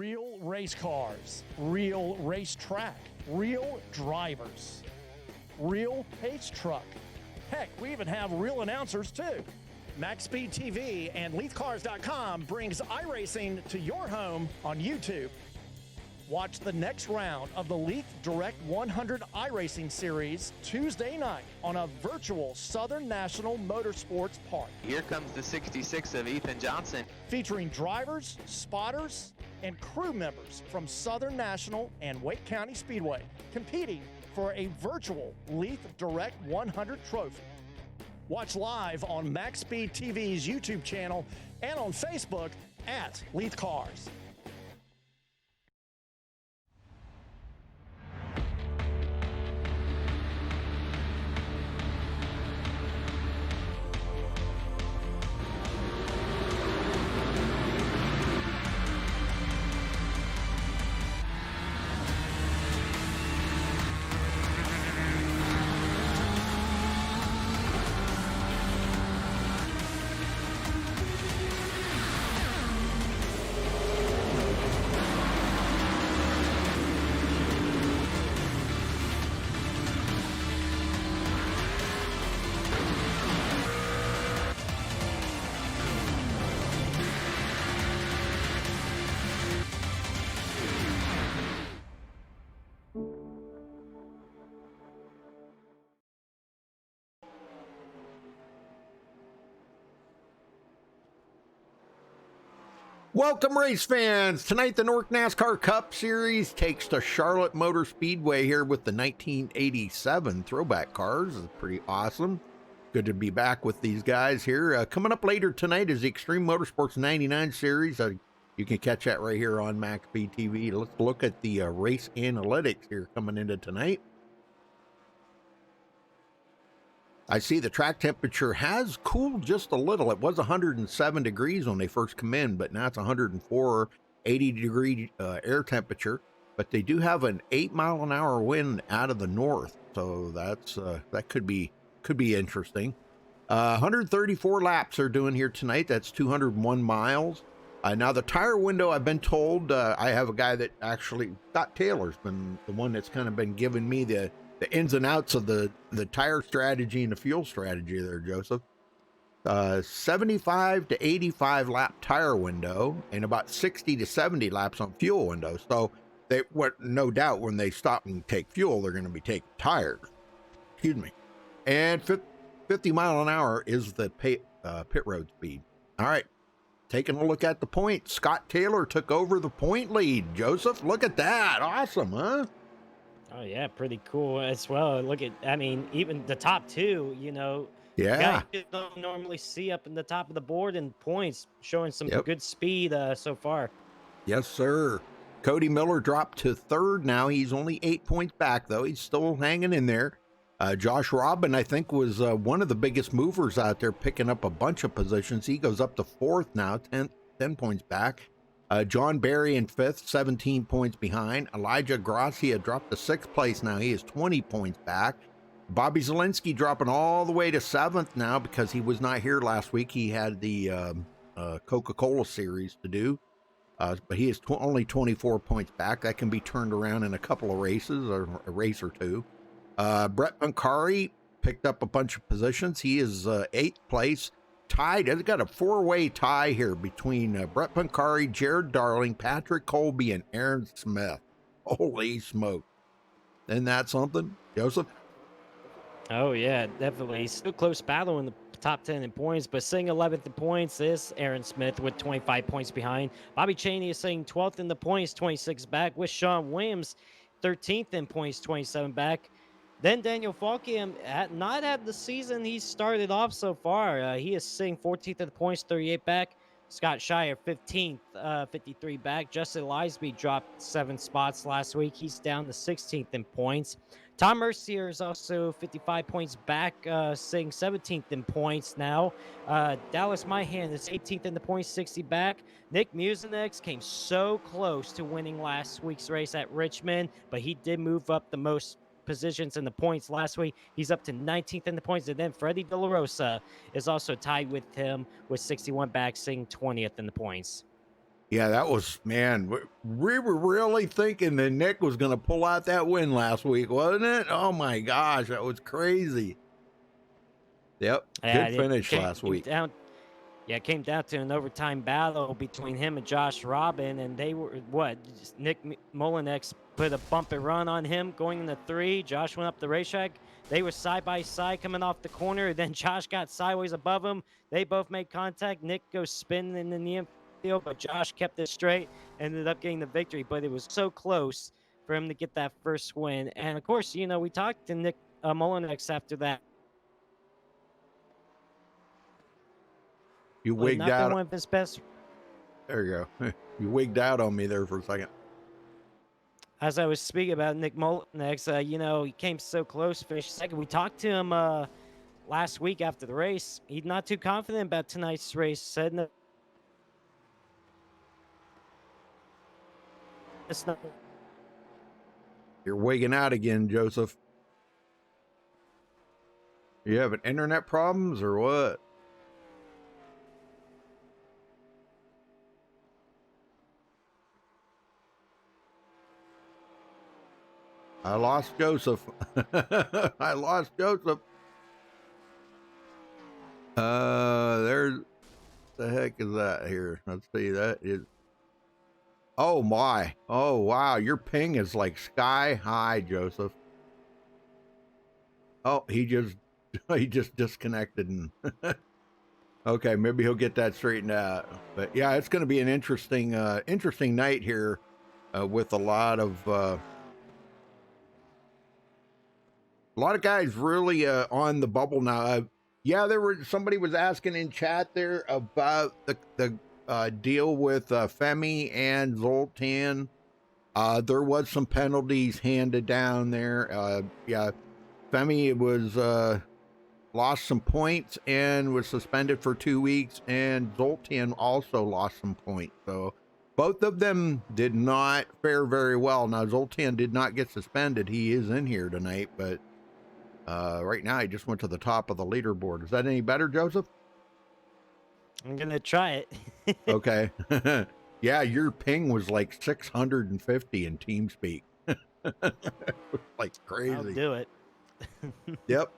Real race cars, real racetrack, real drivers, real pace truck. Heck, we even have real announcers too. MaxSpeedTV and LeafCars.com brings iRacing to your home on YouTube. Watch the next round of the Leaf Direct 100 iRacing Series Tuesday night on a virtual Southern National Motorsports Park. Here comes the 66 of Ethan Johnson. Featuring drivers, spotters, and crew members from Southern National and Wake County Speedway, competing for a virtual Leaf Direct 100 trophy. Watch live on MaxSpeed TV's YouTube channel and on Facebook at Leaf Cars. Welcome, race fans. Tonight, the North NASCAR Cup Series takes to Charlotte Motor Speedway here with the 1987 throwback cars. It's pretty awesome. Good to be back with these guys here. Coming up later tonight is the Extreme Motorsports 99 Series. You can catch that right here on MaxSpeed TV. Let's look at the race analytics here coming into tonight. I see the track temperature has cooled just a little. It was 107 degrees when they first come in, but now it's 104, 80-degree air temperature. But they do have an 8-mile-an-hour wind out of the north, so that could be interesting. 134 laps they're doing here tonight. That's 201 miles. Now the tire window, I've been told, I have a guy that actually, Scott Taylor's been the one that's kind of been giving me the ins and outs of the tire strategy and the fuel strategy there, Joseph. 75 to 85 lap tire window and about 60 to 70 laps on fuel window. So no doubt when they stop and take fuel, they're going to be taking tires. Excuse me. And 50 mile an hour is the pit road speed. All right. Taking a look at the points. Scott Taylor took over the point lead. Joseph, look at that. Awesome, huh? Oh, yeah, pretty cool as well. Look at, I mean, even the top two, Yeah. guys you don't normally see up in the top of the board in points, showing some good speed so far. Yes, sir. Cody Miller dropped to third now. He's only 8 points back, though. He's still hanging in there. Josh Robin, I think, was one of the biggest movers out there, picking up a bunch of positions. He goes up to fourth now, 10 points back. John Barry in fifth, 17 points behind. Elijah Gracia dropped to sixth place now. He is 20 points back. Bobby Zielinski dropping all the way to seventh now because he was not here last week. He had the Coca-Cola series to do. But he is only 24 points back. That can be turned around in a couple of races or a race or two. Brett Pancari picked up a bunch of positions. He is eighth place. Tied. It's got a four-way tie here between Brett Pancari, Jared Darling, Patrick Colby, and Aaron Smith. Holy smoke. Isn't that something, Joseph? Oh, yeah, definitely. Still close battle in the top 10 in points, but sitting 11th in points is Aaron Smith with 25 points behind. Bobby Chaney is sitting 12th in the points, 26 back, with Sean Williams 13th in points, 27 back. Then Daniel Falkiam not had the season he started off so far. He is sitting 14th in the points, 38 back. Scott Shire 15th, 53 back. Justin Lisby dropped 7 spots last week. He's down to 16th in points. Tom Mercier is also 55 points back, sitting 17th in points now. Dallas Myhan is 18th in the points, 60 back. Nick Mucinex came so close to winning last week's race at Richmond, but he did move up the most positions in the points last week. He's up to 19th in the points, and then Freddie De La Rosa is also tied with him with 61 back, sitting 20th in the points. Yeah, that was, man, we were really thinking that Nick was going to pull out that win last week, wasn't it? Oh my gosh, that was crazy. Yep, Yeah, good finish last week. It came down to an overtime battle between him and Josh Robin, and they were Nick Molinex put a bump and run on him going into 3. Josh went up the racetrack. They were side by side coming off the corner. Then Josh got sideways above him. They both made contact. Nick goes spinning in the infield, but Josh kept it straight. Ended up getting the victory, but it was so close for him to get that first win. And of course, we talked to Nick Molinex after that. You wigged out. One of his best. There you go. You wigged out on me there for a second. As I was speaking about Nick Molinex, he came so close, finished second. We talked to him last week after the race. He's not too confident about tonight's race. Said no. It's not. You're wigging out again, Joseph. You having internet problems or what? I lost Joseph. I lost Joseph. There's the heck is that here? Let's see. That is. Oh my. Oh wow. Your ping is like sky high, Joseph. Oh, he just disconnected and okay, maybe he'll get that straightened out. But yeah, it's going to be an interesting night here with a lot of guys really on the bubble now. Yeah, somebody was asking in chat there about the deal with Femi and Zoltan. There was some penalties handed down there. Yeah, Femi was lost some points and was suspended for 2 weeks, and Zoltan also lost some points. So both of them did not fare very well. Now Zoltan did not get suspended. He is in here tonight, but right now, he just went to the top of the leaderboard. Is that any better, Joseph? I'm going to try it. Okay. Yeah, your ping was like 650 in TeamSpeak. Like crazy. I'll do it. Yep.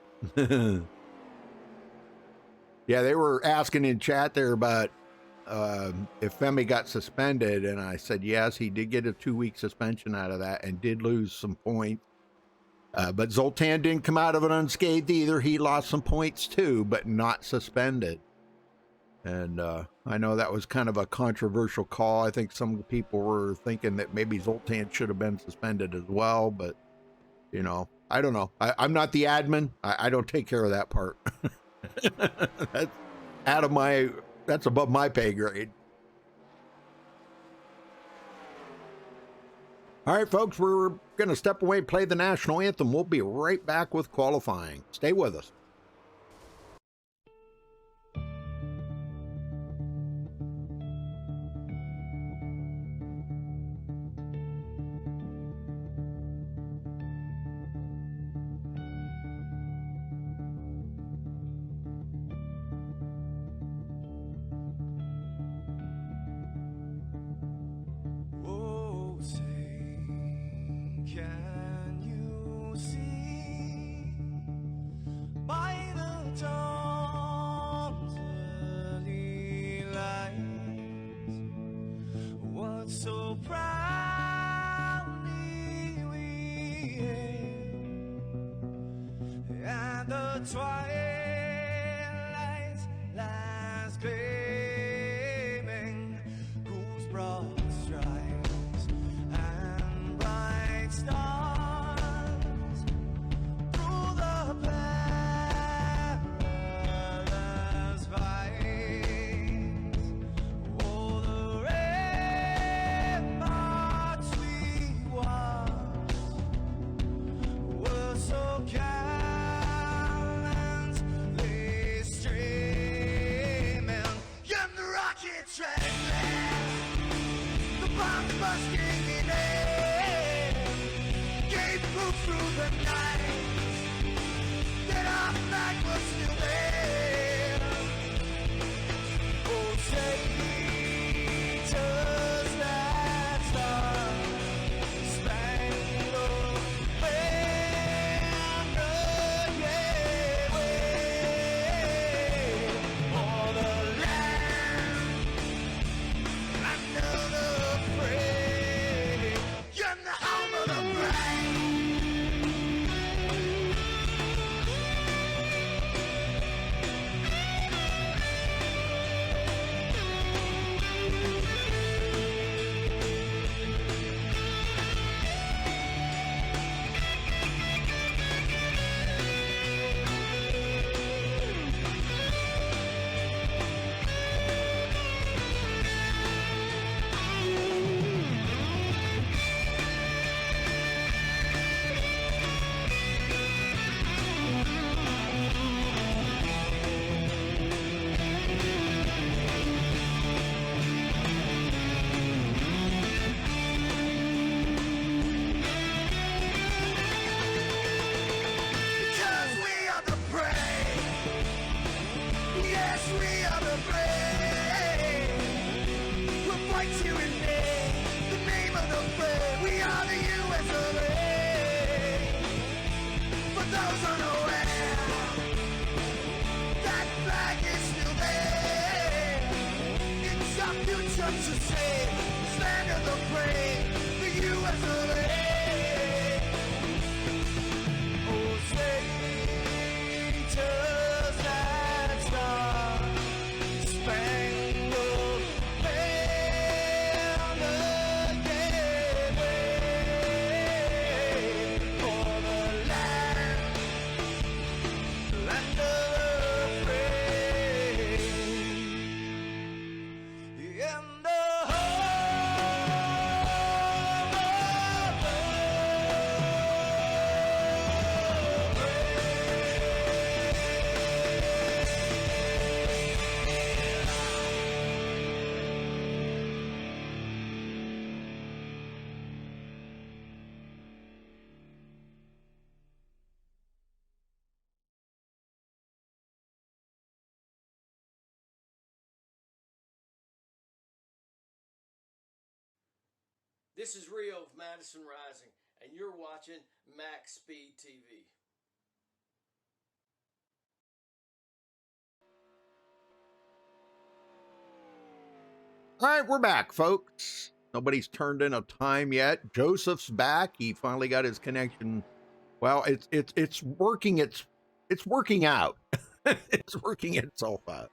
Yeah, they were asking in chat there about if Femi got suspended, and I said yes, he did get a 2-week suspension out of that and did lose some points. But Zoltan didn't come out of it unscathed either. He lost some points too, but not suspended. And I know that was kind of a controversial call. I think some people were thinking that maybe Zoltan should have been suspended as well, but I don't know. I'm not the admin. I don't take care of that part. That's above my pay grade. All right, folks, we're going to step away and play the national anthem. We'll be right back with qualifying. Stay with us. those unaware, that flag is still there. It's our future to save, stand of the brave, the U.S. of A. Oh, say, just that star-spangled banner gave way for the land of the free. And the This is Rio of Madison Rising, and you're watching Max Speed TV. All right, we're back, folks. Nobody's turned in a time yet. Joseph's back. He finally got his connection. Well, it's working. It's working out. It's working itself out.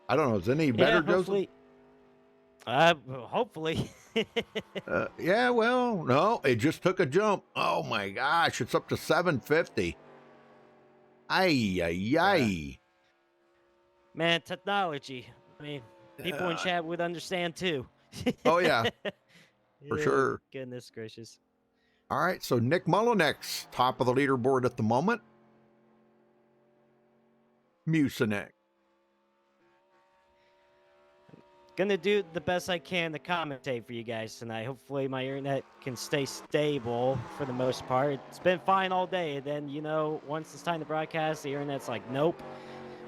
I don't know. Is it any better, hopefully. Joseph? Hopefully. Yeah. Well, no, it just took a jump. Oh my gosh, it's up to 750. Ay ay ay. Man, technology. I mean, people in chat would understand too. Oh yeah, for Yeah, sure. Goodness gracious. All right, so Nick Mullinex, top of the leaderboard at the moment. Mucinex. Gonna do the best I can to commentate for you guys tonight. Hopefully my internet can stay stable for the most part. It's been fine all day. And then, you know, once it's time to broadcast, the internet's like, nope,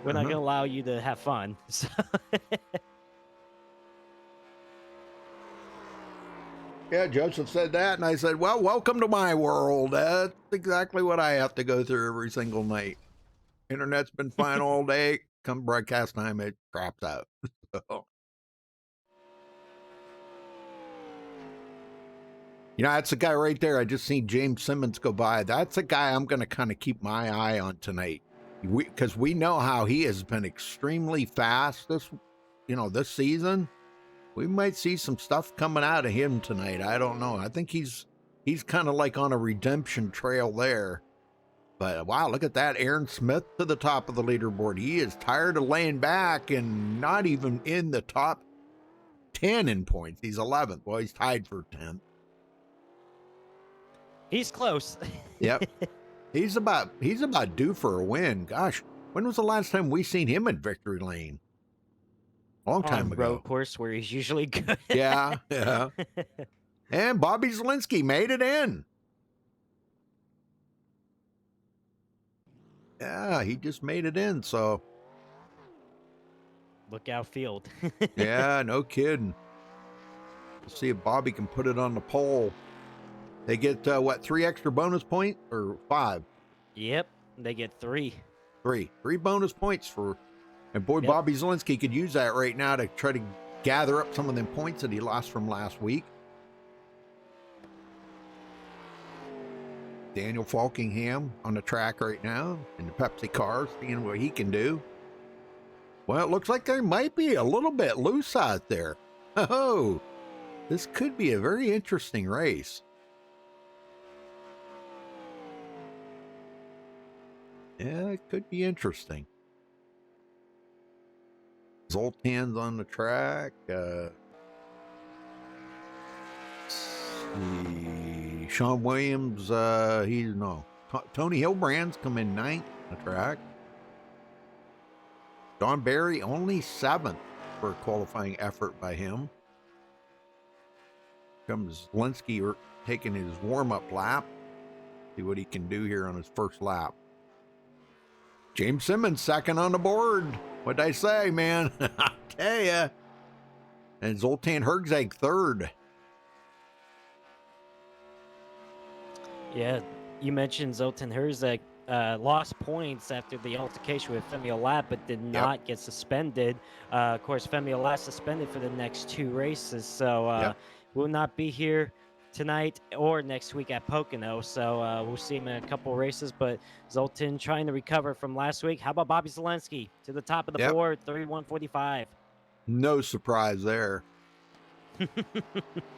we're not gonna allow you to have fun. So Yeah, Joseph said that, and I said, well, welcome to my world. That's exactly what I have to go through every single night. Internet's been fine all day. Come broadcast time, it craps out. So. You know, that's the guy right there. I just seen James Simmons go by. That's a guy I'm going to kind of keep my eye on tonight. Because we know how he has been extremely fast this season. We might see some stuff coming out of him tonight. I don't know. I think he's kind of like on a redemption trail there. But wow, look at that. Aaron Smith to the top of the leaderboard. He is tired of laying back and not even in the top 10 in points. He's 11th. Well, he's tied for 10th. he's close. Yep. He's about due for a win. Gosh, when was the last time we seen him in victory lane? Long time On ago. road course where he's usually good. Yeah. And Bobby Zielinski made it in. Yeah, he just made it in, so. Look out field. Yeah, no kidding. Let's see if Bobby can put it on the pole. They get, 3 extra bonus points or 5? Yep, they get 3. 3 bonus points for, and boy, Yep. Bobby Zielinski could use that right now to try to gather up some of them points that he lost from last week. Daniel Falkingham on the track right now in the Pepsi car, seeing what he can do. Well, it looks like there might be a little bit loose out there. Oh, this could be a very interesting race. Yeah, it could be interesting. Zoltan's on the track. Sean Williams, Tony Hilbrand's come in 9th on the track. Don Barry only 7th for a qualifying effort by him. Comes Linsky taking his warm-up lap. See what he can do here on his first lap. James Simmons second on the board. What'd I say, man? I tell ya. And Zoltan Herzog third. Yeah, you mentioned Zoltan Herzog lost points after the altercation with Femi Olat, but did not get suspended. Of course, Femi Olat suspended for the next 2 races, so will not be here tonight or next week at Pocono. So we'll see him in a couple races. But Zoltan trying to recover from last week. How about Bobby Zelensky to the top of the board, 31.45? No surprise there.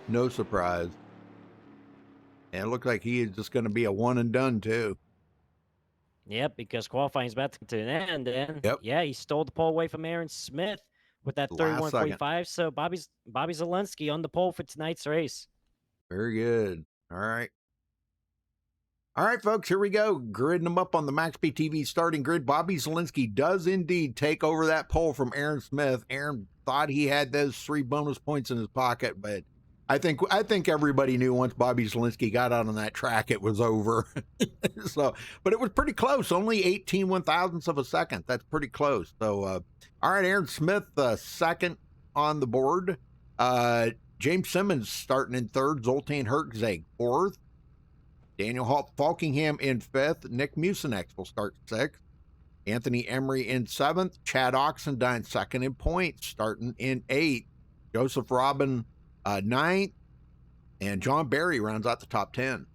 No surprise. And it looked like he is just going to be a one and done too. Yep, because qualifying is about to come to an end. And Yep. yeah, he stole the pole away from Aaron Smith with that Last 31.45. So Bobby Zelensky on the pole for tonight's race. Very good. All right. All right, folks, here we go. Gridding them up on the MaxSpeedTV starting grid. Bobby Zelensky does indeed take over that pole from Aaron Smith. Aaron thought he had those 3 bonus points in his pocket, but I think everybody knew once Bobby Zelensky got out on that track, it was over. But it was pretty close, only 18 one-thousandths of a second. That's pretty close. So, all right, Aaron Smith, second on the board. James Simmons starting in third. Zoltan Herzog fourth. Daniel Falkingham in fifth. Nick Mucinex will start sixth. Anthony Emery in seventh. Chad Oxendine second in points, starting in eighth. Joseph Robin ninth. And John Barry rounds out the top 10.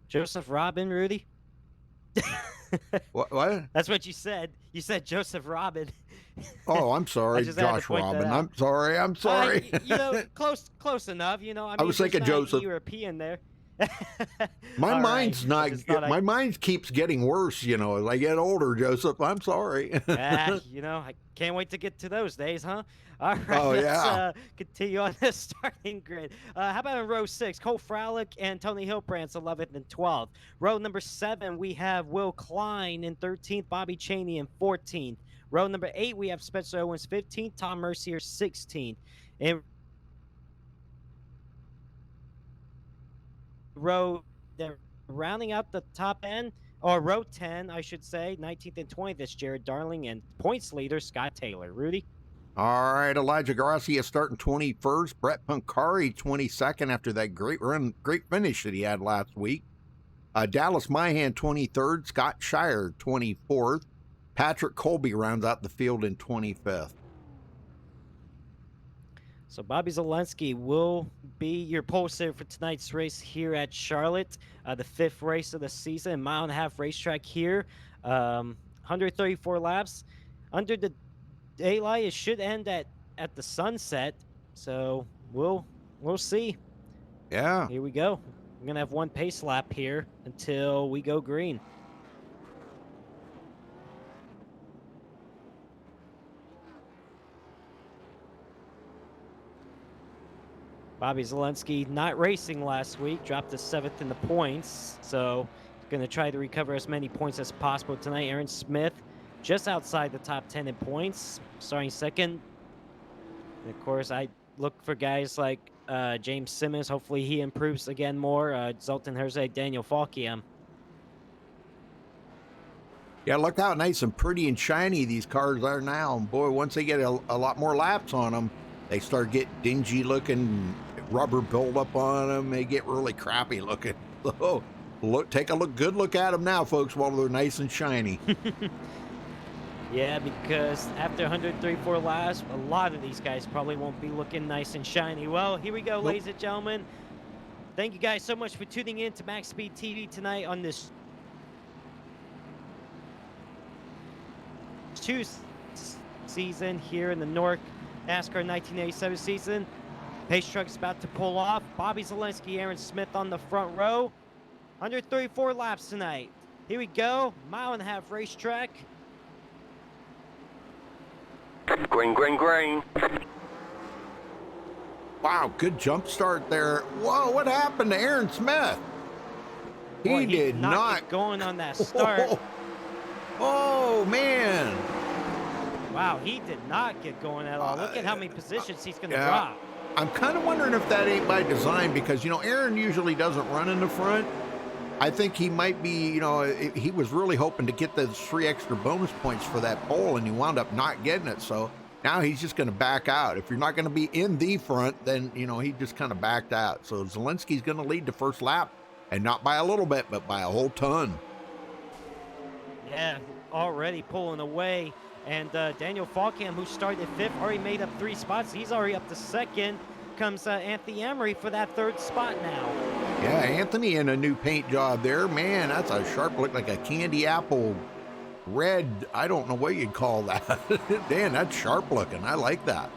Joseph Robin, Rudy? What? That's what you said. You said Joseph Robin. Oh, I'm sorry, Josh Robin. I'm sorry. Close enough. I was thinking Joseph. European there. My mind's not. My mind keeps getting worse. As I get older, Joseph. I'm sorry. I can't wait to get to those days, huh? All right. Oh, yeah. Let's continue on the starting grid. How about in row 6? Cole Fralick and Tony Hilbrandt's 11th and 12th. Row number 7, we have Will Klein in 13th, Bobby Chaney in 14th. Row number 8, we have Spencer Owens 15th, Tom Mercier 16th. In row, they're rounding out the top end, or row 10, I should say, 19th and 20th is Jared Darling, and points leader Scott Taylor. Rudy? All right, Elijah Garcia starting 21st. Brett Pancari 22nd after that great finish that he had last week. Dallas Myhan 23rd. Scott Shire 24th. Patrick Colby rounds out the field in 25th. So Bobby Zelensky will be your pole sitter for tonight's race here at Charlotte, the 5th race of the season, mile-and-a-half racetrack here. 134 laps. Under the daylight, it should end at the sunset. So we'll see. Yeah. Here we go. We're gonna have one pace lap here until we go green. Bobby Zelensky not racing last week, dropped to 7th in the points, so going to try to recover as many points as possible tonight. Aaron Smith just outside the top 10 in points, starting second. And of course, I look for guys like James Simmons. Hopefully he improves again more. Zoltan Herzog, Daniel Falkingham. Yeah, look how nice and pretty and shiny these cars are now. And boy, once they get a lot more laps on them, they start getting dingy looking, rubber buildup on them. They get really crappy looking. So take a good look at them now, folks, while they're nice and shiny. Yeah, because after 134 laps, a lot of these guys probably won't be looking nice and shiny. Well, here we go, ladies and gentlemen. Thank you guys so much for tuning in to MaxSpeedTV tonight on this season here in the North NASCAR 1987 season. Pace truck is about to pull off. Bobby Zelensky, Aaron Smith on the front row. 134 laps tonight. Here we go. Mile-and-a-half racetrack. Green, green, green. Wow, good jump start there. Whoa, what happened to Aaron Smith? Boy, He did not get going on that start. Oh, man. Wow, he did not get going at all. Look at how many positions he's going to drop. I'm kind of wondering if that ain't by design because, Aaron usually doesn't run in the front. I think he might be, he was really hoping to get those 3 extra bonus points for that pole, and he wound up not getting it. So now he's just going to back out. If you're not going to be in the front, then, he just kind of backed out. So Zelensky's going to lead the first lap And not by a little bit, but by a whole ton. Yeah, already pulling away. And Daniel Falkham, who started 5th, already made up 3 spots. He's already up to 2nd. Comes Anthony Emery for that 3rd spot now. Yeah, Anthony in a new paint job there. Man, that's a sharp look, like a candy apple red. I don't know what you'd call that. Dan, that's sharp looking. I like that.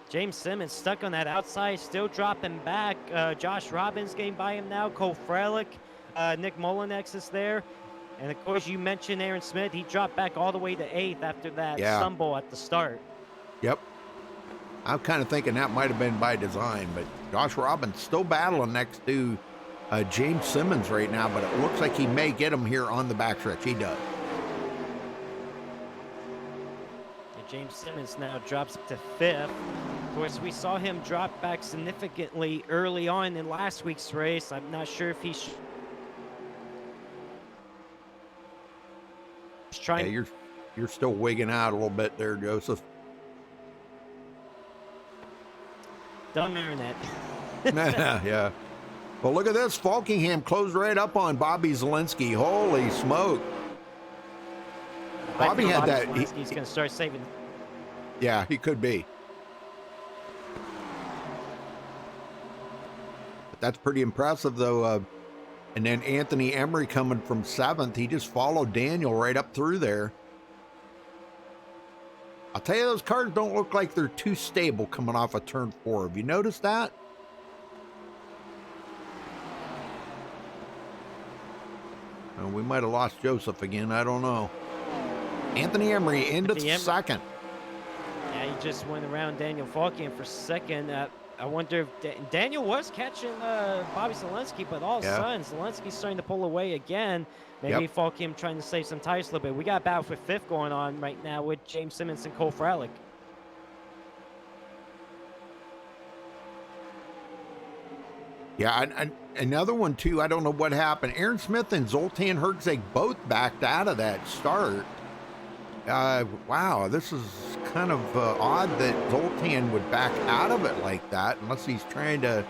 James Simmons stuck on that outside, still dropping back. Josh Robbins getting by him now. Cole Frelick, Nick Molinex is there. And, of course, you mentioned Aaron Smith. He dropped back all the way to 8th after that stumble at the start. Yep. I'm kind of thinking that might have been by design, but Josh Robbins still battling next to James Simmons right now, but it looks like he may get him here on the backstretch. He does. James Simmons now drops to 5th. Of course, we saw him drop back significantly early on in last week's race. I'm not sure if he's trying. Yeah, you're still wigging out a little bit there, Joseph. Dumb internet. Yeah. Well, look at this. Falkingham closed right up on Bobby Zielinski. Holy smoke. Bobby had that. He's going to start saving. Yeah, he could be. But that's pretty impressive, though. And then Anthony Emery coming from 7th. He just followed Daniel right up through there. I'll tell you, those cars don't look like they're too stable coming off of turn 4. Have you noticed that? Well, we might have lost Joseph again. I don't know. Anthony Emery into 2nd. Yeah, he just went around Daniel Falkian for 2nd. I wonder if Daniel was catching Bobby Zielinski, but all of a sudden, Zielinski's starting to pull away again. Maybe Falkham trying to save some tires a little bit. We got a battle for 5th going on right now with James Simmons and Cole Frelick. Yeah, and another one, too. I don't know what happened. Aaron Smith and Zoltan Herzig both backed out of that start. Wow, this is kind of odd that Zoltan would back out of it like that, unless he's trying to,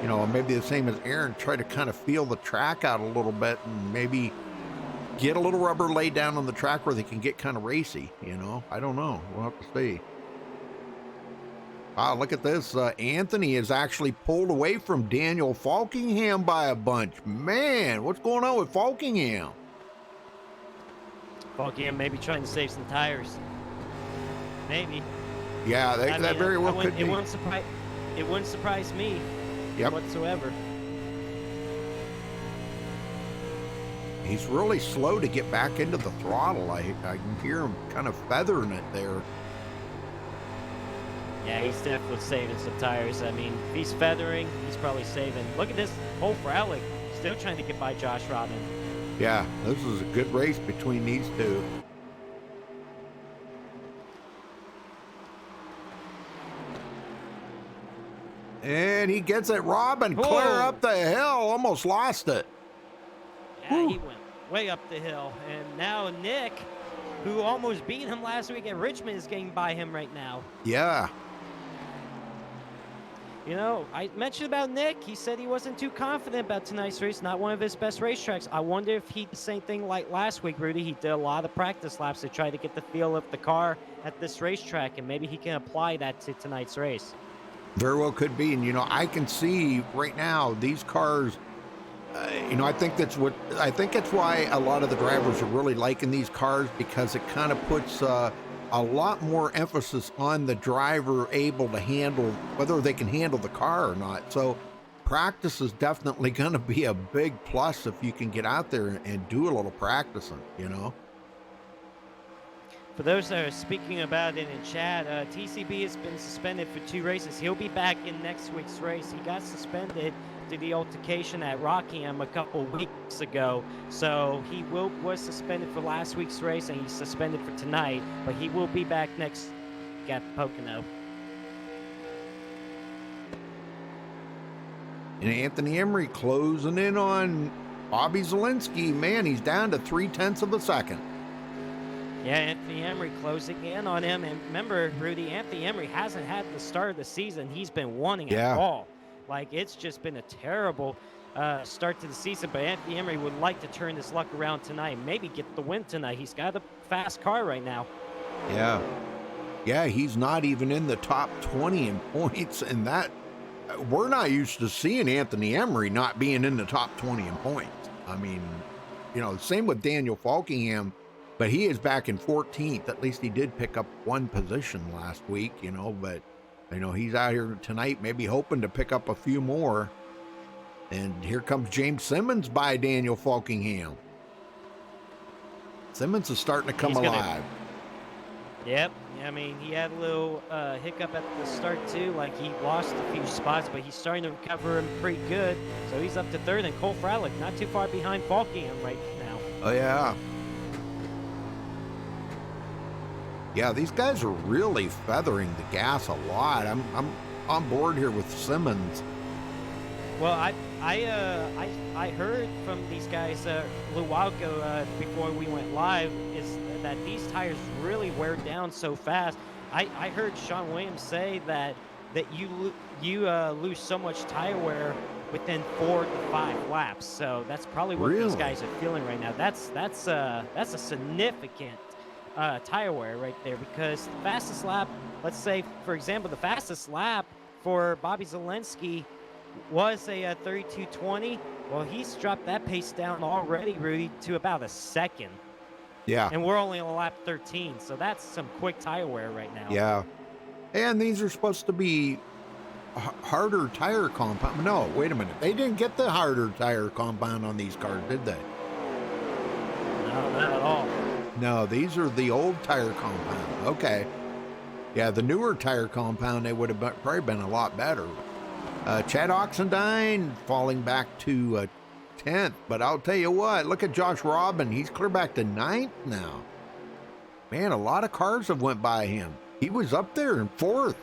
you know, maybe the same as Aaron, try to kind of feel the track out a little bit and maybe get a little rubber laid down on the track where they can get kind of racy, you know? I don't know. We'll have to see. Wow, look at this. Anthony is actually pulled away from Daniel Falkingham by a bunch. Man, what's going on with Falkingham? Falkham maybe trying to save some tires. Maybe. Yeah, that very well could be. It wouldn't surprise me whatsoever. He's really slow to get back into the throttle. I can hear him kind of feathering it there. Yeah, he's definitely saving some tires. I mean, if he's feathering, he's probably saving. Look at this whole Frelick still trying to get by Josh Robin. Yeah, this is a good race between these two. And he gets it. Robin clear up the hill. Almost lost it. Yeah, he went way up the hill. And now Nick, who almost beat him last week at Richmond, is getting by him right now. Yeah. You know, I mentioned about Nick. He said he wasn't too confident about tonight's race, not one of his best racetracks. I wonder if he did the same thing like last week, Rudy. He did a lot of practice laps to try to get the feel of the car at this racetrack, and maybe he can apply that to tonight's race. Very well could be. And, you know, I can see right now these cars, you know, I think that's why a lot of the drivers are really liking these cars, because it kind of puts a lot more emphasis on the driver able to handle, whether they can handle the car or not. So practice is definitely going to be a big plus if you can get out there and do a little practicing, you know. For those that are speaking about it in chat, TCB has been suspended for 2 races. He'll be back in next week's race. He got suspended due to the altercation at Rockingham a couple weeks ago. So he was suspended for last week's race, and he's suspended for tonight. But he will be back next week at Pocono. And Anthony Emery closing in on Bobby Zielinski. Man, he's down to 0.3 of a second. Yeah, Anthony Emery closing in on him. And remember, Rudy, Anthony Emery hasn't had the start of the season he's been wanting at all. Like, it's just been a terrible start to the season, but Anthony Emery would like to turn this luck around tonight, maybe get the win tonight. He's got a fast car right now. Yeah. Yeah, he's not even in the top 20 in points, and that we're not used to seeing Anthony Emery not being in the top 20 in points. I mean, same with Daniel Falkingham, but he is back in 14th. At least he did pick up one position last week, but he's out here tonight maybe hoping to pick up a few more. And here comes James Simmons by Daniel Falkingham. Simmons is starting to come alive. Yep. I mean, he had a little hiccup at the start, too. Like, he lost a few spots, but he's starting to recover him pretty good. So he's up to third, and Cole Fralick not too far behind Falkingham right now. Oh, yeah. Yeah, these guys are really feathering the gas a lot. I'm on board here with Simmons. Well, I heard from these guys a little while ago before we went live is that these tires really wear down so fast. I heard Sean Williams say that you lose so much tire wear within 4 to 5 laps. So that's probably what these guys are feeling right now. That's a significant tire wear right there, because the fastest lap, let's say for example, the fastest lap for Bobby Zalenski was a 32:20. Well, he's dropped that pace down already, Rudy, to about a second. Yeah. And we're only on lap 13, so that's some quick tire wear right now. Yeah. And these are supposed to be harder tire compound. No, wait a minute. They didn't get the harder tire compound on these cars, did they? No, not at all. No, these are the old tire compound. Okay. Yeah, the newer tire compound, they would have probably been a lot better. Chad Oxendine falling back to 10th, but I'll tell you what, look at Josh Robin. He's clear back to 9th now. Man, a lot of cars have went by him. He was up there in 4th.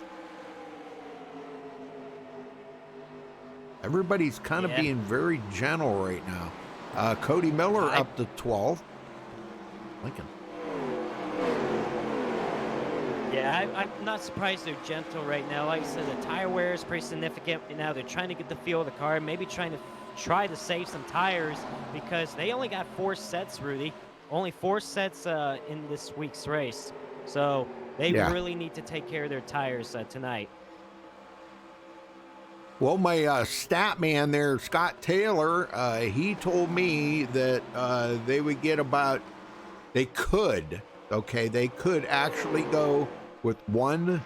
Everybody's kind of being very gentle right now. Cody Miller up to 12th. Lincoln. Yeah, I'm not surprised they're gentle right now. Like I said, the tire wear is pretty significant right now. They're trying to get the feel of the car, maybe trying to save some tires, because they only got 4 sets, Rudy. Only 4 sets in this week's race. So they really need to take care of their tires tonight. Well, my stat man there, Scott Taylor, he told me that they would get they could actually go with one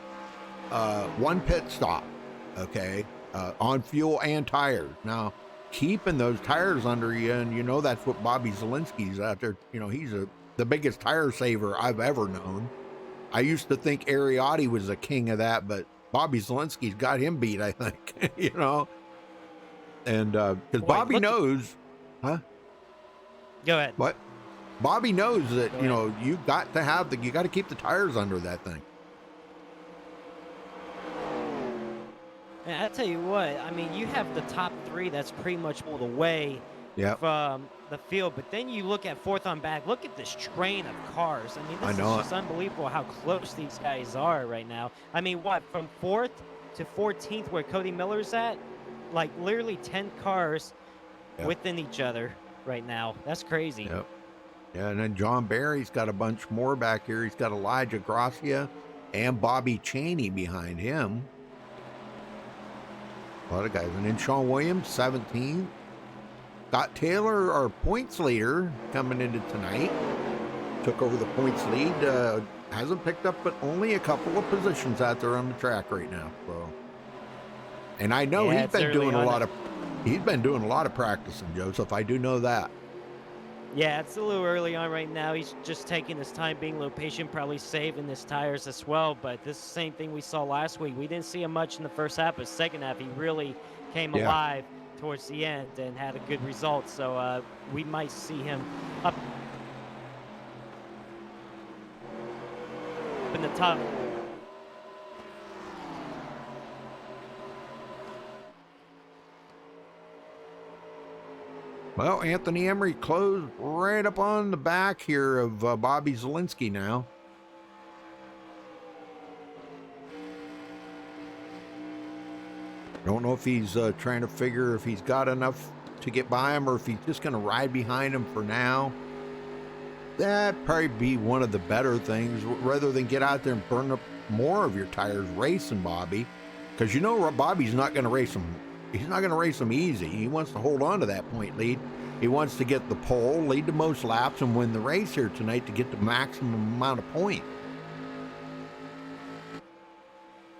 pit stop, on fuel and tires. Now, keeping those tires under you, and that's what Bobby Zalenski's out there. He's the biggest tire saver I've ever known. I used to think Ariotti was the king of that, but Bobby Zalenski's got him beat, I think. And because Bobby knows, huh? Go ahead. What? Bobby knows that you got to keep the tires under that thing. And I tell you what, I mean, you have the top 3 that's pretty much all the way from the field, but then you look at 4th on back. Look at this train of cars. I mean, this is just unbelievable how close these guys are right now. I mean, from 4th to 14th, where Cody Miller's at, like literally 10 cars within each other right now. That's crazy. Yep. Yeah, and then John Barry's got a bunch more back here. He's got Elijah Gracia and Bobby Chaney behind him. A lot of guys. And then Sean Williams, 17. Scott Taylor, our points leader, coming into tonight. Took over the points lead. Hasn't picked up but only a couple of positions out there on the track right now. So, and I know he's been doing a lot of practicing, Joseph. I do know that. Yeah, it's a little early on right now. He's just taking his time, being a little patient, probably saving his tires as well. But this is the same thing we saw last week. We didn't see him much in the first half, but second half he really came alive towards the end and had a good result. So we might see him up in the top. Well, Anthony Emery closed right up on the back here of Bobby Zalenski now. Don't know if he's trying to figure if he's got enough to get by him or if he's just going to ride behind him for now. That'd probably be one of the better things rather than get out there and burn up more of your tires racing Bobby. Because you know Bobby's not going to race him. He's not going to race him easy. He wants to hold on to that point lead. He wants to get the pole, lead the most laps, and win the race here tonight to get the maximum amount of points.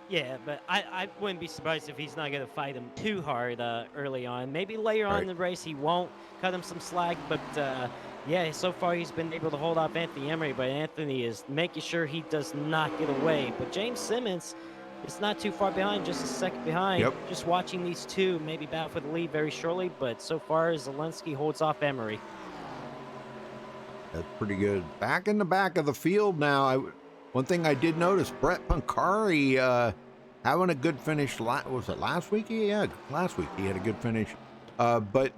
Yeah, but I wouldn't be surprised if he's not going to fight him too hard early on. Maybe later on in the race he won't cut him some slack, but yeah, so far he's been able to hold off Anthony Emery, but Anthony is making sure he does not get away. But James Simmons is not too far behind, just a second behind. Yep. Just watching these two maybe battle for the lead very shortly, but so far Zelensky holds off Emery. That's pretty good. Back in the back of the field now. One thing I did notice, Brett Pancari having a good finish. Was it last week? Yeah, last week he had a good finish. But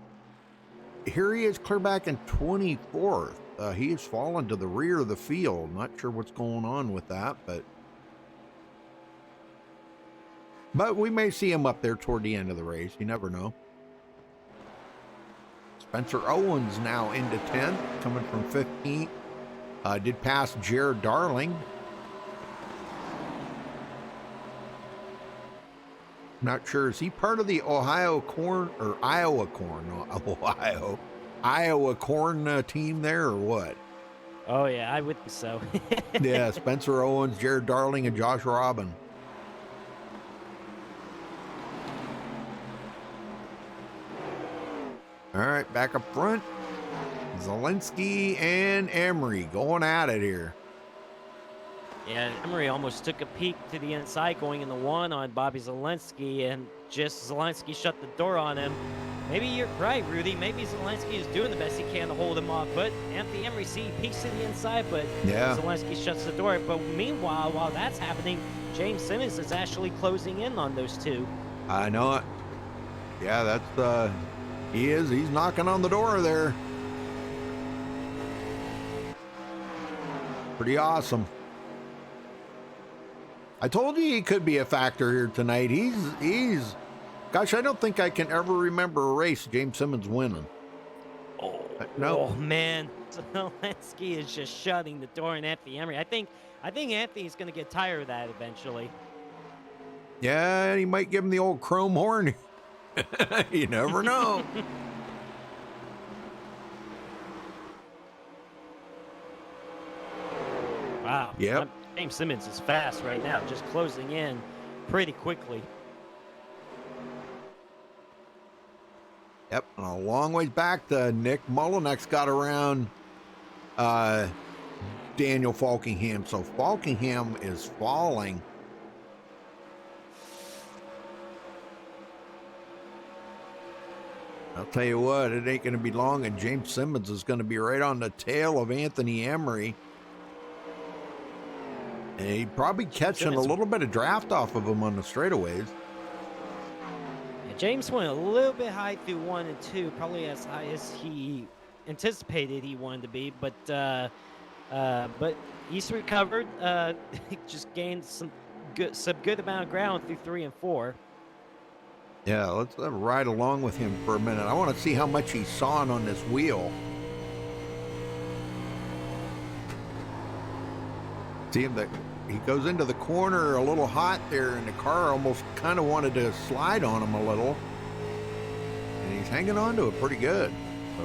here he is clear back in 24th. He has fallen to the rear of the field. Not sure what's going on with that, but we may see him up there toward the end of the race. You never know. Spencer Owens now into 10th, coming from 15th. Did pass Jared Darling. Not sure. Is he part of the Iowa Corn team there or what? Oh, yeah, I would think so. Yeah, Spencer Owens, Jared Darling, and Josh Robin. All right, back up front. Zelensky and Emery going at it here. Yeah, Emery almost took a peek to the inside going in the one on Bobby Zelensky, and just Zelensky shut the door on him. Maybe you're right, Rudy. Maybe Zelensky is doing the best he can to hold him off, but Anthony Emery, see, peeks to the inside, but Zelensky shuts the door. But meanwhile, while that's happening, James Simmons is actually closing in on those two. I know it. Yeah, that's, he is. He's knocking on the door there. Pretty awesome. I told you he could be a factor here tonight. He's gosh, I don't think I can ever remember a race James Simmons winning. Oh man, Zelensky is just shutting the door on Anthony Emery. I think Anthony's going to get tired of that eventually. Yeah, he might give him the old chrome horn. You never know. Wow. Yep. James Simmons is fast right now, just closing in pretty quickly. Yep, and a long ways back to Nick Mullinex got around Daniel Falkingham. So Falkingham is falling. I'll tell you what, it ain't going to be long, and James Simmons is going to be right on the tail of Anthony Emery. And he'd probably catching a little bit of draft off of him on the straightaways. Yeah, James went a little bit high through 1 and 2, probably as high as he anticipated he wanted to be, but he's recovered. Just gained some good amount of ground through 3 and 4. Yeah, let's ride along with him for a minute. I want to see how much he's sawing on this wheel. See him that he goes into the corner a little hot there, and the car almost kind of wanted to slide on him a little. And he's hanging on to it pretty good. So,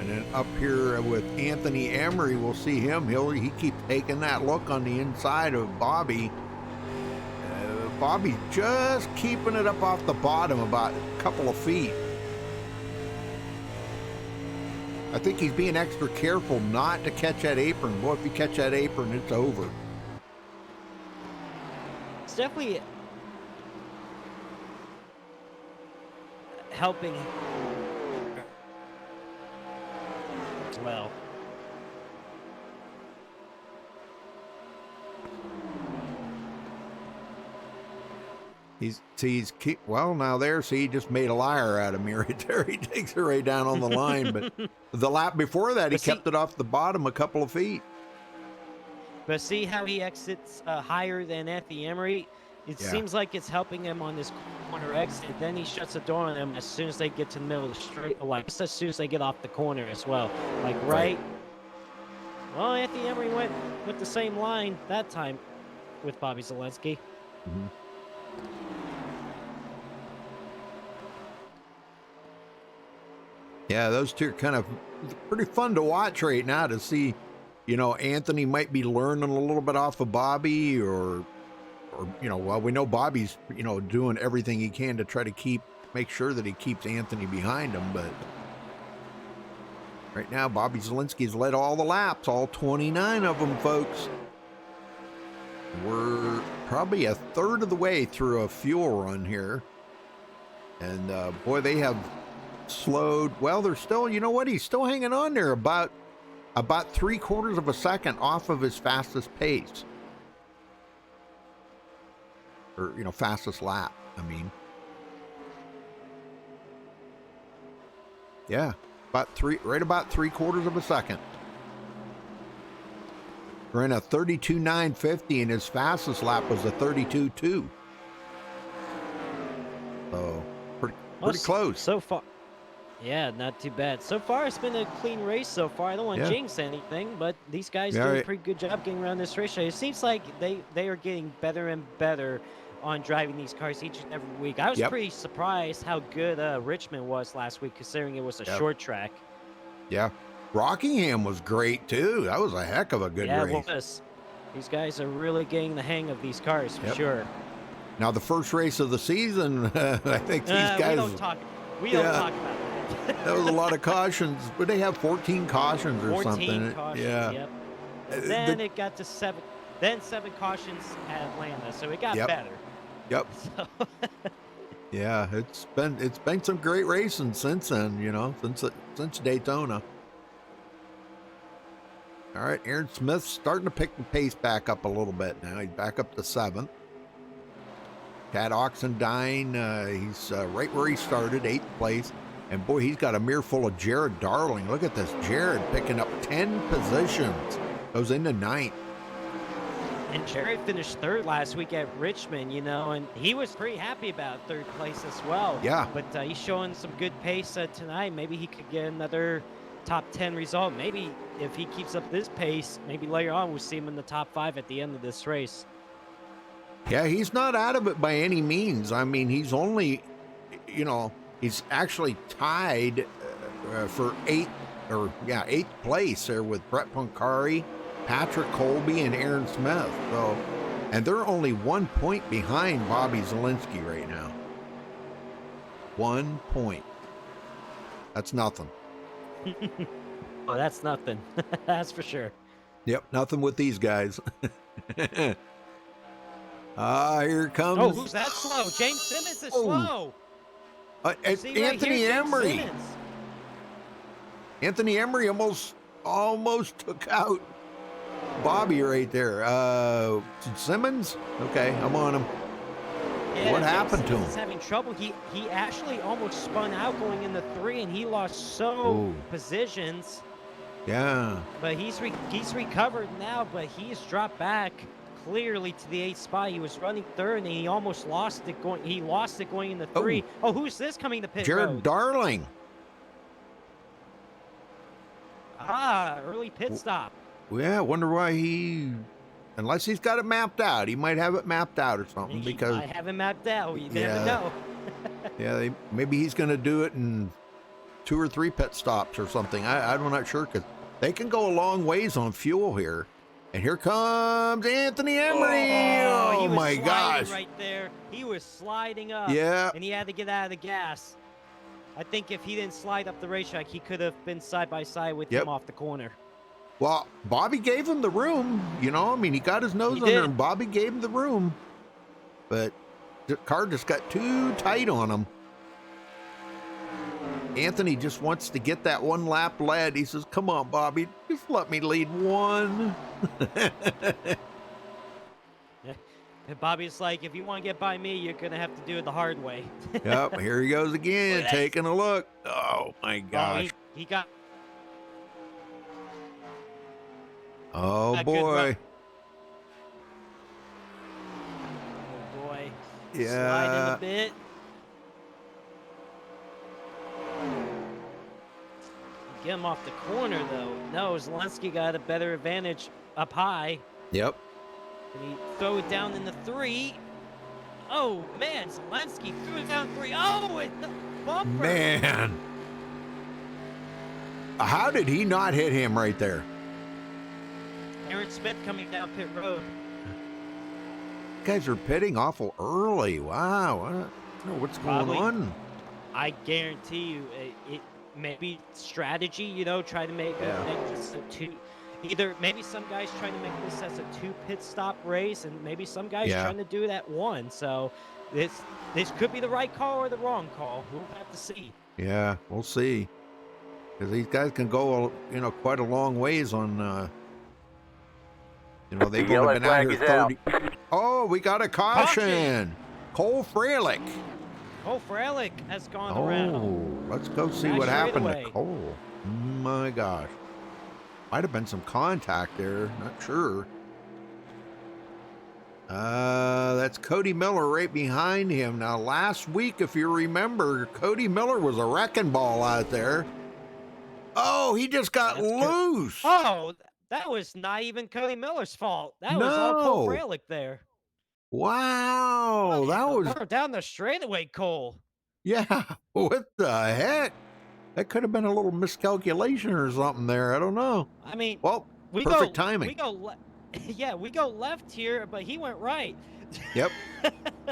and then up here with Anthony Emery, we'll see him. He keeps taking that look on the inside of Bobby. Bobby's just keeping it up off the bottom about a couple of feet. I think he's being extra careful not to catch that apron. Boy, if you catch that apron, it's over. It's definitely helping as well. He just made a liar out of me right there. He takes it right down on the line. But the lap before that, he kept it off the bottom a couple of feet. But see how he exits higher than Anthony Emery? It Yeah. seems like it's helping him on this corner exit. Then he shuts the door on them as soon as they get to the middle of the straight, like just as soon as they get off the corner as well. Like right. Well, Anthony Emery went with the same line that time with Bobby Zalenski. Mhm. Yeah, those two are kind of pretty fun to watch right now to see, you know, Anthony might be learning a little bit off of Bobby or, you know, well, we know Bobby's, you know, doing everything he can to try to make sure that he keeps Anthony behind him. But right now, Bobby Zalenski's led all the laps, all 29 of them, folks. We're probably a third of the way through a fuel run here. And boy, they have slowed. Well, they're still, you know what? He's still hanging on there about 3/4 of a second off of his fastest pace. Or, you know, fastest lap, I mean. Yeah, right about 3/4 of a second. Ran a 32.950 and his fastest lap was a 32.2. So, pretty close. So far. Yeah, not too bad. So far, it's been a clean race so far. I don't want to jinx anything, but these guys do a pretty good job getting around this racetrack. It seems like they are getting better and better on driving these cars each and every week. I was pretty surprised how good Richmond was last week, considering it was a short track. Yeah. Rockingham was great, too. That was a heck of a good race. Yeah, it was. These guys are really getting the hang of these cars, for sure. Now, the first race of the season, I think these guys... We don't talk about that. That was a lot of cautions, but they have 14 cautions or 14 something. Cautions, yep. And then it got to 7. Then 7 cautions at Atlanta, so it got better. Yep. So yeah, it's been some great racing since then, you know, since Daytona. All right, Aaron Smith's starting to pick the pace back up a little bit now. He's back up to 7th. Tad Oxendine, he's right where he started, 8th place. And boy, he's got a mirror full of Jared Darling. Look at this, Jared picking up 10 positions. Goes into 9th. And Jared finished 3rd last week at Richmond, you know, and he was pretty happy about 3rd place as well. Yeah. But he's showing some good pace tonight. Maybe he could get another top 10 result. Maybe if he keeps up this pace, maybe later on we'll see him in the top 5 at the end of this race. Yeah, he's not out of it by any means. I mean, he's only, you know, he's actually tied for 8th place there with Brett Poncari, Patrick Colby, and Aaron Smith. So, and they're only 1 point behind Bobby Zalenski right now. 1 point. That's nothing. Oh, that's nothing. That's for sure. Yep, nothing with these guys. Here comes. Oh, who's that slow? James Simmons is slow. Anthony Emery. Anthony Emery almost took out Bobby right there. Simmons? Okay, I'm on him. Yeah, what happened to him? He's having trouble. He actually almost spun out going into 3, and he lost positions. Yeah. But he's recovered now, but he's dropped back clearly to the 8th spot. He was running 3rd, and he almost lost it going. He lost it going into 3. Oh, who's this coming to pit Jared road? Darling. Early pit stop. Yeah, I wonder why unless he's got it mapped out. He might have it mapped out or something because I haven't mapped out. You never know. Yeah, maybe he's going to do it in 2 or 3 pit stops or something. I'm not sure because they can go a long ways on fuel here. And here comes Anthony Emery. Oh my gosh. Right there. He was sliding up. Yeah. And he had to get out of the gas. I think if he didn't slide up the racetrack, he could have been side by side with him off the corner. Well, Bobby gave him the room, you know. I mean, he got his nose under him. Bobby gave him the room. But the car just got too tight on him. Anthony just wants to get that 1 lap led. He says, come on, Bobby, just let me lead 1. And Bobby's like, if you want to get by me, you're going to have to do it the hard way. Yep, here he goes again, taking a look. Oh, my gosh. He got... Oh, boy. Oh, boy. Sliding a bit. Get him off the corner, though. No, Zelensky got a better advantage up high. Yep. And he throw it down in the 3. Oh, man, Zelensky threw it down 3. Oh, it the bumper. Man. How did he not hit him right there? Aaron Smith coming down pit road. You guys are pitting awful early. Wow. I don't know what's going Probably. on. I guarantee you, it maybe strategy, you know, try to make it just a 2. Either maybe some guys trying to make this as a 2 pit stop race, and maybe some guys trying to do it at 1. So this could be the right call or the wrong call. We'll have to see. Yeah, we'll see. Because these guys can go, you know, quite a long ways on, you know, they've only been out here 30. Oh, we got a caution. Cole Freilich. Cole Freilich has gone around. Oh, let's go see what happened to Cole. My gosh. Might have been some contact there. Not sure. That's Cody Miller right behind him. Now, last week, if you remember, Cody Miller was a wrecking ball out there. Oh, he just got loose. Oh, that was not even Cody Miller's fault. That was all Cole Freilich there. Wow, that was down the straightaway, Cole. Yeah, what the heck? That could have been a little miscalculation or something there. I don't know. I mean, well, perfect timing. We go left here, but he went right. Yep.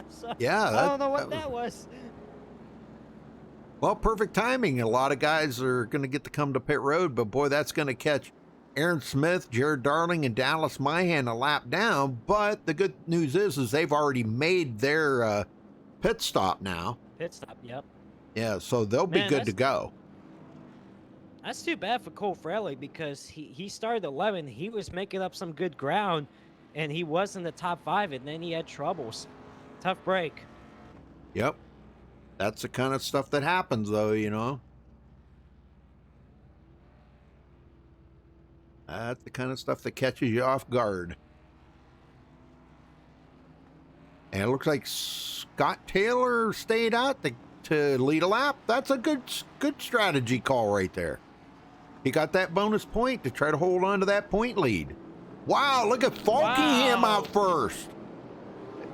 So, yeah, I don't know what that was. Well, perfect timing. A lot of guys are going to get to come to pit road, but boy, that's going to catch Aaron Smith, Jared Darling, and Dallas Myhan a lap down. But the good news is they've already made their pit stop now. Pit stop, yep. Yeah, so they'll be good to go. That's too bad for Cole Freilich because he started 11. He was making up some good ground, and he was in the top 5, and then he had troubles. Tough break. Yep. That's the kind of stuff that happens, though, you know. That's the kind of stuff that catches you off guard. And it looks like Scott Taylor stayed out to lead a lap. That's a good strategy call right there. He got that bonus point to try to hold on to that point lead. Wow, look at Falkingham out first.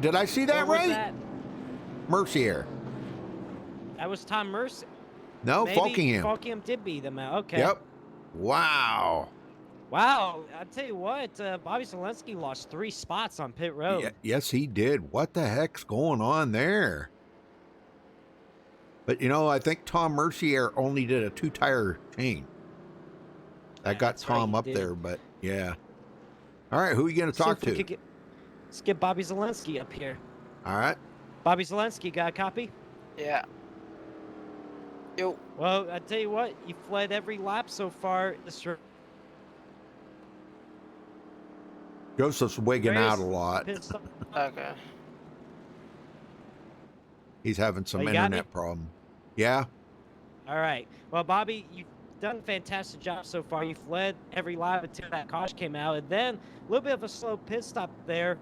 Did I see that right? That? Mercier. That was Tom Mercier. No, Falkingham. Falkingham did beat him out. Okay. Yep. Wow. Wow. I tell you what, Bobby Zelensky lost 3 spots on pit road. Yes, he did. What the heck's going on there? But, you know, I think Tom Mercier only did a 2-tire change. That got Tom up there, but yeah. All right, who are you going to talk to? Let's get Bobby Zelensky up here. All right. Bobby Zelensky, got a copy? Yeah. Yo. Well, I tell you what, you fled every lap so far. Joseph's wigging out a lot. Okay. He's having some internet problem. Yeah. All right. Well, Bobby, you've done a fantastic job so far. You fled every lap until that caution came out, and then a little bit of a slow pit stop there.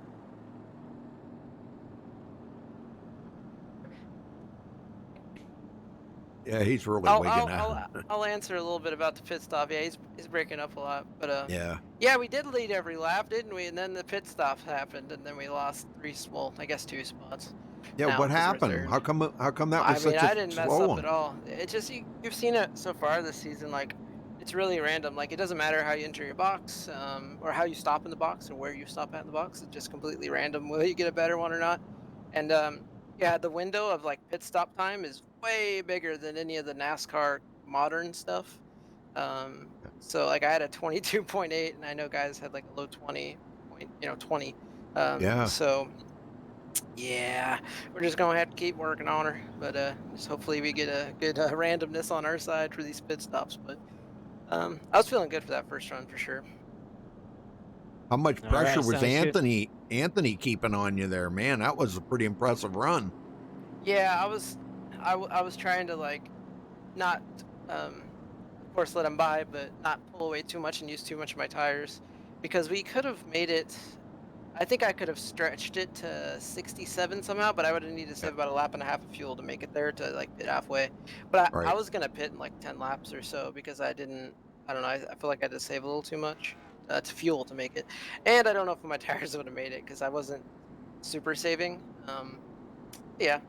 Yeah, he's really wigging out. I'll answer a little bit about the pit stop. Yeah, he's breaking up a lot, but yeah, we did lead every lap, didn't we? And then the pit stop happened, and then we lost 2 spots. Yeah, now, what happened? How come that was such a I didn't mess slow up one? at all. It's just you've seen it so far this season. Like, it's really random. Like, it doesn't matter how you enter your box, or how you stop in the box, or where you stop at in the box. It's just completely random. Will you get a better one or not? And yeah, the window of like pit stop time is way bigger than any of the NASCAR modern stuff. So like I had a 22.8, and I know guys had like a low 20. Yeah. So yeah, we're just gonna have to keep working on her, but just hopefully we get a good randomness on our side for these pit stops. But I was feeling good for that first run for sure. How much pressure was sounds Anthony keeping on you there, man? That was a pretty impressive run. Yeah, I was trying to like not of course let him by, but not pull away too much and use too much of my tires, because we could have made it. I think I could have stretched it to 67 somehow, but I would have needed to save about a lap and a half of fuel to make it there to like pit halfway. But I Right. was gonna pit in like 10 laps or so because I didn't. I don't know. I feel like I had to save a little too much to fuel to make it, and I don't know if my tires would have made it because I wasn't super saving. Yeah.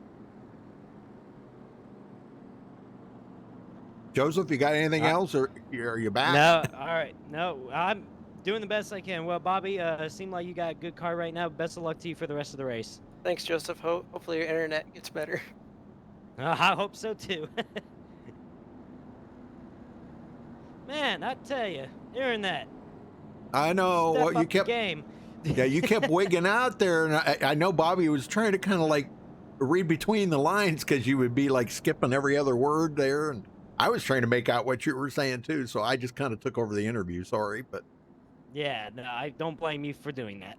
Joseph, you got anything else, or are you back? No, all right. No, I'm doing the best I can. Well, Bobby, seemed like you got a good car right now. Best of luck to you for the rest of the race. Thanks, Joseph. Hopefully your internet gets better. I hope so too. Man, I tell you, internet. I know. Step Well, you up the kept game. Yeah, you kept wigging out there, and I know Bobby was trying to kind of like read between the lines because you would be like skipping every other word there, and I was trying to make out what you were saying too. So I just kind of took over the interview. Sorry, but Yeah, no, I don't blame you for doing that.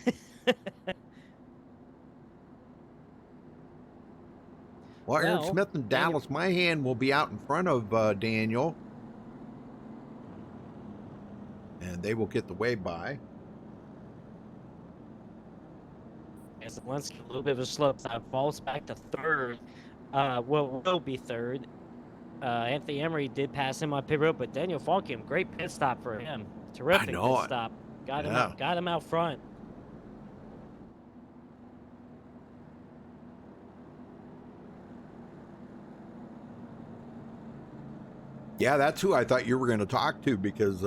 well, Aaron Well, Smith and Daniel- Dallas Myhan will be out in front of Daniel, and they will get the way by. As Zelensky, a little bit of a slope side, falls back to third. Will be third. Anthony Emery did pass him on pit road, but Daniel Falkham, great pit stop for him. Terrific pit know. stop. Got Yeah. him out front. Yeah, that's who I thought you were going to talk to because,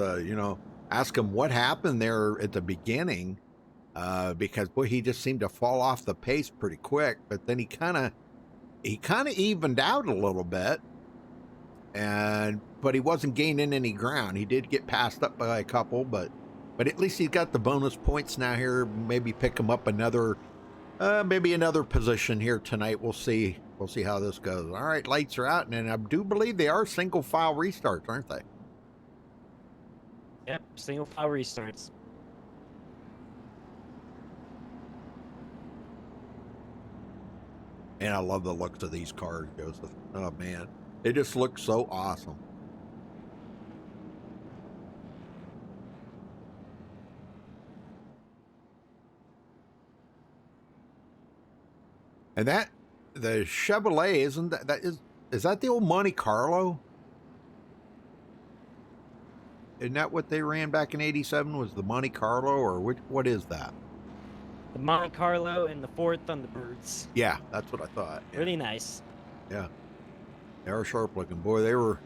ask him what happened there at the beginning because, boy, he just seemed to fall off the pace pretty quick. But then he kind of evened out a little bit, but he wasn't gaining any ground. He did get passed up by a couple, but at least he's got the bonus points now here. Maybe pick him up another position here tonight. We'll see. We'll see how this goes. All right, lights are out, and I do believe they are single file restarts, aren't they? Yep, single file restarts. And I love the looks of these cars, Joseph. Oh man, they just look so awesome. And the Chevrolet, isn't is that the old Monte Carlo? Isn't that what they ran back in '87? Was the Monte Carlo, or what is that? The Monte Carlo and the Ford Thunderbirds. Yeah, that's what I thought. Yeah. Really nice. Yeah, they were sharp looking. Boy, they were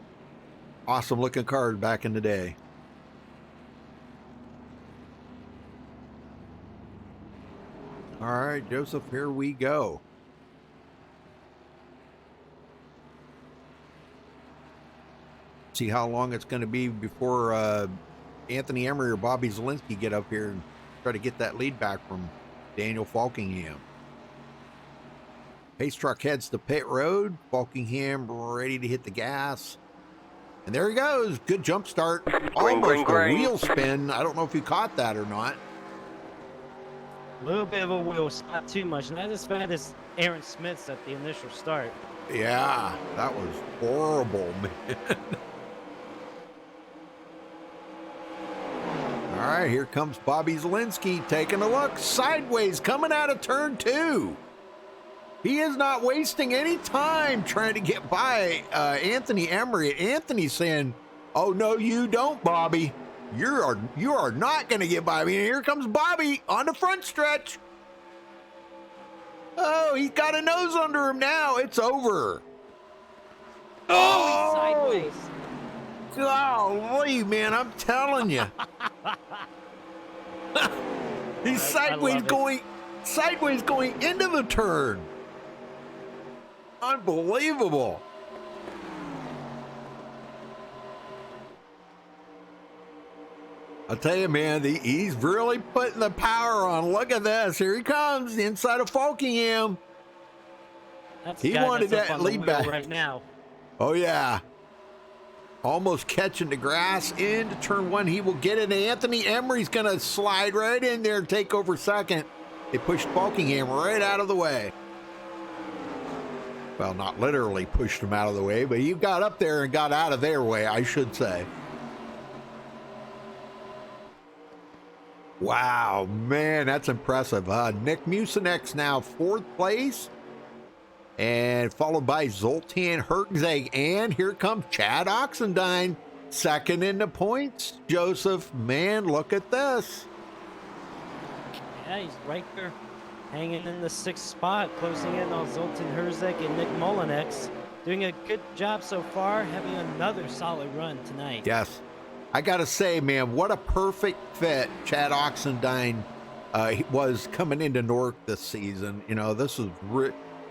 awesome looking cars back in the day. All right, Joseph, here we go. See how long it's going to be before Anthony Emery or Bobby Zelensky get up here and try to get that lead back from Daniel Falkingham. Pace truck heads to pit road. Falkingham ready to hit the gas. And there he goes. Good jump start. Almost a wheel spin. I don't know if you caught that or not. A little bit of a wheel, not too much. Not as bad as Aaron Smith's at the initial start. Yeah, that was horrible, man. All right, here comes Bobby Zelensky taking a look sideways, coming out of turn 2. He is not wasting any time trying to get by Anthony Emery. Anthony's saying, "Oh no, you don't, Bobby. You are not going to get by me." And here comes Bobby on the front stretch. Oh, he's got a nose under him now. It's over. Oh, he's sideways. Golly, man, I'm telling you. He's sideways going into the turn. Unbelievable. I'll tell you, man, he's really putting the power on. Look at this. Here he comes, the inside of Falkingham. He wanted that lead back right now. Oh, yeah. Almost catching the grass into turn 1. He will get it. Anthony Emery's going to slide right in there and take over second. They pushed Falkingham right out of the way. Well, not literally pushed him out of the way, but he got up there and got out of their way, I should say. Wow, man, that's impressive. Nick Mucinex now 4th place, and followed by Zoltan Herczeg, and here comes Chad Oxendine, 2nd in the points. Joseph, man, look at this. Yeah, he's right there, hanging in the 6th spot, closing in on Zoltan Herzeg and Nick Molinex. Doing a good job so far, having another solid run tonight. Yes. I got to say, man, what a perfect fit Chad Oxendine was coming into Newark this season. You know, this is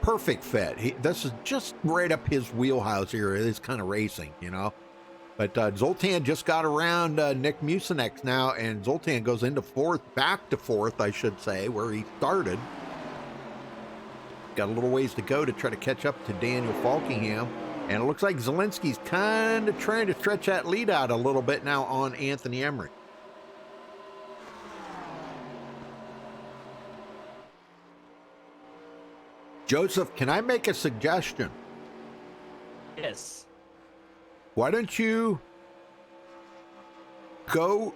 perfect fit. This is just right up his wheelhouse here, this kind of racing, you know. But Zoltan just got around Nick Mucinex now, and Zoltan goes into 4th, back to 4th, I should say, where he started. Got a little ways to go to try to catch up to Daniel Falkingham. And it looks like Zielinski's kind of trying to stretch that lead out a little bit now on Anthony Emmerich. Joseph, can I make a suggestion? Yes. Why don't you go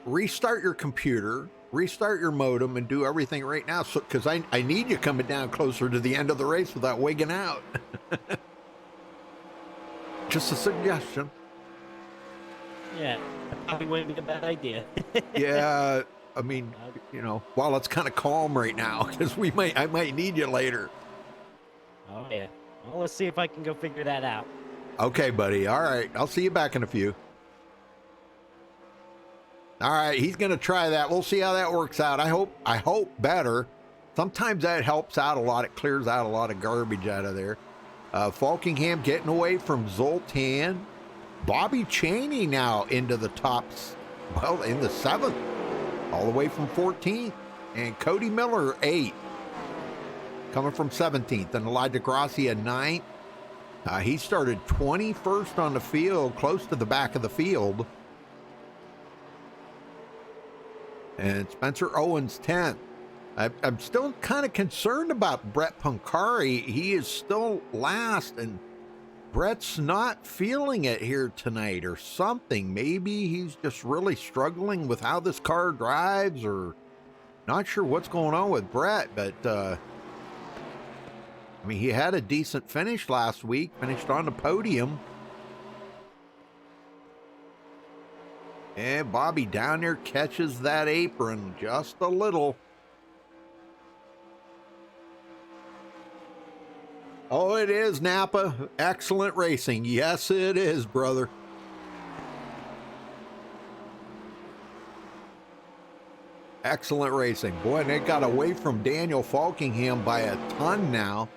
restart your computer, restart your modem, and do everything right now? So, because I need you coming down closer to the end of the race without wigging out. Just a suggestion. Yeah, probably wouldn't be a bad idea. Yeah, I mean, you know, while it's kind of calm right now, because I might need you later. Oh yeah. Well, let's see if I can go figure that out. Okay, buddy. All right, I'll see you back in a few. All right, he's gonna try that. We'll see how that works out. I hope better. Sometimes that helps out a lot. It clears out a lot of garbage out of there. Falkingham getting away from Zoltan. Bobby Cheney now into the tops, well, in the 7th, all the way from 14th. And Cody Miller, 8th, coming from 17th. And Elijah Gracia, 9th. He started 21st on the field, close to the back of the field. And Spencer Owens, 10th. I'm still kind of concerned about Brett Pancari. He is still last, and Brett's not feeling it here tonight or something. Maybe he's just really struggling with how this car drives, or not sure what's going on with Brett. But, I mean, he had a decent finish last week, finished on the podium. And Bobby down there catches that apron just a little. Oh, it is, Napa. Excellent racing. Yes, it is, brother. Excellent racing. Boy, and they got away from Daniel Falkingham by a ton now.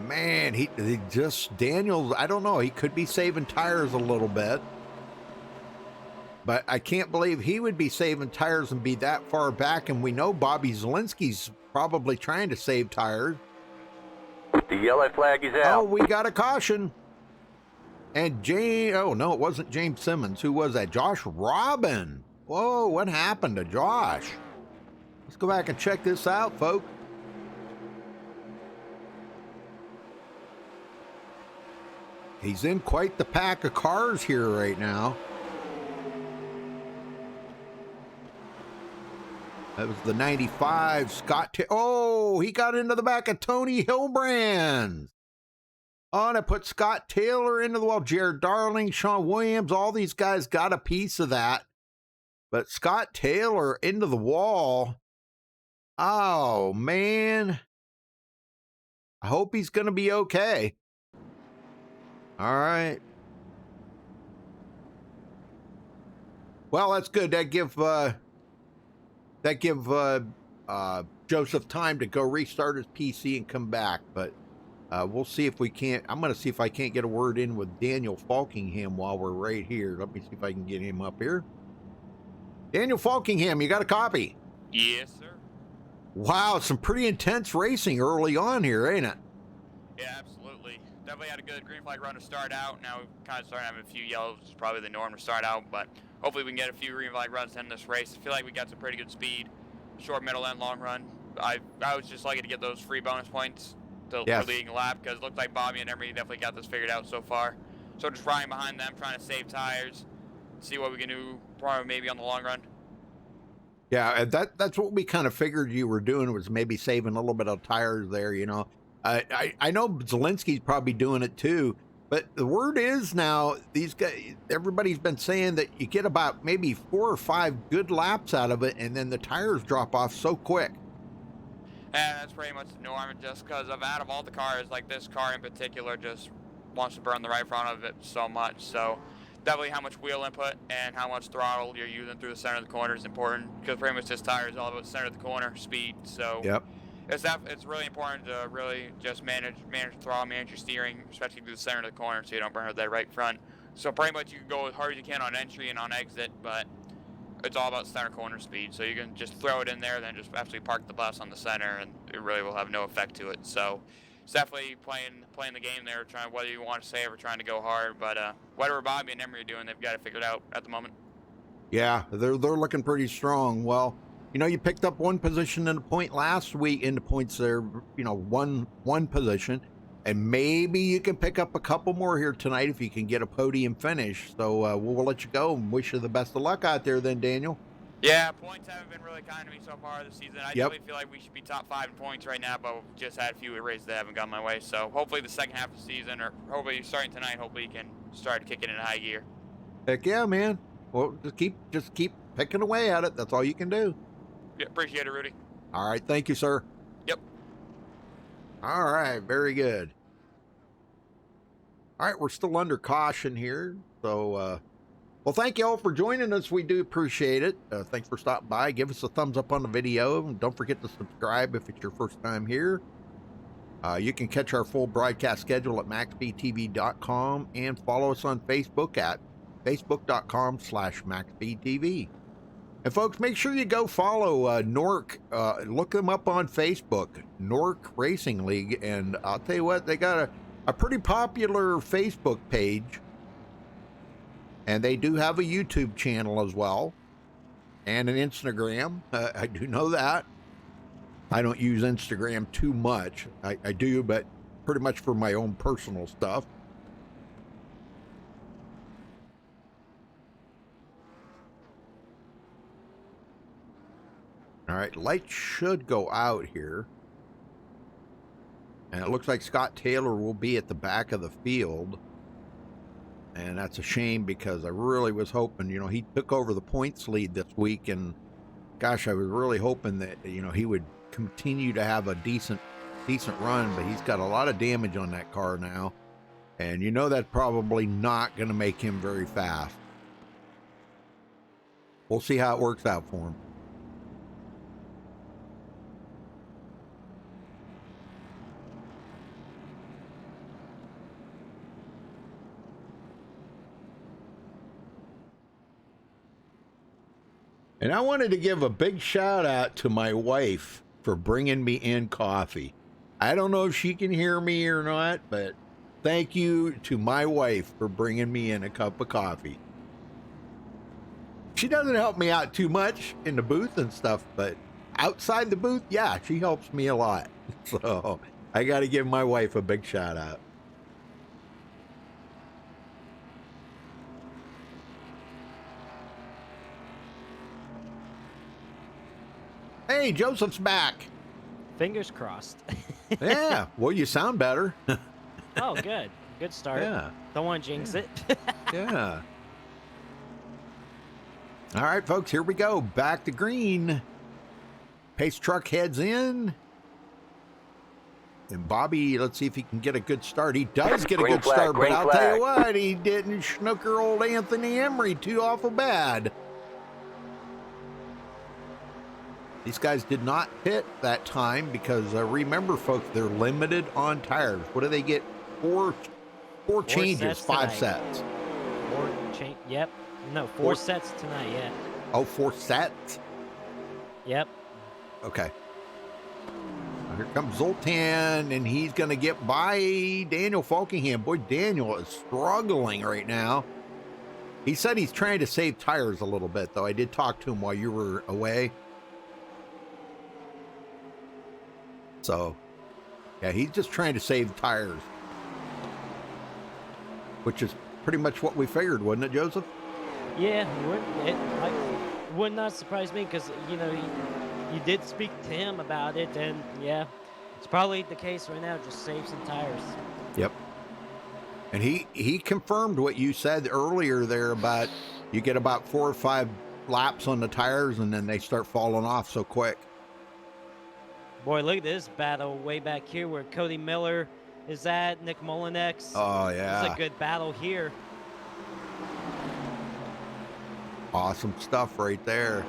Man, he just, Daniel, I don't know, he could be saving tires a little bit. But I can't believe he would be saving tires and be that far back. And we know Bobby Zielinski's probably trying to save tires. The yellow flag is out. Oh, we got a caution. And oh no, it wasn't James Simmons. Who was that? Josh Robin. Whoa, what happened to Josh? Let's go back and check this out, folks. He's in quite the pack of cars here right now. That was the 95 Scott. Oh, he got into the back of Tony Hilbrand. Oh, and I put Scott Taylor into the wall. Jared Darling, Sean Williams, all these guys got a piece of that. But Scott Taylor into the wall. Oh, man. I hope he's going to be okay. All right. Well, that's good. That give Joseph time to go restart his PC and come back. But we'll see if we can't. I'm going to see if I can't get a word in with Daniel Falkingham while we're right here. Let me see if I can get him up here. Daniel Falkingham, you got a copy? Yes, sir. Wow, some pretty intense racing early on here, ain't it? Yeah, absolutely. Definitely had a good green flag run to start out. Now we've kind of started having a few yellows, which is probably the norm to start out, but hopefully we can get a few green flag runs in this race. I feel like we got some pretty good speed, short, middle, and long run. I was just lucky to get those free bonus points for leading a lap, because it looked like Bobby and Emery definitely got this figured out so far. So just riding behind them, trying to save tires, see what we can do probably maybe on the long run. Yeah, and that's what we kind of figured you were doing, was maybe saving a little bit of tires there, you know. I know Zelensky's probably doing it too, but the word is now, these guys, everybody's been saying that you get about maybe 4 or 5 good laps out of it, and then the tires drop off so quick. And that's pretty much the norm, just because out of all the cars, like this car in particular just wants to burn the right front of it so much. So definitely how much wheel input and how much throttle you're using through the center of the corner is important, because pretty much this tire is all about center of the corner, speed. So yep. It's really important to really just manage the throttle, manage your steering, especially through the center of the corner, so you don't burn out that right front. So pretty much you can go as hard as you can on entry and on exit, but it's all about center corner speed. So you can just throw it in there, then just absolutely park the bus on the center, and it really will have no effect to it. So it's definitely playing the game there, trying, whether you want to save or trying to go hard. But whatever Bobby and Emery are doing, they've got it figured out at the moment. Yeah, they're looking pretty strong. Well, you know, you picked up 1 position in the point last week, in the points there, you know, one position, and maybe you can pick up a couple more here tonight if you can get a podium finish. So we'll let you go and wish you the best of luck out there then, Daniel. Yeah, points haven't been really kind to me so far this season. I definitely feel like we should be top 5 in points right now, but we've just had a few races that haven't gone my way. So hopefully the second half of the season, or hopefully starting tonight, hopefully you can start to kick it in high gear. Heck yeah, man. Well, just keep picking away at it. That's all you can do. Yeah, appreciate it, Rudy. All right, thank you, sir. Yep. All right, very good. All right, we're still under caution here, so well, thank you all for joining us. We do appreciate it. Thanks for stopping by. Give us a thumbs up on the video, and don't forget to subscribe if it's your first time here. You can catch our full broadcast schedule at MaxSpeedTV.com and follow us on Facebook at Facebook.com/MaxSpeedTV. And folks, make sure you go follow Nork. Look them up on Facebook, Nork Racing League. And I'll tell you what, they got a pretty popular Facebook page. And they do have a YouTube channel as well. And an Instagram. I do know that. I don't use Instagram too much. I do, but pretty much for my own personal stuff. All right, lights should go out here. And it looks like Scott Taylor will be at the back of the field. And that's a shame, because I really was hoping, you know, he took over the points lead this week. And gosh, I was really hoping that, you know, he would continue to have a decent run. But he's got a lot of damage on that car now. And you know that's probably not going to make him very fast. We'll see how it works out for him. And I wanted to give a big shout out to my wife for bringing me in coffee. I don't know if she can hear me or not, but thank you to my wife for bringing me in a cup of coffee. She doesn't help me out too much in the booth and stuff, but outside the booth, yeah, she helps me a lot. So I got to give my wife a big shout out. Hey, Joseph's back. Fingers crossed. Yeah, well, you sound better. Oh, good. Good start. Yeah. Don't want to jinx it. Yeah. All right, folks, here we go. Back to green. Pace truck heads in. And Bobby, let's see if he can get a good start. He does get a good start, but I'll tell you what, he didn't snooker old Anthony Emery too awful bad. These guys did not pit that time because remember, folks, they're limited on tires. What do they get? Four changes, 5 sets. Yep. No, four sets tonight, yeah. Oh, 4 sets? Yep. Okay. Now here comes Zoltan, and he's going to get by Daniel Falkingham. Boy, Daniel is struggling right now. He said he's trying to save tires a little bit, though. I did talk to him while you were away. So, yeah, he's just trying to save tires. Which is pretty much what we figured, wasn't it, Joseph? Yeah, would not surprise me because you did speak to him about it, and yeah, it's probably the case right now. Just save some tires. Yep. And he confirmed what you said earlier there about you get about 4 or 5 laps on the tires and then they start falling off so quick. Boy, look at this battle way back here where Cody Miller is at, Nick Molinex. Oh, This yeah. is a good battle here. Awesome stuff right there.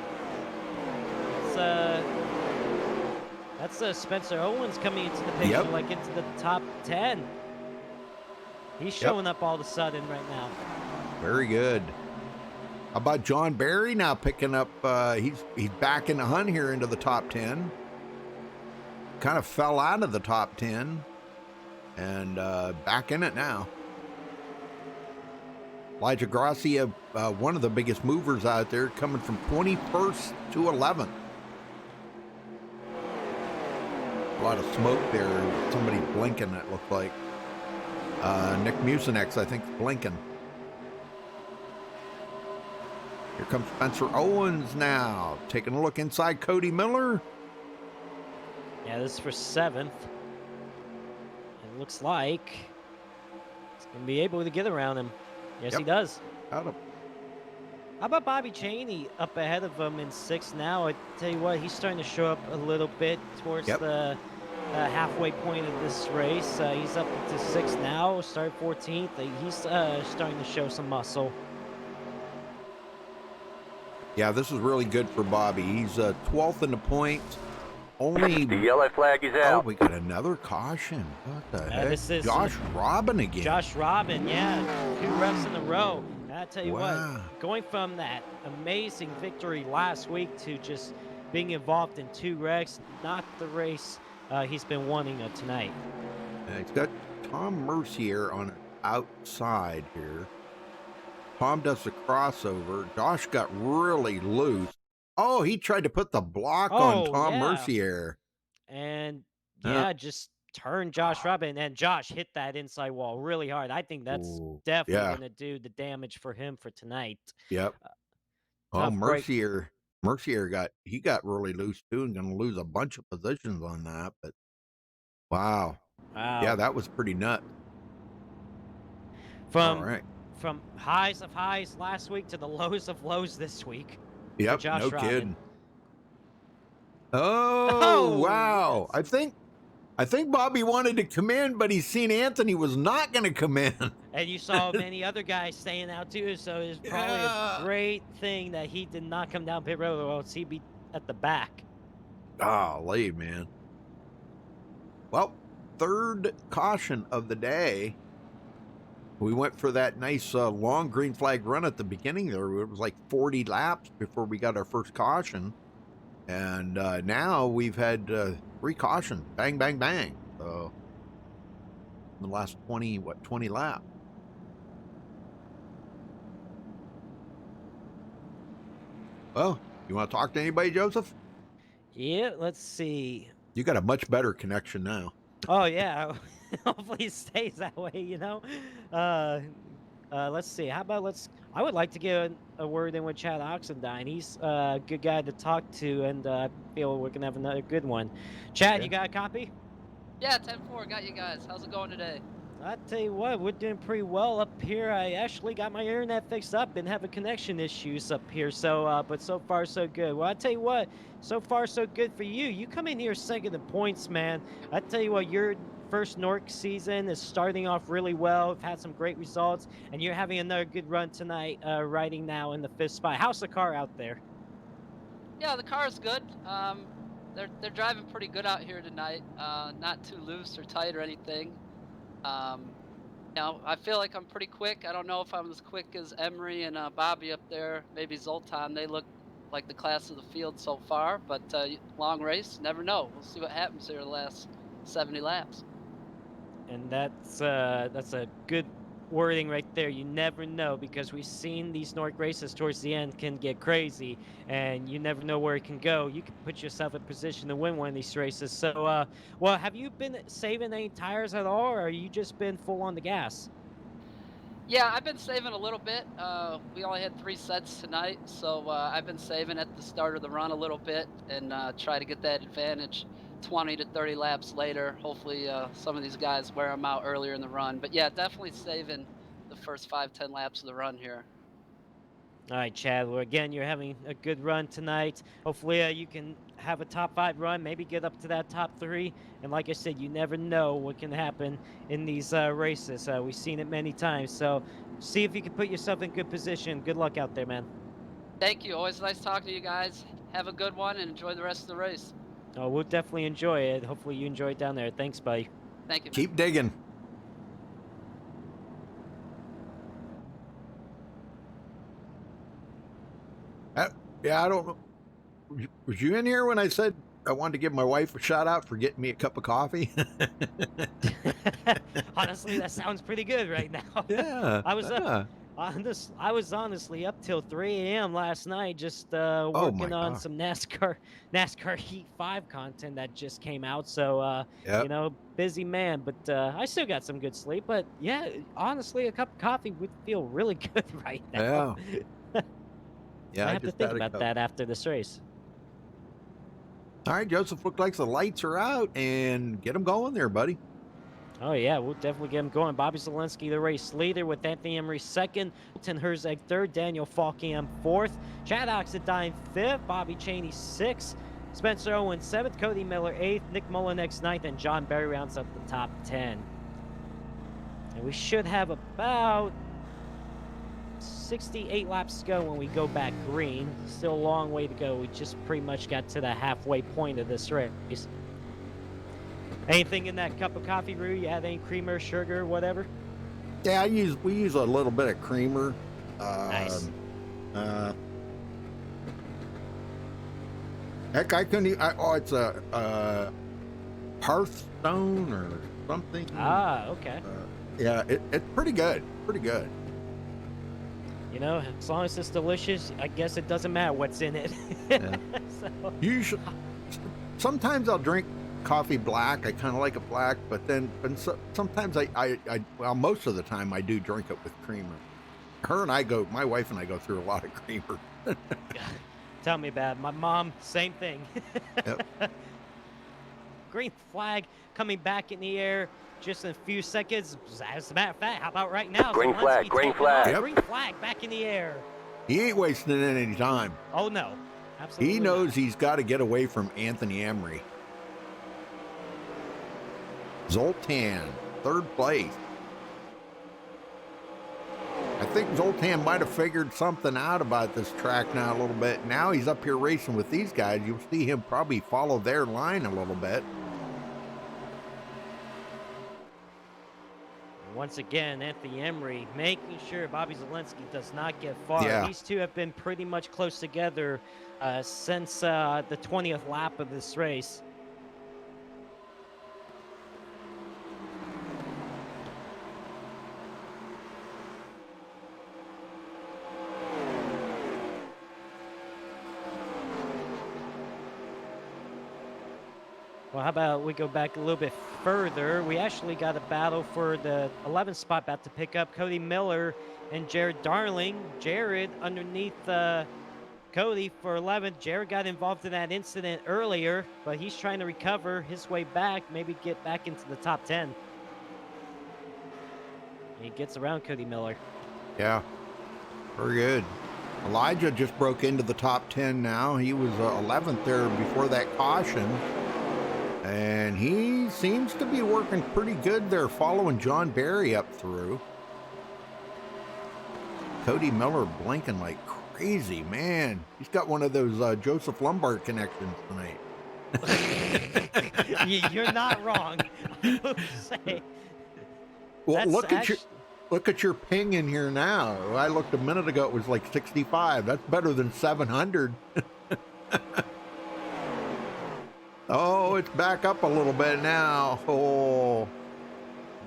That's Spencer Owens coming into the picture, Yep. like into the top 10. He's showing up all of a sudden right now. Very good. How about John Barry now picking up? He's back in the hunt here into the top 10. Kind of fell out of the top 10 and back in it now. Elijah Gracia, one of the biggest movers out there, coming from 21st to 11th. A lot of smoke there. Somebody blinking, it looked like. Nick Mucinex, I think, blinking. Here comes Spencer Owens now, taking a look inside Cody Miller. Yeah, this is for 7th. It looks like he's going to be able to get around him. Yes, Yep. he does. Got him. How about Bobby Chaney up ahead of him in 6th now? I tell you what, he's starting to show up a little bit towards Yep. the halfway point of this race. He's up to 6th now, started 14th. He's starting to show some muscle. Yeah, this is really good for Bobby. He's 12th in the points. Only. The yellow flag is Oh, out. we got another caution. What the heck? This is Josh Robin again. Josh Robin, yeah, 2 wrecks in a row. And I tell you Wow. what, going from that amazing victory last week to just being involved in 2 wrecks, not the race he's been wanting tonight. He's got Tom Mercier on an outside here. Tom does the crossover. Josh got really loose. Oh, he tried to put the block on Oh, Tom yeah. Mercier. And Yeah. yeah, just turned Josh Robin, and Josh hit that inside wall really hard. I think that's Ooh, definitely yeah. going to do the damage for him for tonight. Yep. Oh, Tough break. Mercier got really loose too, and going to lose a bunch of positions on that. But wow, Wow. yeah, that was pretty nuts. From All right. from highs of highs last week to the lows of lows this week. Yep, Josh no Robin. kidding. Oh, Oh, wow. that's- I think Bobby wanted to come in, but he's seen Anthony was not going to come in. And you saw many other guys staying out too, so it's probably Yeah. a great thing that he did not come down pit road, or else he'd be at the back. Golly, man. Well, third caution of the day. We went for that nice long green flag run at the beginning there. It was like 40 laps before we got our first caution. And now we've had 3 cautions. Bang, bang, bang. So in the last 20 laps. Well, you want to talk to anybody, Joseph? Yeah, let's see. You got a much better connection now. Oh yeah, hopefully it stays that way. Let's see. How about I would like to get a word in with Chad Oxendine. He's a good guy to talk to, and I feel we're gonna have another good one. Chad, Yeah. you got a copy? Yeah, 10-4, got you guys. How's it going today? I tell you what, we're doing pretty well up here. I actually got my internet fixed up. Been having connection issues up here, so but so far so good. Well, I tell you what, so far so good for you. You come in here second in points, man. I tell you what, your first Nork season is starting off really well. We've had some great results, and you're having another good run tonight, riding now in the 5th spot. How's the car out there? Yeah, the car's good. They're driving pretty good out here tonight. Not too loose or tight or anything. I feel like I'm pretty quick. I don't know if I'm as quick as Emery and Bobby up there. Maybe Zoltan. They look like the class of the field so far. But long race, never know. We'll see what happens here the last 70 laps. And that's a good wording right there. You never know, because we've seen these Nordic races towards the end can get crazy, and you never know where it can go. You can put yourself in position to win one of these races. So, well, have you been saving any tires at all, or have you just been full on the gas? Yeah, I've been saving a little bit. We only had 3 sets tonight, so I've been saving at the start of the run a little bit and try to get that advantage 20 to 30 laps later. Hopefully, some of these guys wear them out earlier in the run. But yeah, definitely saving the first 5-10 laps of the run here. All right, Chad. Well, again, you're having a good run tonight. Hopefully, you can have a top 5 run, maybe get up to that top 3. And like I said, you never know what can happen in these races. We've seen it many times. So see if you can put yourself in good position. Good luck out there, man. Thank you. Always nice talking to you guys. Have a good one and enjoy the rest of the race. Oh, we'll definitely enjoy it. Hopefully, you enjoy it down there. Thanks, buddy. Thank you, man. Keep digging. Yeah, I don't know. Was you in here when I said I wanted to give my wife a shout out for getting me a cup of coffee? Honestly, that sounds pretty good right now. Yeah. I was yeah. I was honestly up till 3 a.m. last night just my working on God. some NASCAR Heat 5 content that just came out. So Yep. you know, busy man, but I still got some good sleep. But yeah, honestly, a cup of coffee would feel really good right now. Yeah, I have to just think had a about cup. that after this race. All right, Joseph, looks like the lights are out, and get them going there, buddy. Oh, yeah, we'll definitely get him going. Bobby Zelensky, the race leader, with Anthony Emery second, Hilton Herzeg third, Daniel Falkiam fourth, Chad Oxendine fifth, Bobby Chaney sixth, Spencer Owen seventh, Cody Miller eighth, Nick Mullinex ninth, and John Berry rounds up the top 10. And we should have about 68 laps to go when we go back green. Still a long way to go. We just pretty much got to the halfway point of this race. Anything in that cup of coffee, Rue? You have any creamer, sugar, whatever? Yeah, we use a little bit of creamer. Nice. Heck, I couldn't. It's a Hearthstone or something. Ah, okay. Yeah, it's pretty good. Pretty good. You know, as long as it's delicious, I guess it doesn't matter what's in it. Yeah. So, Usually, sometimes I'll drink coffee black. I kind of like it black, but sometimes well, most of the time I do drink it with creamer. My wife and I go through a lot of creamer. tell me about it. My mom, same thing. Yep. Green flag coming back in the air just in a few seconds. As a matter of fact, how about right now? Green Zelensky flag, green taking flag. off. Yep. Green flag back in the air. He ain't wasting any time. Oh, no. Absolutely He not. knows he's got to get away from Anthony Emery. Zoltan, third place. I think Zoltan might have figured something out about this track now a little bit. Now he's up here racing with these guys. You'll see him probably follow their line a little bit. Once again, Anthony Emery making sure Bobby Zelensky does not get far. Yeah. These two have been pretty much close together since the 20th lap of this race. Well, how about we go back a little bit further? We actually got a battle for the 11th spot about to pick up Cody Miller and Jared Darling. Jared underneath Cody for 11th. Jared got involved in that incident earlier, but he's trying to recover his way back, maybe get back into the top 10. He gets around Cody Miller. Yeah, very good. Elijah just broke into the top 10 now. He was 11th there before that caution. And he seems to be working pretty good there, following John Berry up through. Cody Miller blinking like crazy, man. He's got one of those Joseph Lombard connections tonight. You're not wrong. I will say. Well, That's look at your ping in here now. I looked a minute ago; it was like 65. That's better than 700. Oh, it's back up a little bit now. Oh.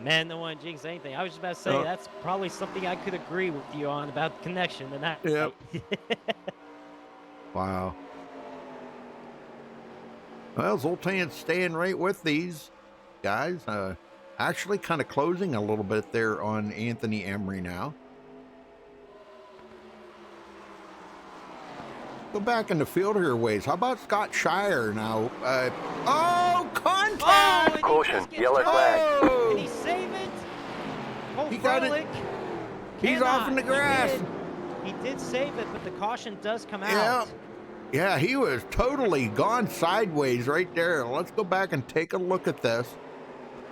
Man, don't want to jinx anything. I was just about to say, that's probably something I could agree with you on about the connection tonight. Yep. Wow. Well, Zoltan's staying right with these guys. Actually kind of closing a little bit there on Anthony Emery now. Go back in the field here ways. How about Scott Shire now? Oh, contact! and Caution, he just yellow gets flag. dropped. And he saved it. Cole He got it. Frolic He's off in the cannot. grass. He did save it, but the caution does come Yeah. out. Yeah, he was totally gone sideways right there. Let's go back and take a look at this.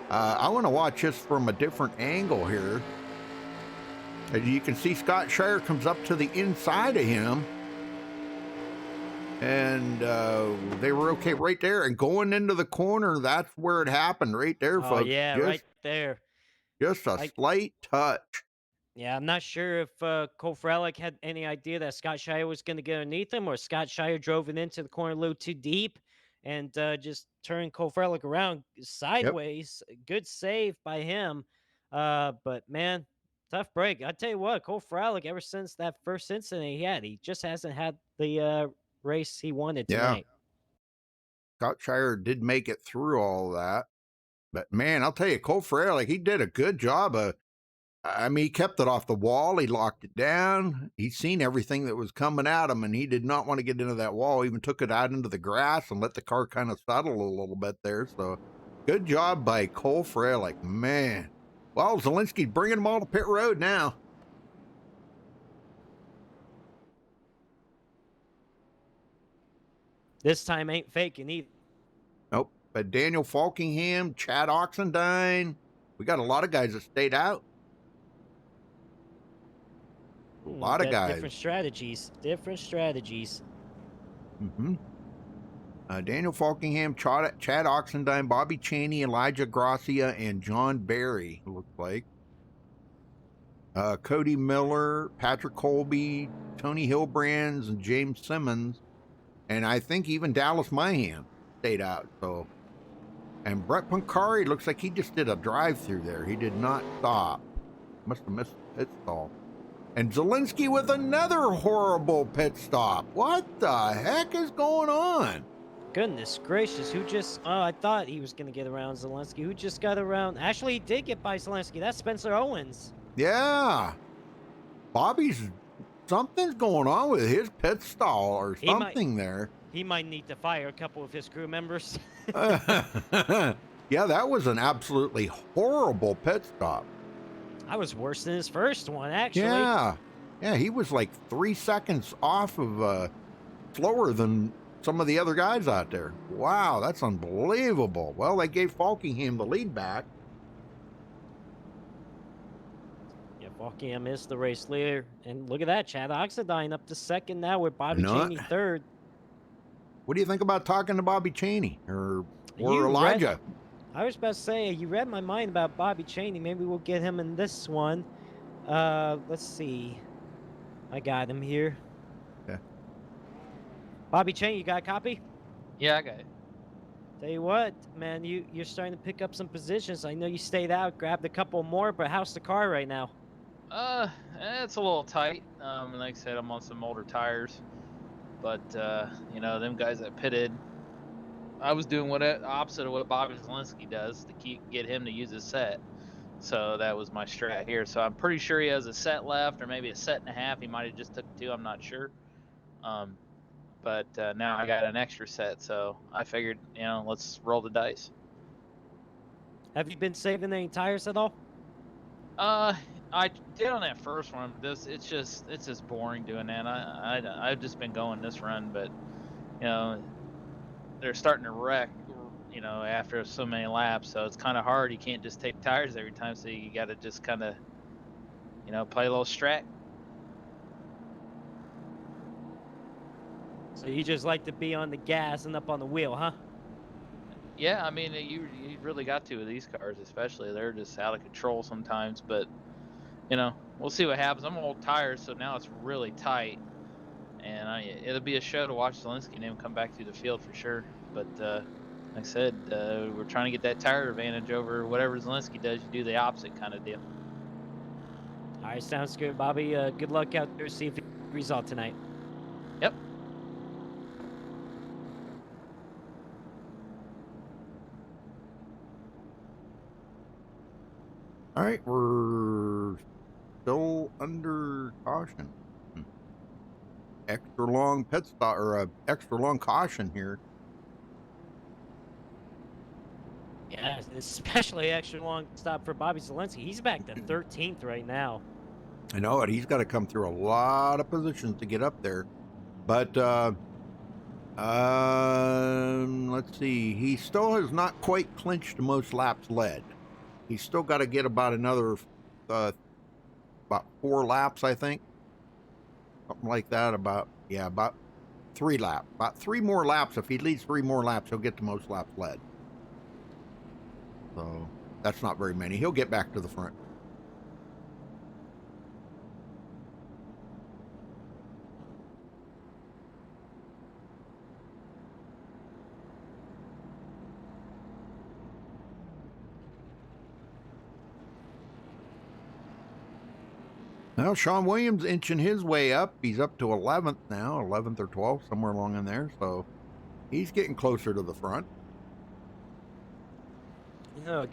I want to watch this from a different angle here. As you can see, Scott Shire comes up to the inside of him. And they were okay right there. And going into the corner, that's where it happened right there, Oh, folks. yeah, right there. Just a slight touch. Yeah, I'm not sure if Cole Frelick had any idea that Scott Shire was going to get underneath him, or Scott Shire drove it into the corner a little too deep and just turned Cole Frelick around sideways. Good save by him. But, man, tough break. I tell you what, Cole Frelick, ever since that first incident he just hasn't had the race he wanted tonight. Scott Shire did make it through all that. But, man, I'll tell you, Cole Frelick, he did a good job of, I mean, he kept it off the wall. He locked it down. He'd seen everything that was coming at him, and he did not want to get into that wall. He even took it out into the grass and let the car kind of settle a little bit there. So good job by Cole Frelick, man. Well, Zielinski's bringing them all to pit road now. This time ain't faking either. Nope. But Daniel Falkingham, Chad Oxendine, we got a lot of guys that stayed out. A lot of guys. Different strategies. Different strategies. Mm-hmm. Daniel Falkingham, Chad Oxendine, Bobby Cheney, Elijah Gracia, and John Barry, it looks like. Cody Miller, Patrick Colby, Tony Hilbrands, and James Simmons. And I think even Dallas Mahan stayed out. So, and Brett Pancari looks like he just did a drive-through there. He did not stop. Must have missed the pit stall. And Zielinski with another horrible pit stop. What the heck is going on? Goodness gracious, who just... Oh, I thought he was going to get around Zielinski. Who just got around... Actually, he did get by Zielinski. That's Spencer Owens. Yeah. Bobby's... Something's going on with his pit stall or something there. He might need to fire a couple of his crew members. Yeah, that was an absolutely horrible pit stop. I was worse than his first one, actually. Yeah. Yeah, he was like 3 seconds off of slower than some of the other guys out there. Wow, that's unbelievable. Well, they gave Falkingham the lead back. Yeah, Falkingham is the race leader. And look at that, Chad Oxendine up to second now with Bobby Cheney third. What do you think about talking to Bobby Cheney or Elijah? I was about to say, you read my mind about Bobby Cheney. Maybe we'll get him in this one. Let's see. I got him here. Yeah. Bobby Cheney, you got a copy? Yeah, I got it. Tell you what, man, you're starting to pick up some positions. I know you stayed out, grabbed a couple more, but how's the car right now? It's a little tight. Like I said, I'm on some older tires. But, you know, them guys that pitted, I was doing opposite of what Bobby Zielinski does to get him to use his set. So that was my strat here. So I'm pretty sure he has a set left, or maybe a set and a half. He might have just took two. I'm not sure. But now I got an extra set, so I figured, you know, let's roll the dice. Have you been saving any tires at all? I did on that first one. It's just boring doing that. I've just been going this run, but you know, they're starting to wreck, you know, after so many laps. So it's kind of hard. You can't just take tires every time. So you got to just kind of, you know, play a little strat. So you just like to be on the gas and up on the wheel, huh? Yeah, I mean, you really got to with these cars, especially. They're just out of control sometimes. But you know, we'll see what happens. I'm on old tires, so now it's really tight, and it'll be a show to watch Zielinski and him come back through the field for sure. But like I said, we're trying to get that tire advantage over whatever Zielinski does. You do the opposite kind of deal. All right, sounds good, Bobby. Good luck out there. See if you result tonight. Yep. All right, we're still under caution. Extra long pit stop or a extra long caution here. Yeah, especially extra long stop for Bobby Zelensky. He's back to 13th right now. I know it. He's got to come through a lot of positions to get up there. But let's see. He still has not quite clinched the most laps led. He's still got to get about another about 4 laps, I think. Something like that. About 3 laps. About 3 more laps. If he leads 3 more laps, he'll get the most laps led. So that's not very many. He'll get back to the front. Well, Sean Williams inching his way up. He's up to 11th now, 11th or 12th, somewhere along in there. So he's getting closer to the front. You know, a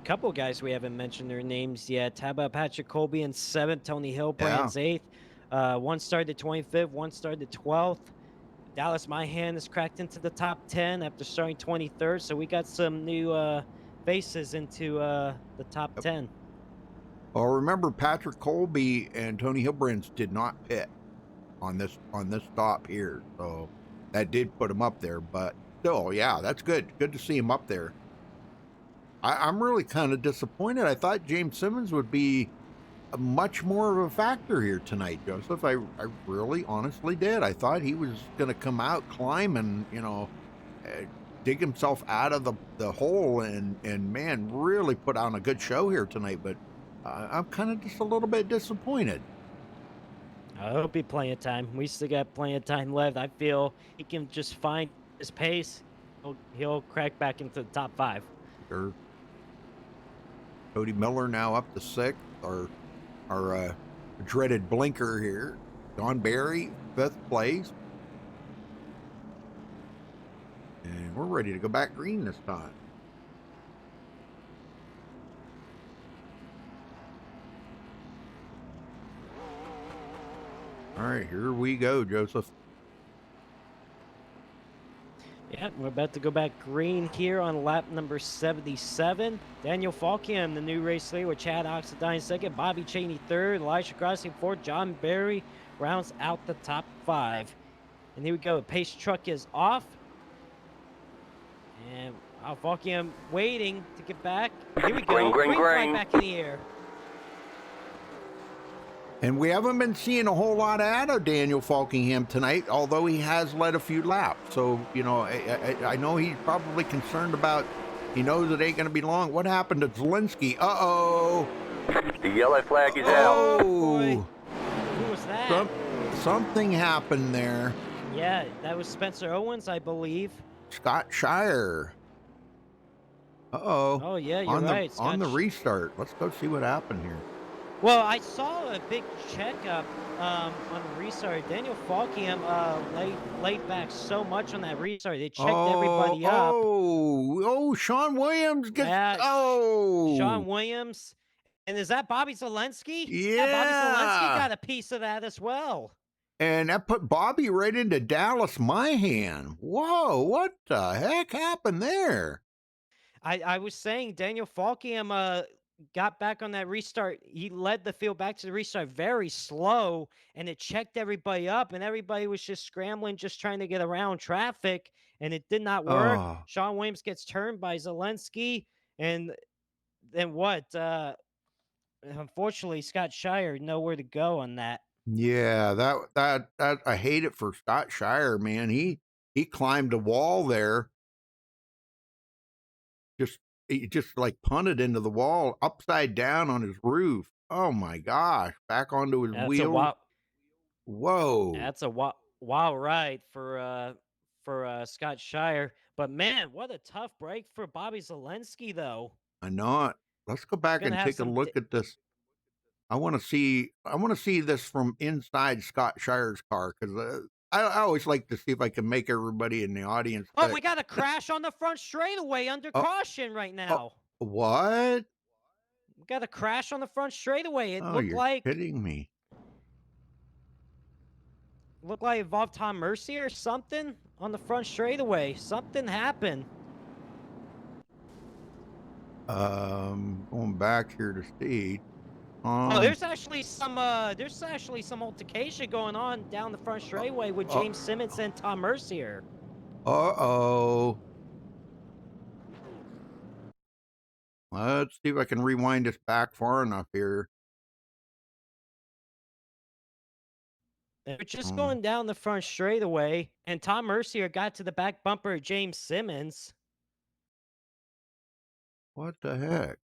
couple of guys we haven't mentioned their names yet. How about Patrick Colby in 7th, Tony Hillbrand's 8th. One started 25th, one started 12th. Dallas Myhan has cracked into the top 10 after starting 23rd. So we got some new faces into the top 10. Well, remember Patrick Colby and Tony Hillbrands did not pit on this stop here, so that did put him up there. But still, yeah, that's good. Good to see him up there. I'm really kind of disappointed. I thought James Simmons would be much more of a factor here tonight, Joseph. I really, honestly did. I thought he was going to come out, climb, and dig himself out of the hole, and man, really put on a good show here tonight. But I'm kind of just a little bit disappointed. It'll be plenty of time. We still got plenty of time left. I feel he can just find his pace. He'll crack back into the top 5. Sure. Cody Miller now up to 6th. Our dreaded blinker here. Don Barry, 5th place. And we're ready to go back green this time. All right, here we go, Joseph. Yeah, we're about to go back green here on lap number 77. Daniel Falkham, the new race leader, with Chad Oxidine 2nd, Bobby Cheney 3rd, Elisha Crossing 4th, John Barry rounds out the top 5. And here we go. The pace truck is off. And Falkham waiting to get back. Here we go. Green flag back in the air. And we haven't been seeing a whole lot out of Daniel Falkingham tonight, although he has led a few laps. So, I know he's probably concerned about, he knows it ain't going to be long. What happened to Zelensky? Uh-oh. The yellow flag is out. Who was that? Something happened there. Yeah, that was Spencer Owens, I believe. Scott Shire. Uh-oh. Oh, yeah, you're right. On the restart. Let's go see what happened here. Well, I saw a big checkup on the restart. Daniel Falkham laid back so much on that restart. They checked everybody up. Sean Williams gets. Sean Williams. And is that Bobby Zelensky? Yeah. Bobby Zelensky got a piece of that as well. And that put Bobby right into Dallas Myhan. Whoa, what the heck happened there? I was saying Daniel Falkham got back on that restart. He led the field back to the restart very slow, and it checked everybody up, and everybody was just scrambling, just trying to get around traffic, and it did not work. Sean Williams gets turned by Zelensky, and then what? Unfortunately, Scott Shire nowhere to go on that. Yeah, that I hate it for Scott Shire, man. He climbed a wall there. He just like punted into the wall upside down on his roof. Oh my gosh. Back onto his wheel. Whoa. That's a wild ride for Scott Shire. But man, what a tough break for Bobby Zelensky, though. I know it. Let's go back and take a look at this. I want to see this from inside Scott Shire's car, because I always like to see if I can make everybody in the audience. Oh, we got a crash on the front straightaway under caution right now. What? got a crash on the front straightaway. It Oh, looked you're like kidding me. it involved Tom Mercier or something on the front straightaway. Something happened. Going back here to see. Oh, there's actually some altercation going on down the front straightaway with James Simmons and Tom Mercier. Uh-oh. Let's see if I can rewind this back far enough here. They're just going down the front straightaway, and Tom Mercier got to the back bumper of James Simmons. What the heck?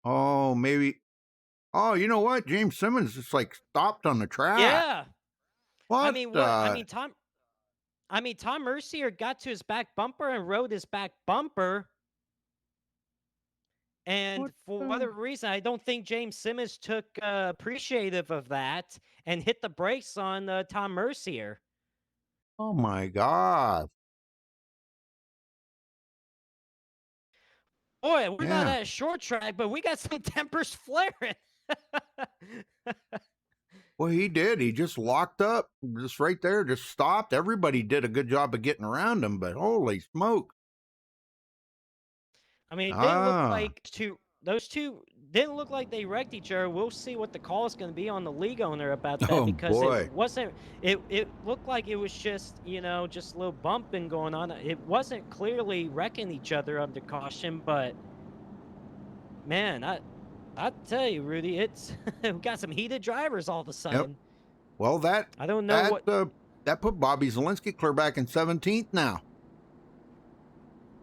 Oh, maybe. Oh, you know what? James Simmons just like stopped on the track. Yeah. What? I mean, Tom Mercier got to his back bumper and rode his back bumper. And for whatever reason, I don't think James Simmons took appreciative of that and hit the brakes on Tom Mercier. Oh my God. Boy, we're not at a short track, but we got some tempers flaring. Well, he did. He just locked up, just right there, just stopped. Everybody did a good job of getting around him, but holy smoke. I mean, it didn't look like those two didn't look like they wrecked each other. We'll see what the call is going to be on the league owner about that because it wasn't. It looked like it was just just a little bumping going on. It wasn't clearly wrecking each other under caution, but man, I tell you, Rudy, it's we got some heated drivers all of a sudden. Yep. Well, I don't know that put Bobby Zielinski clear back in 17th now.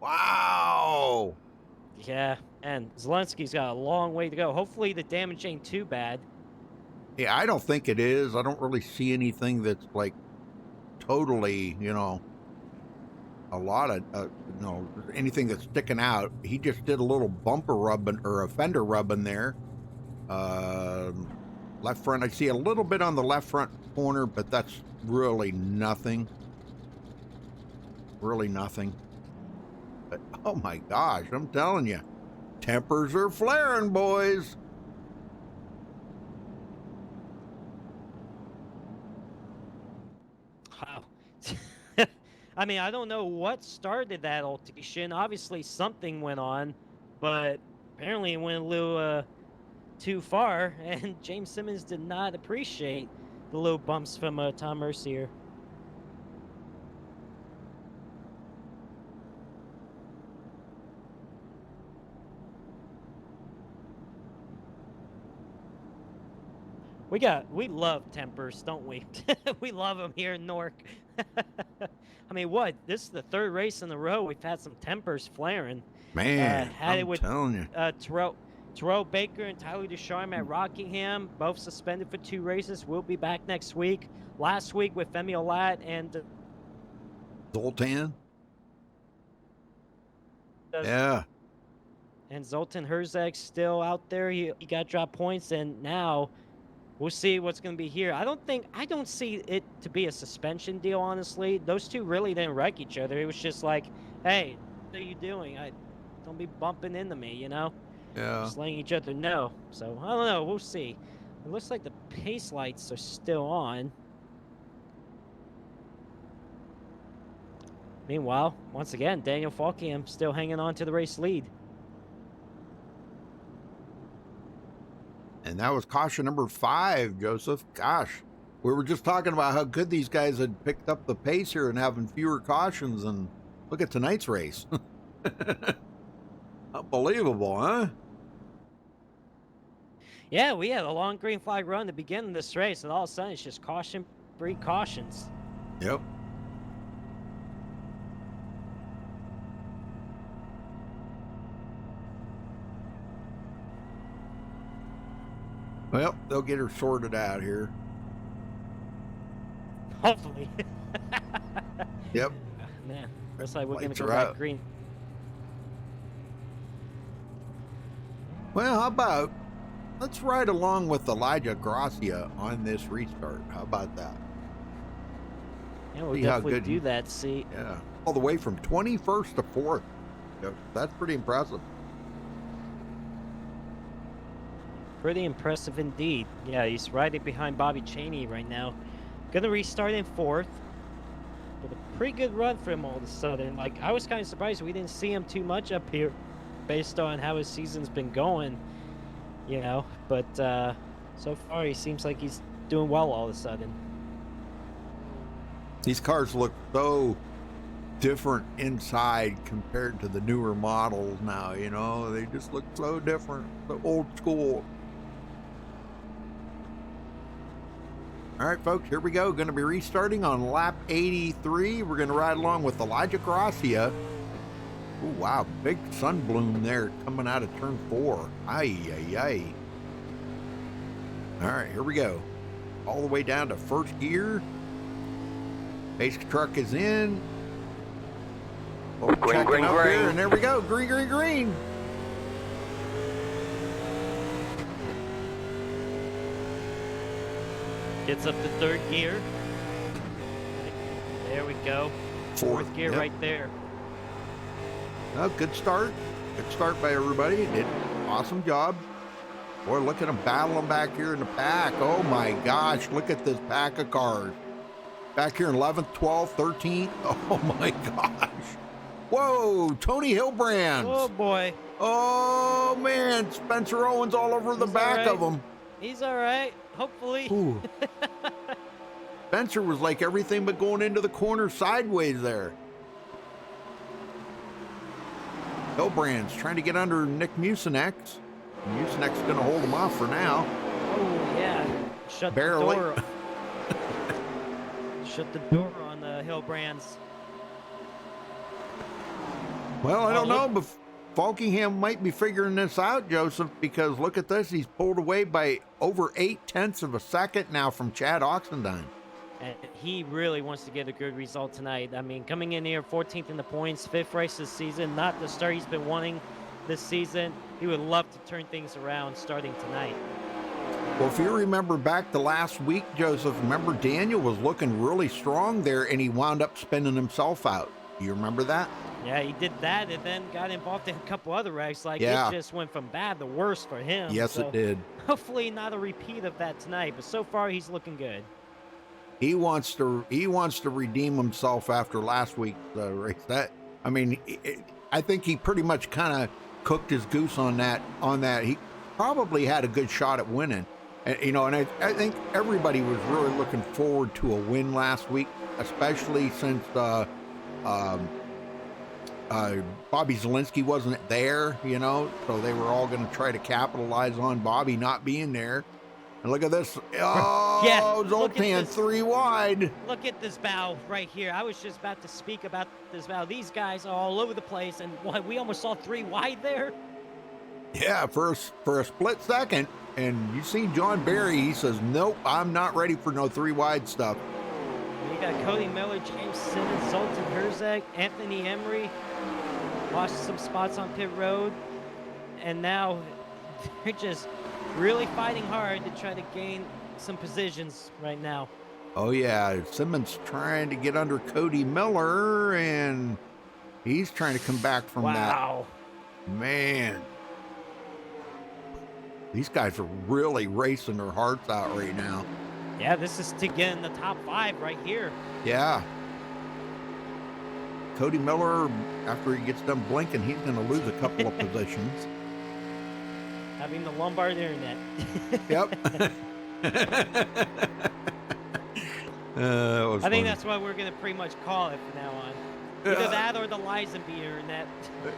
Wow. Yeah, and Zelensky's got a long way to go. Hopefully the damage ain't too bad. Yeah, I don't think it is. I don't really see anything that's like totally, a lot of, anything that's sticking out. He just did a little bumper rubbing or a fender rubbing there. Left front, I see a little bit on the left front corner, but that's really nothing. Really nothing. But, oh my gosh, I'm telling you, tempers are flaring, boys. Wow. I mean, I don't know what started that altercation. Obviously, something went on, but apparently it went a little too far, and James Simmons did not appreciate the little bumps from Tom Mercier. We love tempers, don't we? We love them here in Newark. I mean, what? This is the third race in a row we've had some tempers flaring. Man, I'm telling you. Terrell Baker and Tyler Ducharme at Rockingham, both suspended for 2 races. We'll be back next week. Last week with Femi Olat and Zoltan. Yeah. And Zoltan Herzeg still out there. He got dropped points, and now we'll see what's going to be here. I don't see it to be a suspension deal, honestly. Those two really didn't wreck each other. It was just like, hey, what are you doing? Don't be bumping into me, Yeah. Just letting each other know. So, I don't know. We'll see. It looks like the pace lights are still on. Meanwhile, once again, Daniel Falkingham still hanging on to the race lead. And that was caution number 5, Joseph. Gosh, we were just talking about how good these guys had picked up the pace here and having fewer cautions, and look at tonight's race. Unbelievable, huh? Yeah, we had a long green flag run to begin this race, and all of a sudden it's just caution, 3 cautions. Yep. Well, they'll get her sorted out here. Hopefully. Yep. Man, looks like we're going to Lights go are back out. green. Well, how about let's ride along with Elijah Gracia on this restart. How about that? Yeah, we'll See how definitely good do he- that. See, Yeah, all the way from 21st to 4th. That's pretty impressive. pretty impressive indeed. Yeah, he's right behind Bobby Cheney right now. Gonna restart in 4th. But a pretty good run for him all of a sudden. Like, I was kind of surprised we didn't see him too much up here based on how his season's been going, you know. But so far, he seems like he's doing well all of a sudden. These cars look so different inside compared to the newer models now, you know. They just look so different, so old school. All right, folks, here we go. Going to be restarting on lap 83. We're going to ride along with Elijah Gracia. Oh, wow, big sun bloom there coming out of turn 4. Ay, ay, ay. All right, here we go. All the way down to first gear. Pace truck is in. Oh, Green, checking green, up green. here, and there we go. Green, green, green. Gets up to 3rd gear. There we go. 4th gear Yep. right there. Oh, good start. Good start by everybody. Did awesome job. Boy, look at them battling back here in the pack. Oh my gosh, look at this pack of cars. Back here in 11th, 12th, 13th. Oh my gosh. Whoa, Tony Hilbrand. Oh boy. Oh man, Spencer Owens all over the He's back all of him. He's all right. Hopefully. Ooh. Spencer was like everything but going into the corner sideways there. Hilbrand's trying to get under Nick Mucinex. Mucinex's going to hold him off for now. Oh yeah. Shut Barely. the door. Shut the door on the Hillbrands. Well, I Oh, don't know, look. but Falkingham might be figuring this out, Joseph, because look at this. He's pulled away by over 0.8 of a second now from Chad Oxendine. And he really wants to get a good result tonight. I mean, coming in here 14th in the points, 5th race this season, not the start he's been wanting this season. He would love to turn things around starting tonight. Well, if you remember back to last week, Joseph, remember Daniel was looking really strong there, and he wound up spinning himself out. You remember that? Yeah, he did that and then got involved in a couple other wrecks. Like, Yeah. it just went from bad to worse for him. Yes, So it did. hopefully not a repeat of that tonight, but so far he's looking good. He wants to redeem himself after last week's race. That, I mean, I think he pretty much kind of cooked his goose on that. He probably had a good shot at winning. And, you know, and I think everybody was really looking forward to a win last week, especially since Bobby Zielinski wasn't there, you know, so they were all going to try to capitalize on Bobby not being there. And look at this. Oh, Yeah, look at Zoltan this. 3 wide. Look at this bow right here. I was just about to speak about this bow. These guys are all over the place, and what, we almost saw 3 wide there. Yeah, for a split second. And you see John Barry, he says, nope, I'm not ready for no 3 wide stuff. You got Cody Miller, James Simmons, Zoltan Herzeg, Anthony Emery. Lost some spots on pit road. And now they're just really fighting hard to try to gain some positions right now. Oh, yeah, Simmons trying to get under Cody Miller, and he's trying to come back from Wow. that. Man. These guys are really racing their hearts out right now. Yeah, this is to get in the top 5 right here. Yeah. Cody Miller, after he gets done blinking, he's going to lose a couple of positions. Having the Lombard internet. Yep. That was I think funny. that's what we're going to pretty much call it from now on. Either that or the Lisenby internet.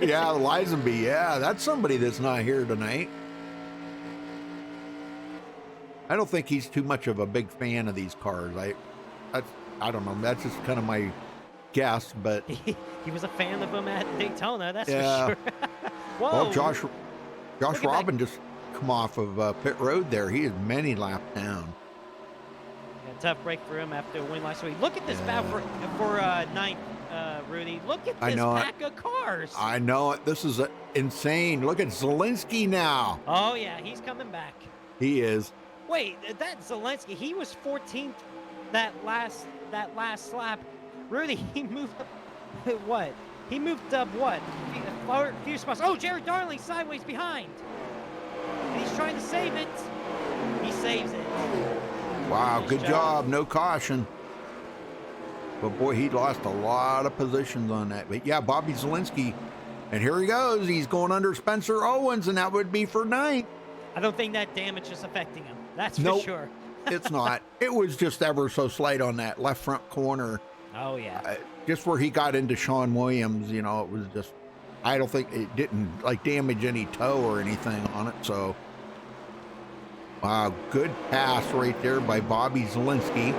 Yeah, Lisenby. Yeah, that's somebody that's not here tonight. I don't think he's too much of a big fan of these cars. I don't know. That's just kind of my guess, but He was a fan of them at Daytona, that's Yeah. for sure. Whoa. well, Josh Look at Robin just come off of pit road there. He is many laps down. Yeah, tough break for him after a win last week. Look at this battle for ninth, Rudy. Look at I this know it. pack of cars. I know it. This is insane. Look at Zielinski now. Oh, yeah, he's coming back. He is. Wait, that Zelensky, he was 14th that last that last lap, Rudy, he moved up, what? He moved up what? A few spots. Oh, Jared Darling sideways behind. And he's trying to save it. He saves it. Wow, Nice good job. job. No caution. But boy, he lost a lot of positions on that. But yeah, Bobby Zielinski. And here he goes. He's going under Spencer Owens, and that would be for 9th. I don't think that damage is affecting him. That's for Nope. sure. It's not. It was just ever so slight on that left front corner. Oh, yeah. Just where he got into Sean Williams, it was just, I don't think it didn't like damage any toe or anything on it. So, wow, good pass right there by Bobby Zielinski.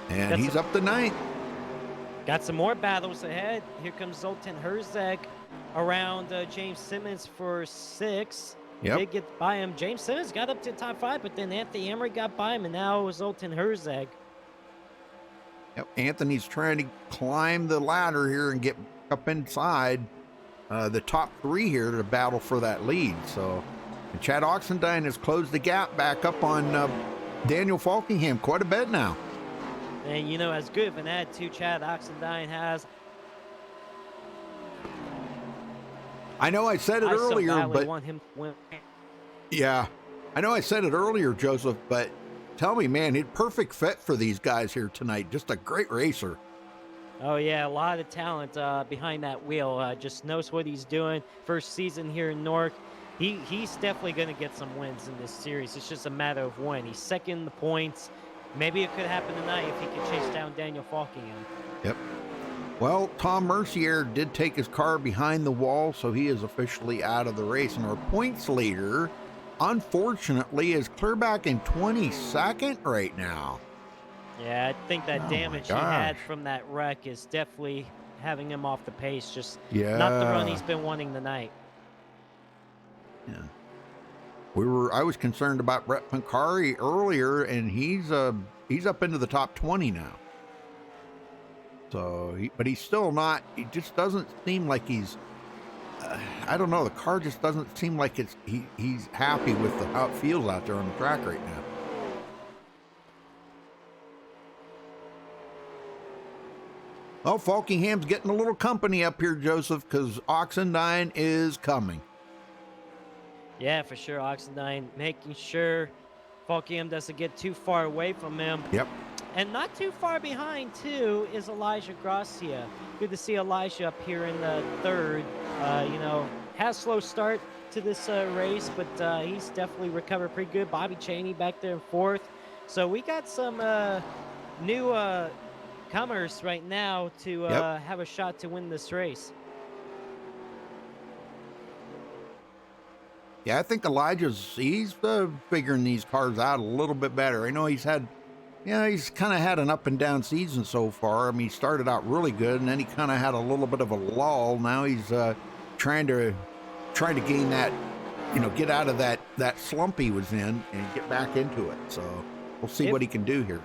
And he's up to 9th. Got some more battles ahead. Here comes Zoltan Herzeg around James Simmons for 6. Yep. Did get by him. James Simmons got up to the top 5, but then Anthony Emery got by him, and now it was Zoltan Herzeg. Yep. Anthony's trying to climb the ladder here and get up inside the top 3 here to battle for that lead. So, and Chad Oxendine has closed the gap back up on Daniel Falkingham quite a bit now. And, as good of an attitude Chad Oxendine has. I know I said it I so earlier, badly but want him to win. yeah, I know I said it earlier, Joseph, but tell me, man, he's perfect fit for these guys here tonight. Just a great racer. Oh, yeah, a lot of talent behind that wheel. Just knows what he's doing. First season here in Newark. He's definitely going to get some wins in this series. It's just a matter of when. He's second in the points. Maybe it could happen tonight if he can chase down Daniel Falkingham. Yep. Well, Tom Mercier did take his car behind the wall, so he is officially out of the race. And our points leader, unfortunately, is clear back in 22nd right now. Yeah, I think that damage he gosh. had from that wreck is definitely having him off the pace. Just Yeah. not the run he's been wanting tonight. Yeah. I was concerned about Brett Pancari earlier, and he's up into the top 20 now. So, but he's still not. He just doesn't seem like he's. I don't know. The car just doesn't seem like he's happy with how it feels out there on the track right now. Oh, Falkingham's getting a little company up here, Joseph, because Oxendine is coming. Yeah, for sure. Oxendine making sure Falkingham doesn't get too far away from him. Yep. And not too far behind, too, is Elijah Gracia. Good to see Elijah up here in the 3rd. Has a slow start to this race, but he's definitely recovered pretty good. Bobby Chaney back there in 4th. So we got some new comers right now to have a shot to win this race. Yeah, I think he's figuring these cars out a little bit better. I know he's kind of had an up and down season so far. I mean, he started out really good, and then he kind of had a little bit of a lull. Now he's trying to gain that, get out of that slump he was in and get back into it. So we'll see what he can do here.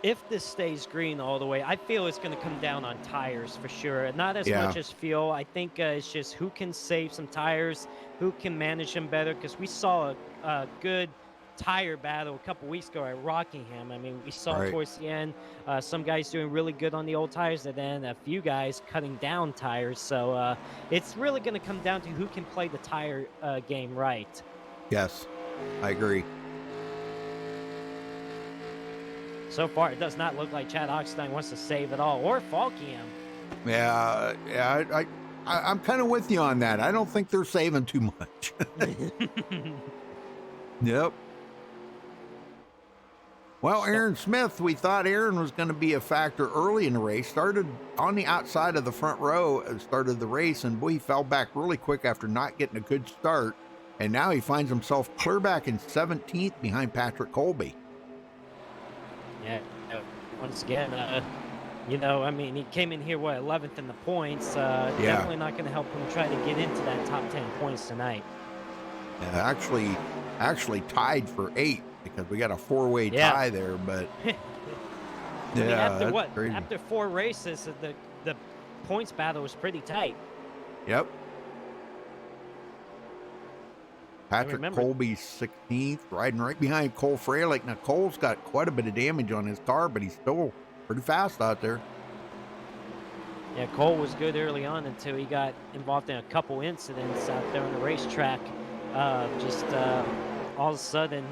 If this stays green all the way, I feel it's going to come down on tires for sure. Not as much as fuel. I think it's just who can save some tires, who can manage them better, because we saw a good tire battle a couple weeks ago at Rockingham. I mean, we saw towards the end some guys doing really good on the old tires, and then a few guys cutting down tires. So it's really going to come down to who can play the tire game right. Yes, I agree. So far, it does not look like Chad Oxendine wants to save it all, or Falkingham. Yeah, I'm kind of with you on that. I don't think they're saving too much. Yep. Well, Aaron Smith, we thought Aaron was going to be a factor early in the race. Started on the outside of the front row, started the race, and boy, he fell back really quick after not getting a good start. And now he finds himself clear back in 17th behind Patrick Colby. Yeah, once again, he came in here, 11th in the points. Definitely not going to help him try to get into that top 10 points tonight. Actually tied for 8th because we got a 4-way tie there, but after 4 races, the points battle was pretty tight. Yep. Patrick remember- Colby's 16th, riding right behind Cole Freilich. Now, Cole's got quite a bit of damage on his car, but he's still pretty fast out there. Yeah, Cole was good early on until he got involved in a couple incidents out there on the racetrack. All of a sudden,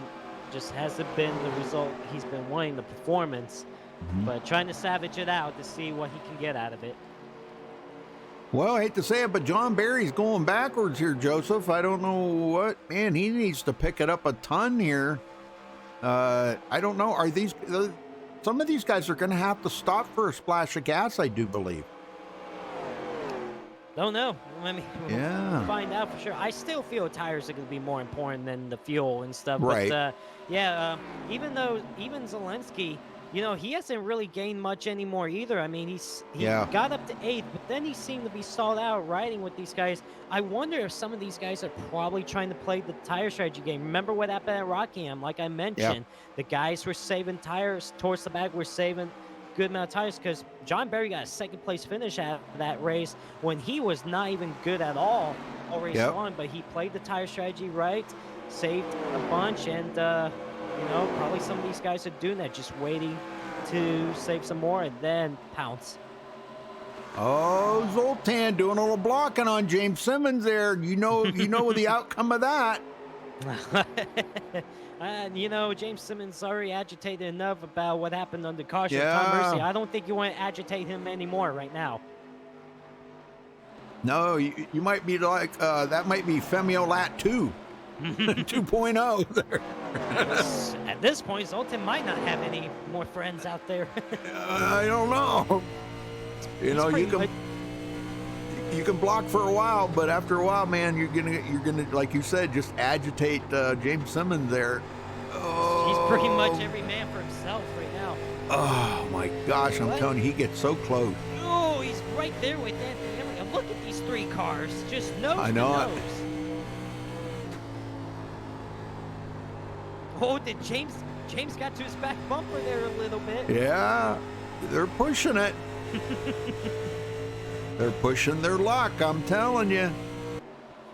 just hasn't been the result he's been wanting, the performance. But trying to savage it out to see what he can get out of it. Well, I hate to say it, but John Barry's going backwards here, Joseph. I don't know what. Man, he needs to pick it up a ton here. I don't know. Are these... some of these guys are going to have to stop for a splash of gas, I do believe. Don't know. I mean, Yeah. we'll find out for sure. I still feel tires are going to be more important than the fuel and stuff. Right. But, even Zelensky, he hasn't really gained much anymore either. I mean, he got up to 8th, but then he seemed to be stalled out riding with these guys. I wonder if some of these guys are probably trying to play the tire strategy game. Remember what happened at Rockingham? Like I mentioned, the guys were saving tires towards the back, were saving good amount of tires because John Barry got a second place finish at that race when he was not even good at all race long, but he played the tire strategy right, saved a bunch, and probably some of these guys are doing that, just waiting to save some more and then pounce. Oh, Zoltan doing a little blocking on James Simmons there. You know the outcome of that. James Simmons already agitated enough about what happened under caution. Yeah. Tom Mercy, I don't think you want to agitate him anymore right now. No, you might be like, that might be Femiolat 2. 2.0 there. At this point, Zoltan might not have any more friends out there. I don't know. You can block for a while, but after a while, man, you're gonna like you said, just agitate James Simmons there. Oh. He's pretty much every man for himself right now. Oh my gosh, I'm telling you, he gets so close. Oh, he's right there with Anthony Emery. Look at these three cars, just nose I to know it. nose. Oh, did James got to his back bumper there a little bit. Yeah, they're pushing it. They're pushing their luck, I'm telling you.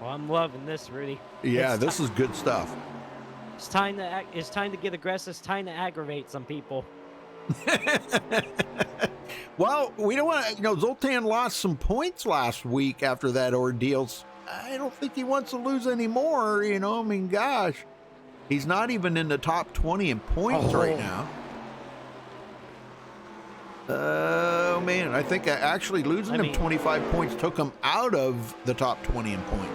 Well, I'm loving this, Rudy. Yeah, this is good stuff. It's time to get aggressive. It's time to aggravate some people. Well, we don't want to, Zoltan lost some points last week after that ordeal. I don't think he wants to lose any more, I mean, gosh. He's not even in the top 20 in points right now. Oh, man, I think actually losing him 25 points took him out of the top 20 in points.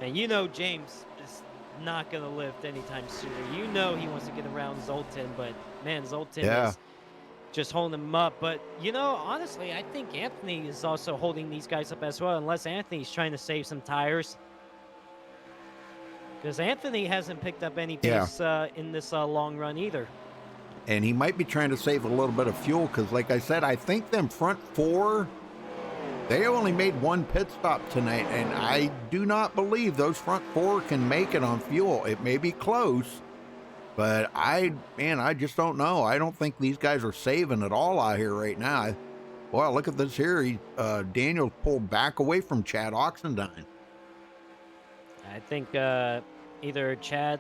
And James is not going to lift anytime sooner. He wants to get around Zoltan, but, man, Zoltan is just holding him up. But, honestly, I think Anthony is also holding these guys up as well, unless Anthony's trying to save some tires. Because Anthony hasn't picked up any pace in this long run either. And he might be trying to save a little bit of fuel because, like I said, I think them front four, they only made one pit stop tonight, and I do not believe those front four can make it on fuel. It may be close, but I just don't know. I don't think these guys are saving at all out here right now. Well, look at this here. Daniel pulled back away from Chad Oxendine. I think either Chad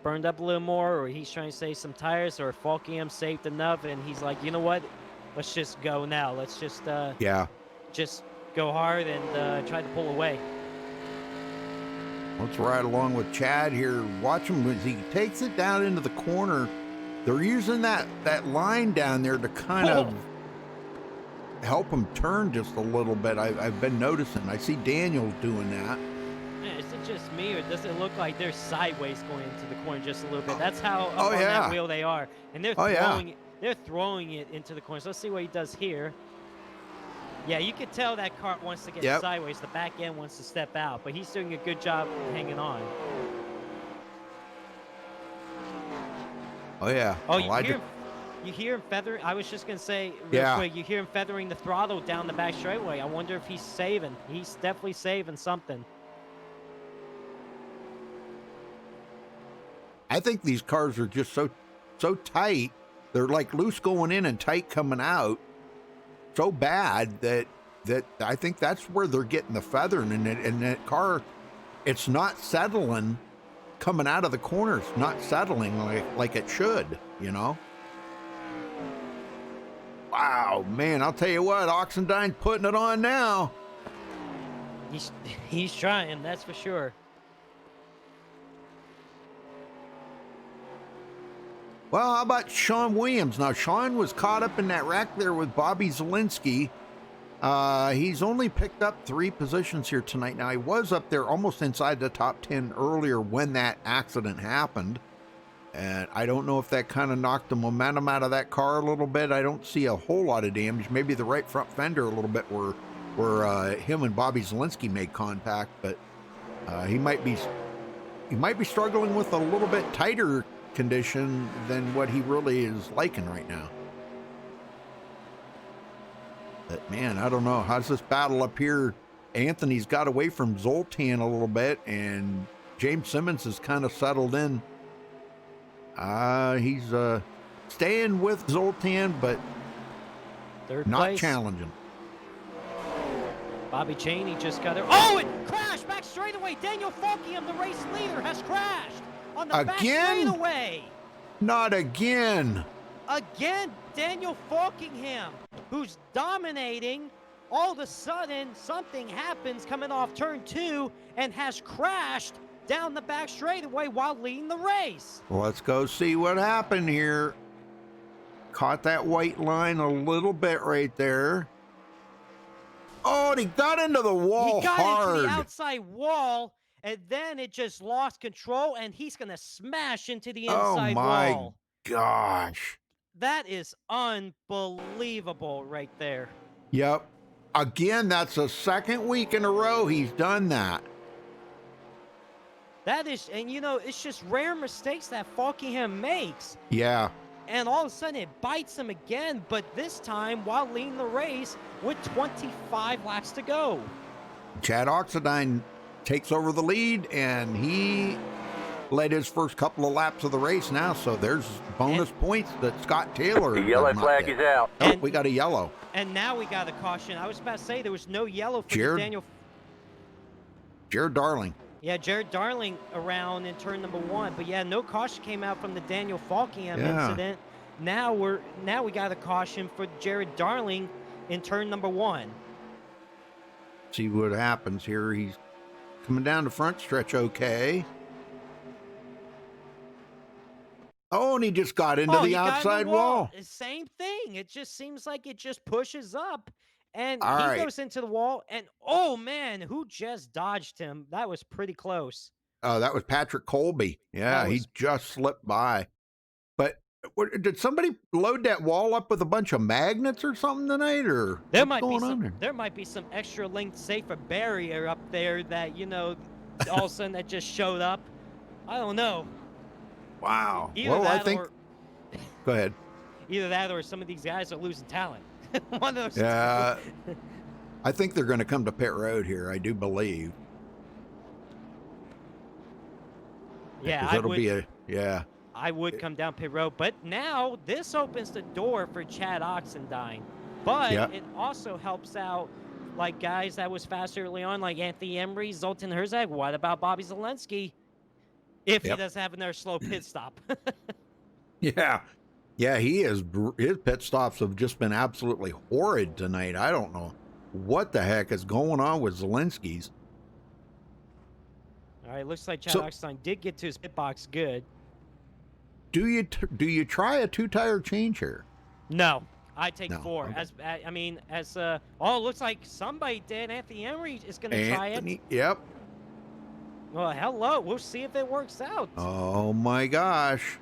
burned up a little more, or he's trying to save some tires, or Falkingham saved enough, and he's like, you know what? Let's just go now. Let's just just go hard and try to pull away. Let's ride along with Chad here. Watch him as he takes it down into the corner. They're using that line down there to kind of help him turn just a little bit. I've been noticing. I see Daniel doing that. Man, is it just me, or does it look like they're sideways going into the corner just a little bit? That's how up on that wheel they are, and they're throwing it into the corner. So let's see what he does here. Yeah, you could tell that car wants to get sideways. The back end wants to step out, but he's doing a good job hanging on. Oh yeah. Oh, you hear him feathering. I was just gonna say real quick. You hear him feathering the throttle down the back straightaway. I wonder if he's saving. He's definitely saving something. I think these cars are just so tight. They're like loose going in and tight coming out. So bad that I think that's where they're getting the feathering, and that car it's not settling coming out of the corners, not settling like it should, you know? Wow, man, I'll tell you what, Oxendine's putting it on now. He's trying, that's for sure. Well, how about Sean Williams? Now, Sean was caught up in that wreck there with Bobby Zielinski. He's only picked up 3 positions here tonight. Now, he was up there almost inside the top 10 earlier when that accident happened. And I don't know if that kind of knocked the momentum out of that car a little bit. I don't see a whole lot of damage. Maybe the right front fender a little bit where him and Bobby Zielinski made contact, but he might be struggling with a little bit tighter condition than what he really is liking right now. But man, I don't know. How's this battle up here? Anthony's got away from Zoltan a little bit, and James Simmons has kind of settled in. He's staying with Zoltan, but Third not place. challenging. Bobby Cheney just got there. Oh, it crashed back straightaway. Daniel Falkingham, the race leader, has crashed on the back Again? straightaway. Not again. Again, Daniel Falkingham, who's dominating. All of a sudden, something happens coming off turn 2 and has crashed down the back straightaway while leading the race. Well, let's go see what happened here. Caught that white line a little bit right there. Oh, and he got into the wall He got hard. into the outside wall, and then it just lost control, and he's going to smash into the inside oh my wall. gosh. That is unbelievable right there. Yep. Again, that's the second week in a row he's done that. That is, and you know, it's just rare mistakes that Falkingham makes. Yeah. And all of a sudden it bites him again, but this time while leading the race with 25 laps to go. Chad Oxendine takes over the lead, and he led his first couple of laps of the race now, so there's bonus points that Scott Taylor. The yellow does not flag get. is out. Oh, we got a yellow. And now we got a caution. I was about to say there was no yellow for Jared? Daniel. Jared Darling. Yeah, Jared Darling around in turn number 1, but yeah, no caution came out from the Daniel Falkingham incident. Now we got a caution for Jared Darling in turn number 1. See what happens here. He's coming down the front stretch okay. Oh, and he just got into the outside wall. Same thing. It just seems like it just pushes up, and All he right. goes into the wall, and oh man, who just dodged him? That was pretty close. Oh, that was Patrick Colby. Yeah, he just slipped by. But did somebody load that wall up with a bunch of magnets or something tonight, or There what's might be going on some. there? There might be some extra length safer barrier up there that all of a sudden that just showed up. I don't know. Wow. Either Well, I that think. or Go ahead. either that or some of these guys are losing talent. One of those. Yeah, two. I think they're going to come to pit road here. I do believe. Yeah, 'Cause I it'll would. be a yeah. I would come down pit road, but now this opens the door for Chad Oxendine. But Yeah. it also helps out like guys that was fast early on, like Anthony Emery, Zoltan Herzog. What about Bobby Zielinski? If he Yep. does have another slow pit stop. Yeah. Yeah, he is. His pit stops have just been absolutely horrid tonight. I don't know what the heck is going on with Zielinski's. All right, looks like Chad So- Oxendine did get to his pit box good. Do you try a 2-tire change here? No, I take No, 4. okay. Oh, it looks like somebody did. Anthony Emery is going to try it. Yep. Well, hello. We'll see if it works out. Oh my gosh.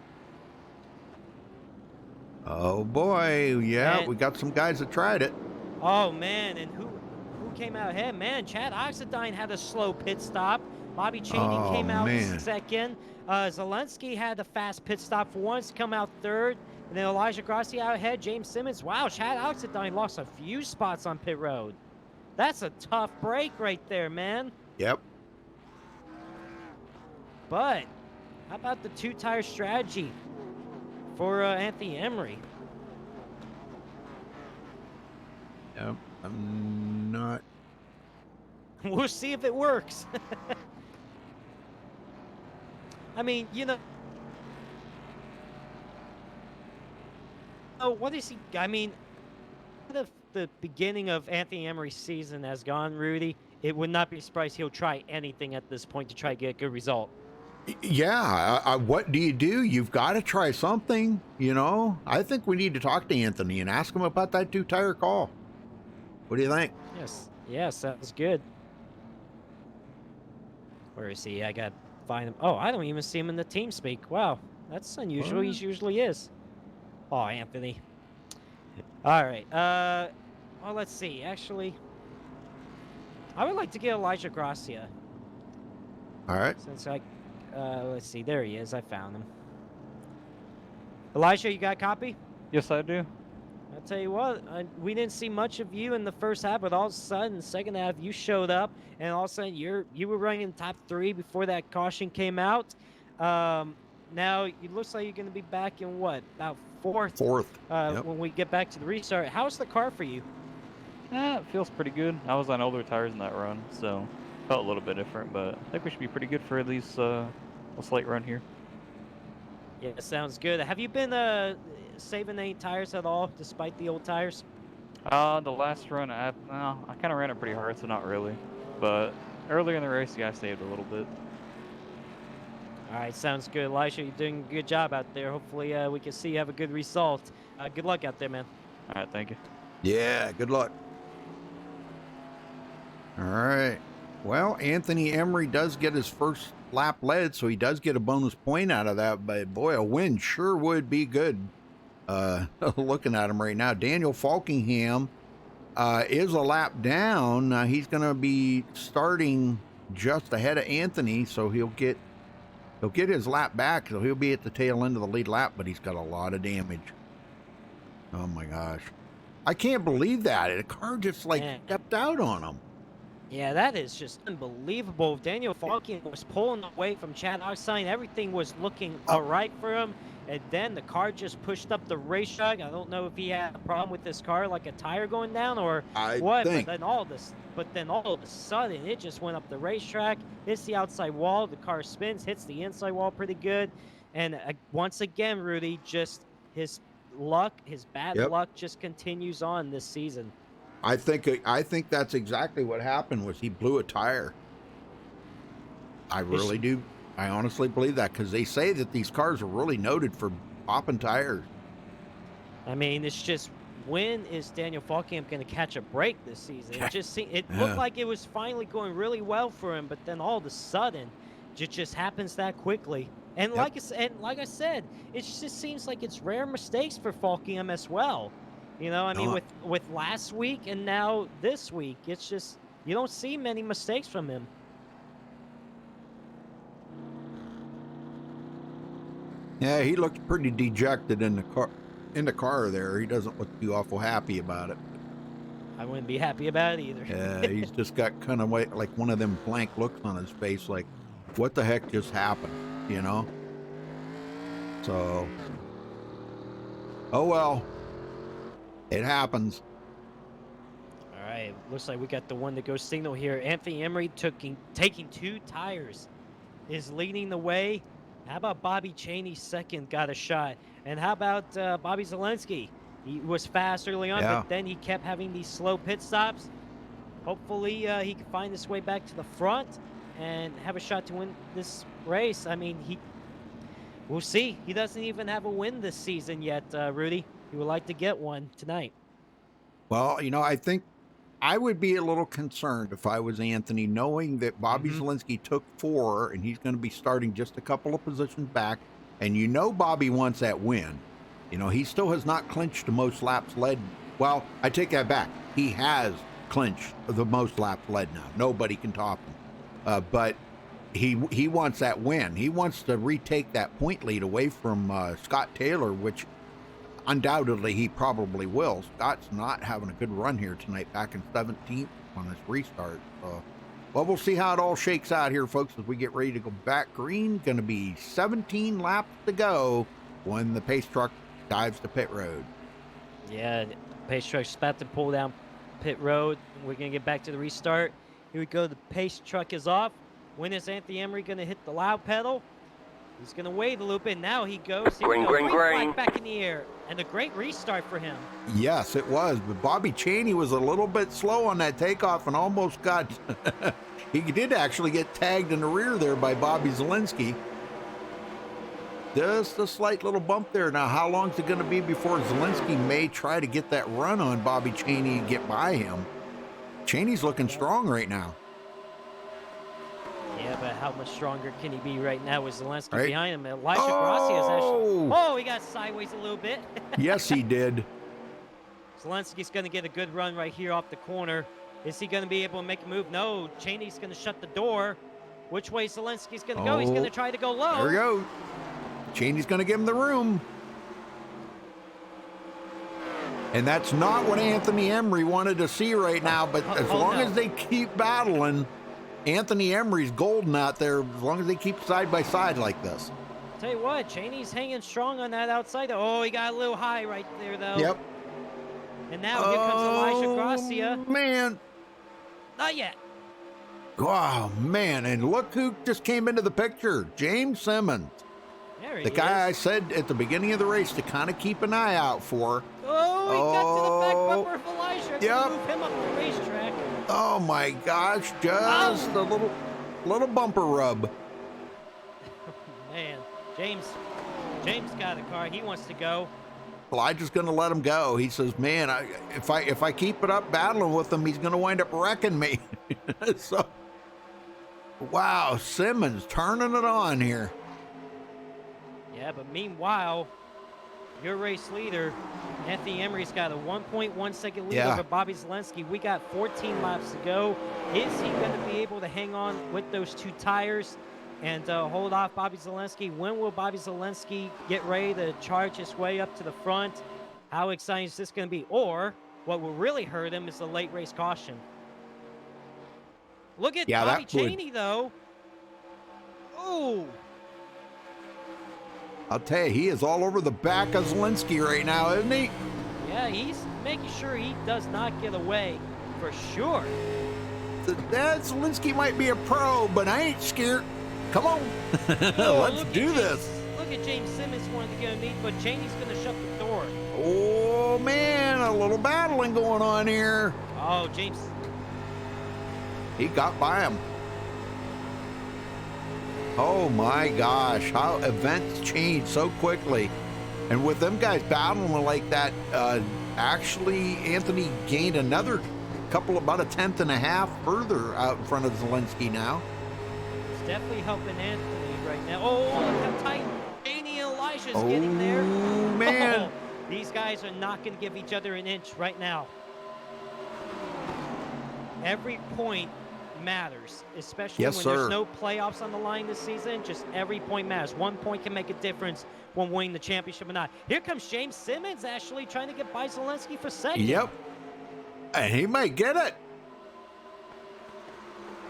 Oh boy. Yeah, And- we got some guys that tried it. Oh man, and who came out ahead? Man, Chad Oxendine had a slow pit stop. Bobby Cheney Oh, came out man. second. Zelensky had a fast pit stop for once, come out third. And then Elijah Grassi out ahead. James Simmons. Wow, Chad Oxendine lost a few spots on pit road. That's a tough break right there, man. Yep. But how about the 2-tire strategy for Anthony Emery? Yep. I'm not. We'll see if it works. I mean, what is he? I mean, the beginning of Anthony Emery's season has gone, Rudy, it would not be surprised he'll try anything at this point to try to get a good result. Yeah, what do? You've got to try something, I think we need to talk to Anthony and ask him about that 2-tire call. What do you think? Yes, sounds good. Where is he? I gotta find him. Oh, I don't even see him in the team speak. Wow, that's unusual. What? He usually is. Oh, Anthony. All right. Well, let's see. Actually, I would like to get Elijah Gracia. All right. Since let's see. There he is. I found him. Elijah, you got a copy? Yes, I do. I'll tell you what, we didn't see much of you in the first half, but all of a sudden, the second half, you showed up, and all of a sudden, you were running in top 3 before that caution came out. Now, it looks like you're going to be back in what, about 4th? 4th. Yep. When we get back to the restart. How's the car for you? It feels pretty good. I was on older tires in that run, so felt a little bit different, but I think we should be pretty good for at least a slight run here. Yeah, sounds good. Have you been saving any tires at all, despite the old tires? The last run, I kind of ran it pretty hard, so not really. But earlier in the race, yeah, I saved a little bit. All right, sounds good. Elisha, you're doing a good job out there. Hopefully we can see you have a good result. Good luck out there, man. All right, thank you. Yeah, good luck. All right. Well, Anthony Emery does get his first lap led, so he does get a bonus point out of that. But boy, a win sure would be good. Looking at him right now, Daniel Falkingham is a lap down. He's going to be starting just ahead of Anthony, so he'll get his lap back. So he'll be at the tail end of the lead lap, but he's got a lot of damage. Oh my gosh, I can't believe that the car just stepped out on him. Yeah, that is just unbelievable. Daniel Falkin was pulling away from Chad Oxine. Everything was looking all right for him. And then the car just pushed up the racetrack. I don't know if he had a problem with this car, like a tire going down or what. Think. But then all of a sudden, it just went up the racetrack, hits the outside wall. The car spins, hits the inside wall pretty good. And once again, Rudy, just his bad luck just continues on this season. I think that's exactly what happened. Was he blew a tire? I really do. I honestly believe that, because they say that these cars are really noted for popping tires. I mean, it's just, when is Daniel Falkham going to catch a break this season? It looked like it was finally going really well for him, but then all of a sudden, it just happens that quickly. And like I said, it just seems like it's rare mistakes for Falkham as well. I mean, with last week and now this week, it's just, you don't see many mistakes from him. Yeah, he looked pretty dejected in the car there. He doesn't look too awful happy about it. I wouldn't be happy about it either. Yeah, he's just got kind of like one of them blank looks on his face, like, what the heck just happened, So, oh well. It happens. All right, looks like we got the one to go signal here. Anthony Emery taking 2 tires is leading the way. How about Bobby Cheney second got a shot? And how about Bobby Zelensky? He was fast early on, but then he kept having these slow pit stops. Hopefully he can find his way back to the front and have a shot to win this race. I mean, we'll see. He doesn't even have a win this season yet, Rudy. He would like to get one tonight. Well, I think I would be a little concerned if I was Anthony, knowing that Bobby Zelensky took 4 and he's going to be starting just a couple of positions back. And Bobby wants that win. He still has not clinched the most laps led. Well, I take that back. He has clinched the most laps led now. Nobody can top him. But he wants that win. He wants to retake that point lead away from Scott Taylor, which undoubtedly he probably will. Scott's not having a good run here tonight, back in 17th on this restart. Well, we'll see how it all shakes out here, folks, as we get ready to go back green. Going to be 17 laps to go when the pace truck dives to pit road. Yeah, the pace truck's about to pull down pit road. We're going to get back to the restart. Here we go. The pace truck is off. When is Anthony Emery going to hit the loud pedal? He's going to wait a little bit. Now he goes. Here Green, we go. green, Green flag green. back in the air. And a great restart for him. Yes, it was. But Bobby Cheney was a little bit slow on that takeoff and almost got. He did actually get tagged in the rear there by Bobby Zelensky. Just a slight little bump there. Now, how long is it going to be before Zelensky may try to get that run on Bobby Cheney and get by him? Cheney's looking strong right now. Yeah, but how much stronger can he be right now with Zelensky Right. behind him? Elijah Gracia's actually. Oh, he got sideways a little bit. Yes, he did. Zelensky's going to get a good run right here off the corner. Is he going to be able to make a move? No, Cheney's going to shut the door. Which way Zelensky's going to go? He's going to try to go low. There we go. Cheney's going to give him the room. And that's not what Anthony Emery wanted to see right now, but as long as they keep battling, Anthony Emery's golden out there, as long as they keep side by side like this. Tell you what, Cheney's hanging strong on that outside. Oh, he got a little high right there, though. Yep. And now here comes Elijah Gracia. Man. Not yet. Oh, man. And look who just came into the picture. James Simmons. There he The guy I is. said at the beginning of the race to kind of keep an eye out for. Oh, he got to the back bumper of Elijah. Yep. Move him up the racetrack. Oh, my gosh. Just a little bumper rub. Man, James got a car. He wants to go. Elijah's going to let him go. He says, man, if I keep it up battling with him, he's going to wind up wrecking me. So, wow, Simmons turning it on here. Yeah, but meanwhile, your race leader, Anthony Emery's got a 1.1 second lead Yeah. over Bobby Zelensky. We got 14 laps to go. Is he going to be able to hang on with those two tires and hold off Bobby Zelensky? When will Bobby Zelensky get ready to charge his way up to the front? How exciting is this going to be? Or what will really hurt him is the late race caution. Look at Bobby Cheney, though. Ooh. I'll tell you, he is all over the back of Zelensky right now, isn't he? Yeah, he's making sure he does not get away for sure. That Zelensky might be a pro, but I ain't scared. Come on. Let's do this. Look at James Simmons wanting to get underneath, but Cheney's going to shut the door. Oh, man, a little battling going on here. Oh, James. He got by him. Oh, my gosh, how events change so quickly. And with them guys battling like that, actually, Anthony gained another about a tenth and a half further out in front of Zelensky now. It's definitely helping Anthony right now. Oh, look how tight Cheney and Elijah's getting there. Oh, man. Oh, these guys are not going to give each other an inch right now. Every point matters, especially when there's no playoffs on the line this season. Just every point matters. 1 point can make a difference when winning the championship or not. Here comes James Simmons actually trying to get by Zelensky for second. Yep. And he might get it.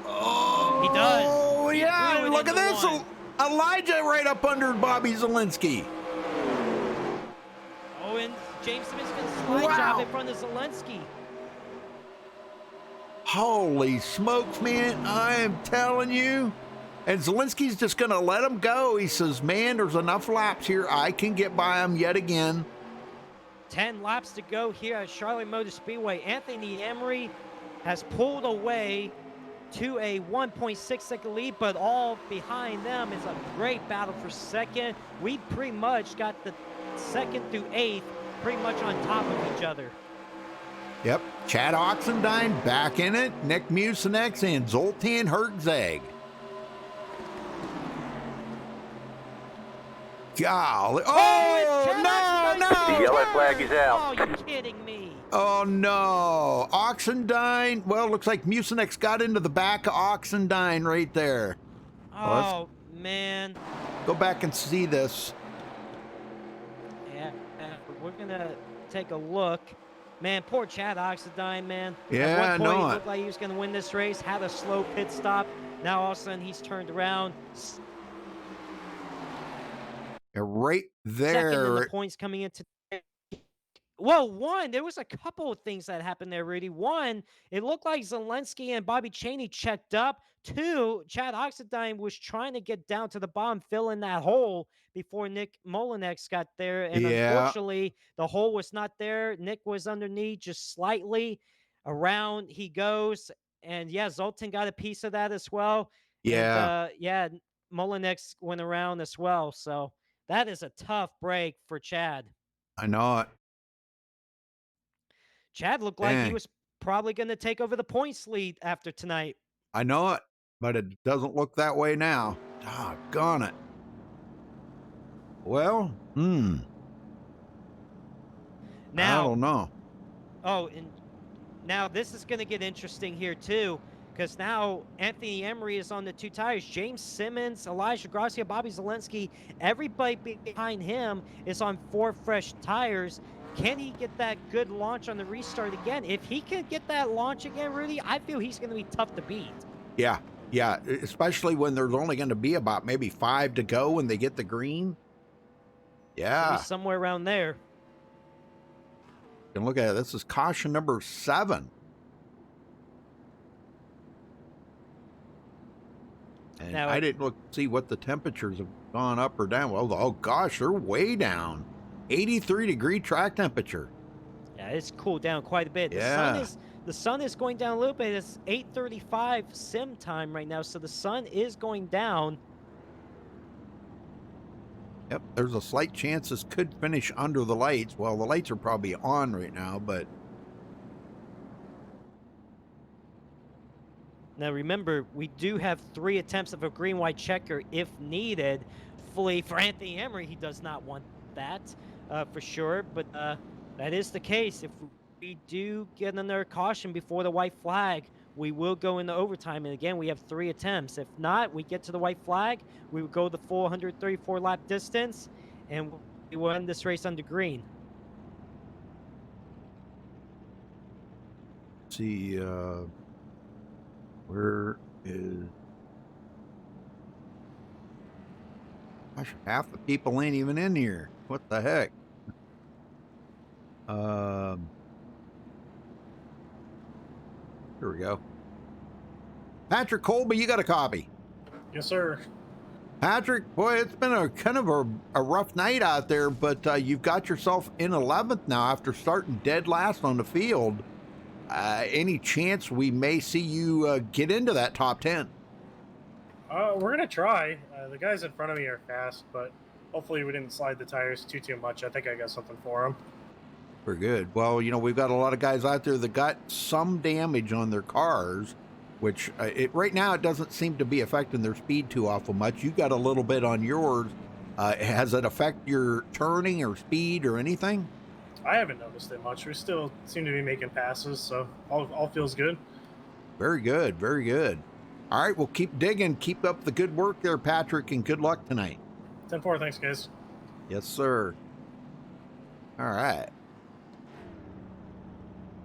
Oh, he does. Oh, yeah. Really Look at this. Elijah right up under Bobby Zelensky. Oh, and James Simmons can slide job in front of Zelensky. Holy smokes, man. I am telling you. And Zelensky's just going to let him go. He says, man, there's enough laps here. I can get by him yet again. 10 laps to go here at Charlotte Motor Speedway. Anthony Emery has pulled away to a 1.6 second lead, but all behind them is a great battle for second. We pretty much got the second through eighth pretty much on top of each other. Yep. Chad Oxendine back in it. Nick Mucinex and Zoltan Herzog. Golly. Oh, no. The yellow flag is out. Oh, you're kidding me. Oh, no. Oxendine. Well, looks like Mucinex got into the back of Oxendine right there. Oh, man. Go back and see this. Yeah, we're going to take a look. Man, poor Chad Oxendine, man. Yeah, At one point, I know he it. looked like he was going to win this race, had a slow pit stop. Now, all of a sudden, he's turned around. Right Second in there. the points coming into Well, one, there was a couple of things that happened there, Rudy. One, it looked like Zelensky and Bobby Cheney checked up. Two, Chad Oxendine was trying to get down to the bottom, fill in that hole before Nick Molinex got there. And Yeah. unfortunately, the hole was not there. Nick was underneath just slightly. Around he goes. And yeah, Zoltan got a piece of that as well. Yeah. And yeah, Molinex went around as well. So that is a tough break for Chad. I know it. Chad looked like he Dang. was probably going to take over the points lead after tonight. I know it, but it doesn't look that way now. Doggone it. Well, Now, I don't know. Oh, and now this is going to get interesting here too, because now Anthony Emery is on the 2 tires. James Simmons, Elijah Gracia, Bobby Zelensky, everybody behind him is on 4 fresh tires. Can he get that good launch on the restart again? If he can get that launch again, Rudy, I feel he's going to be tough to beat. Yeah, especially when there's only going to be about maybe 5 to go when they get the green. Yeah. Somewhere around there. You can look at it. This is caution number 7. And Now, I didn't see what the temperatures have gone up or down. Well, oh gosh, they're way down. 83-degree track temperature. Yeah, it's cooled down quite a bit. Yeah. The sun is going down a little bit. It's 8:35 sim time right now, so the sun is going down. Yep, there's a slight chance this could finish under the lights. Well, the lights are probably on right now, but now remember, we do have 3 attempts of a green-white checker if needed. Fully for Anthony Emery, he does not want that for sure, but that is the case. If we do get another caution before the white flag, we will go into overtime. And again, we have 3 attempts. If not, we get to the white flag, we will go the full 134 lap distance, and we will end this race under green. let's see, where is... Gosh, half the people ain't even in here. What the heck? Here we go. Patrick Colby, you got a copy? Yes, sir. Patrick, boy, it's been a kind of a rough night out there, but you've got yourself in 11th now after starting dead last on the field. Any chance we may see you get into that top 10? We're going to try. The guys in front of me are fast, but hopefully we didn't slide the tires too much. I think I got something for them. Very good. Well, you know, we've got a lot of guys out there that got some damage on their cars, which right now it doesn't seem to be affecting their speed too awful much. You got a little bit on yours. Has it affect your turning or speed or anything? I haven't noticed it much. We still seem to be making passes, so all feels good. Very good. Very good. All right, well, keep digging. Keep up the good work there, Patrick, and good luck tonight. 10-4, thanks, guys. Yes, sir. All right.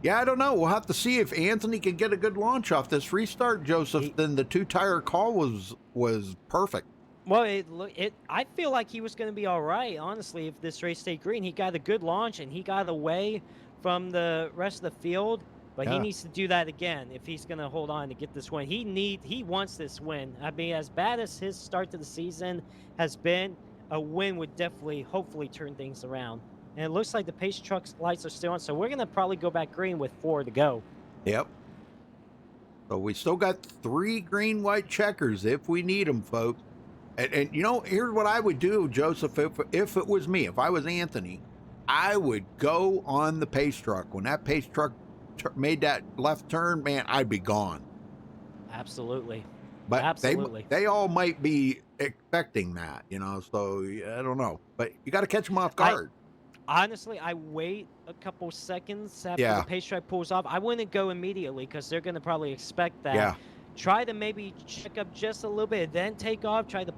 Yeah, I don't know. We'll have to see if Anthony can get a good launch off this restart, Joseph. Then the 2-tire call was perfect. Well, I feel like he was going to be all right, honestly, if this race stayed green. He got a good launch, and he got away from the rest of the field. But he needs to do that again if he's going to hold on to get this win. He wants this win. I mean, as bad as his start to the season has been, a win would definitely, hopefully, turn things around. And it looks like the pace truck's lights are still on, so we're going to probably go back green with 4 to go. Yep. So we still got 3 green-white checkers if we need them, folks. And you know, here's what I would do, Joseph, if it was me, if I was Anthony, I would go on the pace truck. When that pace truck made that left turn, man, I'd be gone. Absolutely. But absolutely. They all might be expecting that, you know, so I don't know. But you got to catch them off guard. Honestly, I wait a couple seconds after the pace truck pulls off. I wouldn't go immediately because they're going to probably expect that. Yeah. Try to maybe check up just a little bit, then take off, try to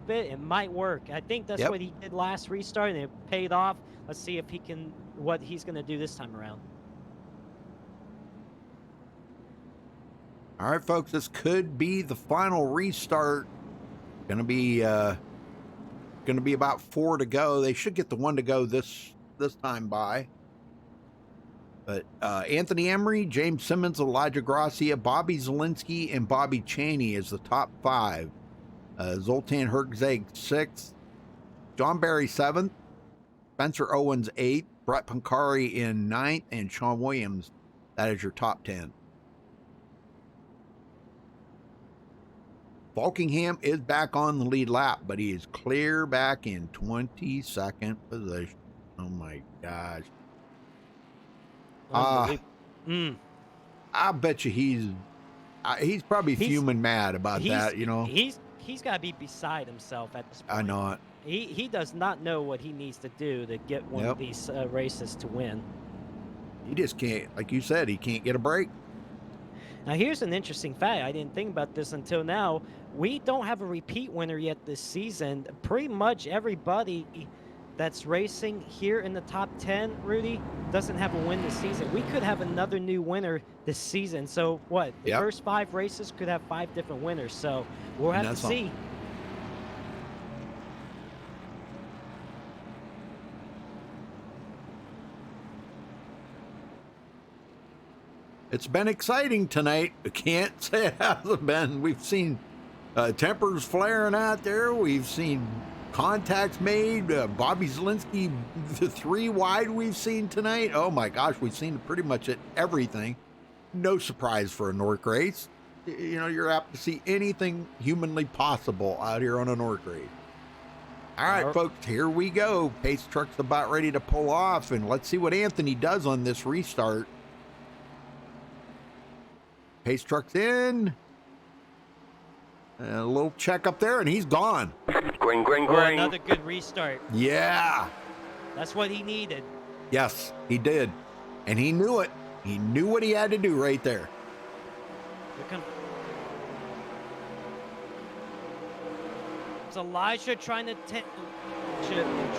bit. It might work. I think that's what he did last restart, and it paid off. Let's see if he can, what he's going to do this time around. All right, folks, this could be the final restart. Going to be about 4 to go. They should get the 1 to go this time by. But Anthony Emery, James Simmons, Elijah Gracia, Bobby Zielinski, and Bobby Cheney is the top 5. Zoltan Hergzeg 6th, John Barry 7th, Spencer Owens 8th, Brett Pancari in 9th, and Sean Williams. That is your top 10. Falkingham is back on the lead lap, but he is clear back in 22nd position. Oh my gosh. I bet you he's probably fuming mad about that, you know. He's got to be beside himself at this point. I know it. He does not know what he needs to do to get one of these races to win. He just can't, like you said, he can't get a break. Now, here's an interesting fact. I didn't think about this until now. We don't have a repeat winner yet this season. Pretty much everybody that's racing here in the top 10, Rudy, doesn't have a win this season. We could have another new winner this season. So, what? The first 5 races could have 5 different winners. So, we'll have to see. It's been exciting tonight. I can't say it hasn't been. We've seen tempers flaring out there. We've seen contacts made. Bobby Zielinski, the 3 wide we've seen tonight. Oh my gosh, we've seen pretty much everything. No surprise for a Nork race. You know, you're apt to see anything humanly possible out here on a Nork race. All right, folks, here we go. Pace truck's about ready to pull off, and let's see what Anthony does on this restart. Pace truck's in. A little check up there, and he's gone. Green. Another good restart. Yeah. That's what he needed. Yes, he did. And he knew it. He knew what he had to do right there. It's Elijah trying to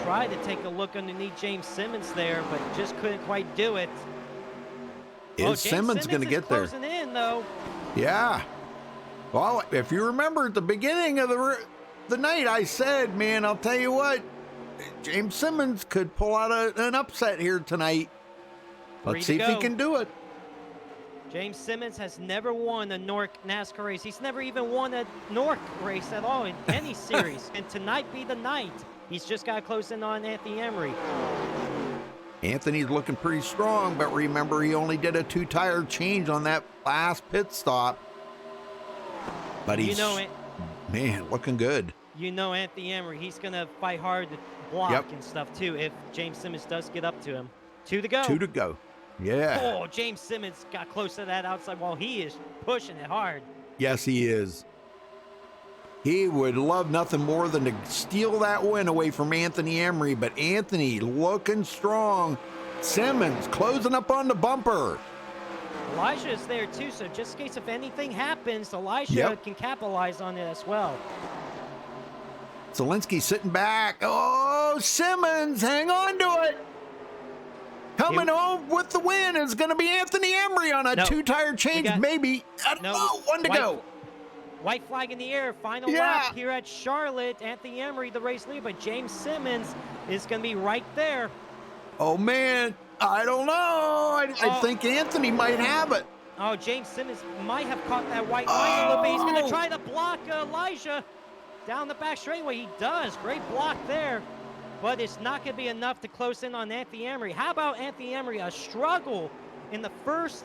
try to take a look underneath James Simmons there, but just couldn't quite do it. Is Simmons going to get there? Closing in, though. Yeah. Well, if you remember at the beginning of the night, I said, man, I'll tell you what, James Simmons could pull out an upset here tonight. Let's see if he can do it. James Simmons has never won a Nork NASCAR race. He's never even won a Nork race at all in any series. And tonight be the night. He's just got to close in on Anthony Emery. Anthony's looking pretty strong, but remember, he only did a 2-tire change on that last pit stop. But he's, man, looking good. You know Anthony Emery, he's going to fight hard to block and stuff, too, if James Simmons does get up to him. 2 to go. 2 to go. Yeah. Oh, James Simmons got close to that outside wall. He is pushing it hard. Yes, he is. He would love nothing more than to steal that win away from Anthony Emery, but Anthony looking strong. Simmons closing up on the bumper. Elijah is there too, so just in case if anything happens, Elijah can capitalize on it as well. Zielinski sitting back. Oh, Simmons, hang on to it. Coming home with the win is going to be Anthony Emery on a 2-tire change, maybe. I don't know, 1 to go. White flag in the air, final lap here at Charlotte. Anthony Emery, the race leader, but James Simmons is going to be right there. Oh, man, I don't know. I think Anthony might have it. Oh, James Simmons might have caught that white line a little bit. He's going to try to block Elijah down the back straightaway. He does. Great block there. But it's not going to be enough to close in on Anthony Emery. How about Anthony Emery? A struggle in the first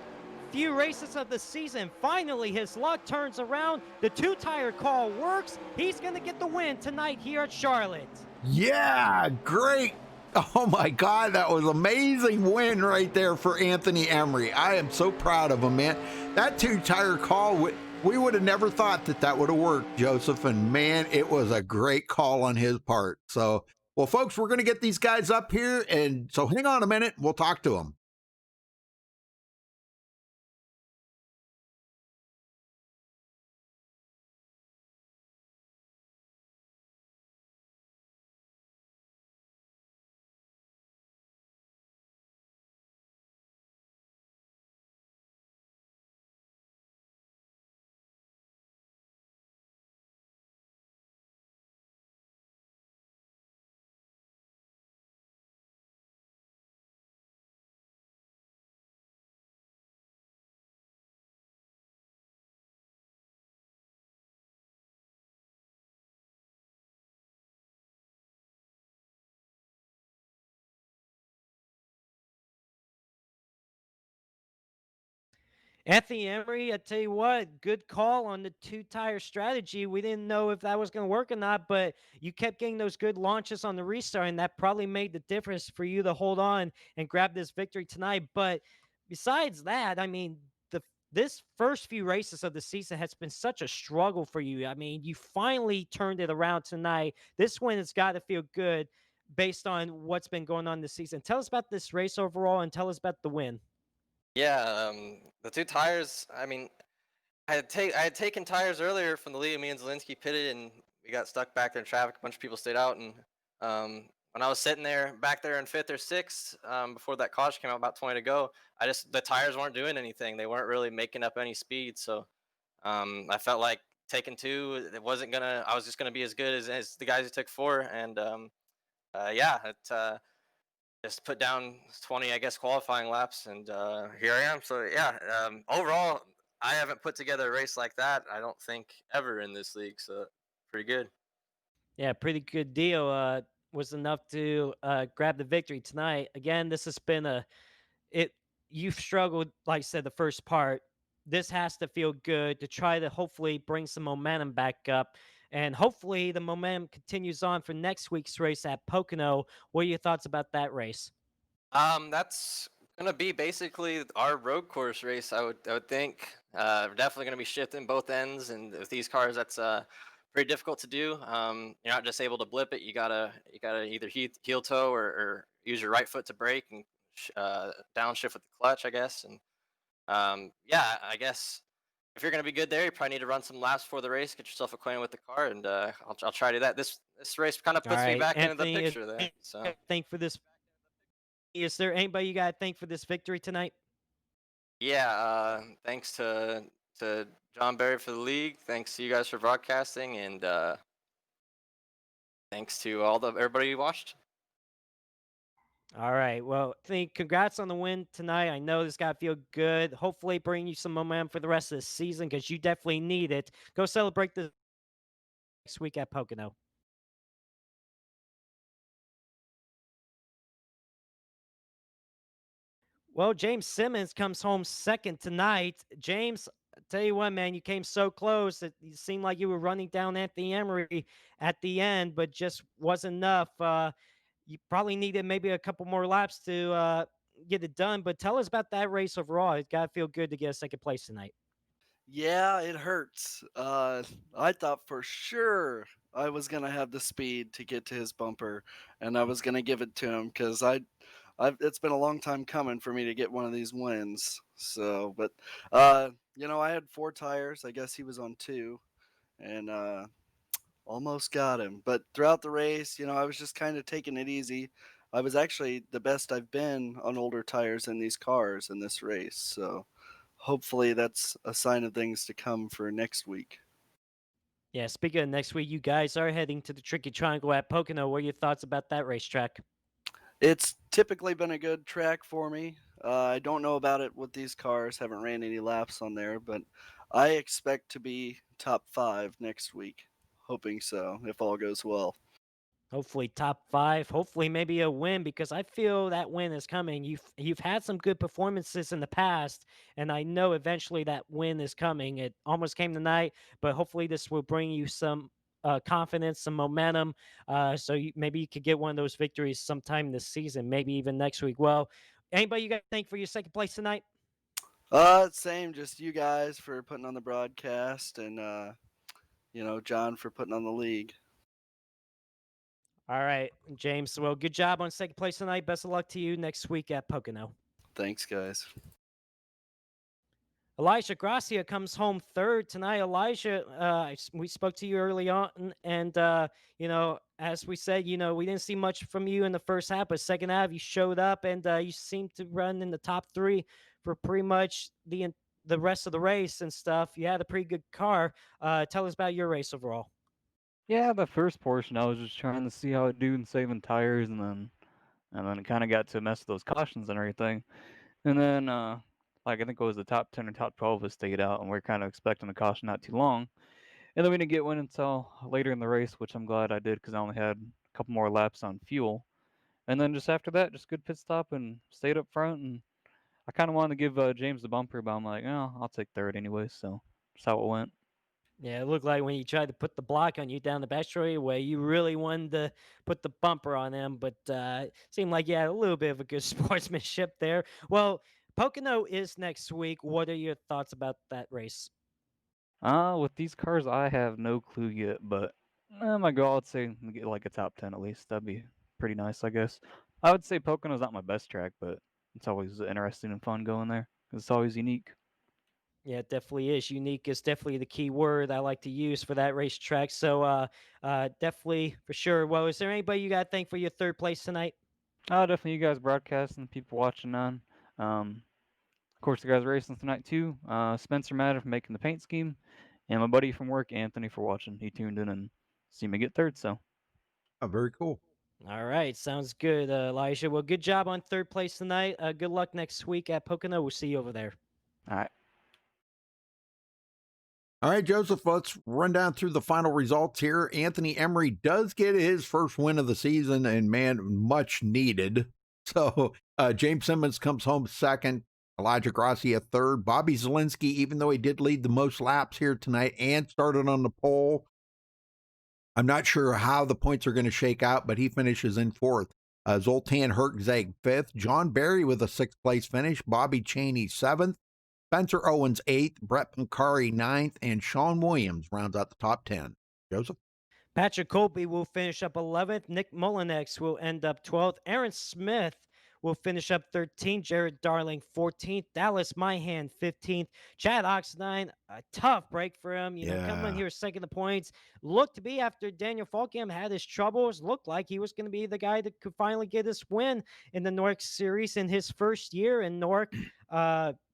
few races of the season. Finally, his luck turns around. The 2-tire call works. He's going to get the win tonight here at Charlotte. Yeah, great. Oh, my God, that was an amazing win right there for Anthony Emery. I am so proud of him, man. That 2-tire call, we would have never thought that would have worked, Joseph. And, man, it was a great call on his part. So, well, folks, we're going to get these guys up here. And so hang on a minute. We'll talk to them. Anthony Emery, I tell you what, good call on the two-tire strategy. We didn't know if that was going to work or not, but you kept getting those good launches on the restart, and that probably made the difference for you to hold on and grab this victory tonight. But besides that, I mean, this first few races of the season has been such a struggle for you. I mean, you finally turned it around tonight. This win has got to feel good based on what's been going on this season. Tell us about this race overall and tell us about the win. Yeah, the two tires. I mean, I had taken tires earlier from the lead. Me and Zelensky pitted, and we got stuck back there in traffic. A bunch of people stayed out, and when I was sitting there back there in fifth or sixth, before that caution came out, about 20 to go, the tires weren't doing anything. They weren't really making up any speed. So I felt like taking two, it wasn't gonna. I was just gonna be as good as the guys who took four, and yeah, just put down 20, I guess, qualifying laps, and here I am. So yeah, overall, I haven't put together a race like that, I don't think, ever in this league. So pretty good. Yeah, pretty good deal. Was enough to grab the victory tonight. Again, this has been it. You've struggled, like I said, the first part. This has to feel good to try to hopefully bring some momentum back up, and hopefully the momentum continues on for next week's race at Pocono. What are your thoughts about that race? That's gonna be basically our road course race. I would think. We're definitely gonna be shifting both ends, and with these cars, that's pretty difficult to do. You're not just able to blip it. You gotta either heel toe or use your right foot to brake and downshift with the clutch, I guess. And yeah, I guess if you're gonna be good there, you probably need to run some laps before the race, get yourself acquainted with the car, and I'll try to do that. This race kind of All puts me right, back into the Anthony, picture there. So. thank for this. Is there anybody you got to thank for this victory tonight? Yeah, thanks to John Barry for the league. Thanks to you guys for broadcasting, and thanks to everybody who watched. All right. Well, congrats on the win tonight. I know this got to feel good. Hopefully, bring you some momentum for the rest of the season because you definitely need it. Go celebrate this next week at Pocono. Well, James Simmons comes home second tonight. James, I tell you what, man, you came so close. It seemed like you were running down Anthony Emery at the end, but just wasn't enough. You probably needed maybe a couple more laps to get it done. But tell us about that race overall. It got to feel good to get a second place tonight. Yeah, it hurts. I thought for sure I was gonna have the speed to get to his bumper, and I was gonna give it to him because it's been a long time coming for me to get one of these wins. So, but I had four tires. I guess he was on two, and almost got him. But throughout the race, I was just kind of taking it easy. I was actually the best I've been on older tires in these cars in this race. So hopefully that's a sign of things to come for next week. Yeah, speaking of next week, you guys are heading to the Tricky Triangle at Pocono. What are your thoughts about that racetrack? It's typically been a good track for me. I don't know about it with these cars, haven't ran any laps on there, but I expect to be top 5 next week. Hoping so, if all goes well. Hopefully top 5, hopefully maybe a win because I feel that win is coming. You've had some good performances in the past, and I know eventually that win is coming. It almost came tonight, but hopefully this will bring you some confidence, some momentum, so maybe you could get one of those victories sometime this season, maybe even next week. Well, anybody you got to thank for your second place tonight? Same, just you guys for putting on the broadcast, and John for putting on the league. All right, James. Well, good job on second place tonight. Best of luck to you next week at Pocono. Thanks, guys. Elijah Gracia comes home third tonight. Elijah, we spoke to you early on, and as we said, we didn't see much from you in the first half, but second half you showed up, and you seemed to run in the top 3 for pretty much the rest of the race and stuff. You had a pretty good car. Tell us about your race overall. Yeah, the first portion I was just trying to see how it do and saving tires, and then it kind of got to mess with those cautions and everything. And then like I think it was the top 10 or top 12 that stayed out, and we're kind of expecting the caution not too long. And then we didn't get one until later in the race, which I'm glad I did because I only had a couple more laps on fuel. And then just after that, just good pit stop and stayed up front. And I kind of wanted to give James the bumper, but I'm like, oh, I'll take third anyway. So that's how it went. Yeah, it looked like when you tried to put the block on you down the back straightaway, you really wanted to put the bumper on him, but it seemed like you had a little bit of a good sportsmanship there. Well, Pocono is next week. What are your thoughts about that race? With these cars, I have no clue yet, but my goal, I'd say get like a top 10 at least. That'd be pretty nice, I guess. I would say Pocono's not my best track, but it's always interesting and fun going there 'cause it's always unique. Yeah, it definitely is. Unique is definitely the key word I like to use for that racetrack. So, definitely for sure. Well, is there anybody you got to thank for your third place tonight? Definitely you guys broadcasting, people watching on. Of course, the guys racing tonight too. Spencer Matter for making the paint scheme, and my buddy from work, Anthony, for watching. He tuned in and seen me get third. So, very cool. All right, sounds good, Elijah. Well, good job on third place tonight. Good luck next week at Pocono. We'll see you over there. all right. All right, Joseph, let's run down through the final results here. Anthony Emery does get his first win of the season, and man, much needed. So James Simmons comes home second, Elijah Gracia third, Bobby Zielinski, even though he did lead the most laps here tonight and started on the pole, I'm not sure how the points are going to shake out, but he finishes in fourth. Zoltan Hertzeg fifth, John Barry with a sixth place finish, Bobby Cheney seventh, Spencer Owens 8th, Brett Pancari 9th, and Sean Williams rounds out the top 10. Joseph? Patrick Colby will finish up 11th. Nick Mullinex will end up 12th. Aaron Smith will finish up 13th. Jared Darling 14th. Dallas Myhan 15th. Chad Oxnine, a tough break for him. Coming in here second the points. Looked to be after Daniel Falkham had his troubles. Looked like he was going to be the guy that could finally get his win in the Nork Series in his first year in Nork.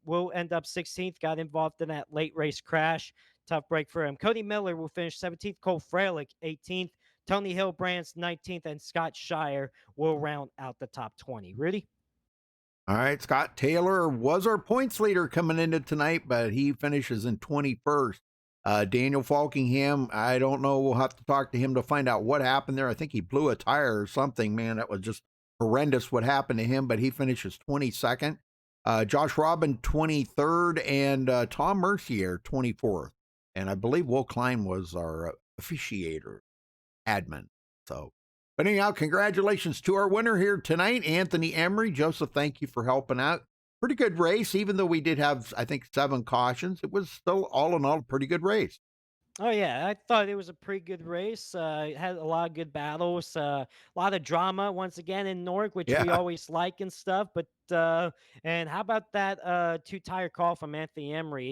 Will end up 16th. Got involved in that late race crash. Tough break for him. Cody Miller will finish 17th. Cole Freilich 18th. Tony Hillbrands 19th. And Scott Shire will round out the top 20. Rudy? All right, Scott Taylor was our points leader coming into tonight, but he finishes in 21st. Daniel Falkingham, I don't know. We'll have to talk to him to find out what happened there. I think he blew a tire or something, man. That was just horrendous what happened to him, but he finishes 22nd. Josh Robin, 23rd, and Tom Mercier, 24th. And I believe Will Klein was our officiator, admin. So, but anyhow, congratulations to our winner here tonight, Anthony Emery. Joseph, thank you for helping out. Pretty good race, even though we did have, I think, 7 cautions. It was still, all in all, a pretty good race. Oh, yeah. I thought it was a pretty good race. It had a lot of good battles, a lot of drama once again in Newark, which we always like and stuff. But, and how about that 2-tire call from Anthony Emery?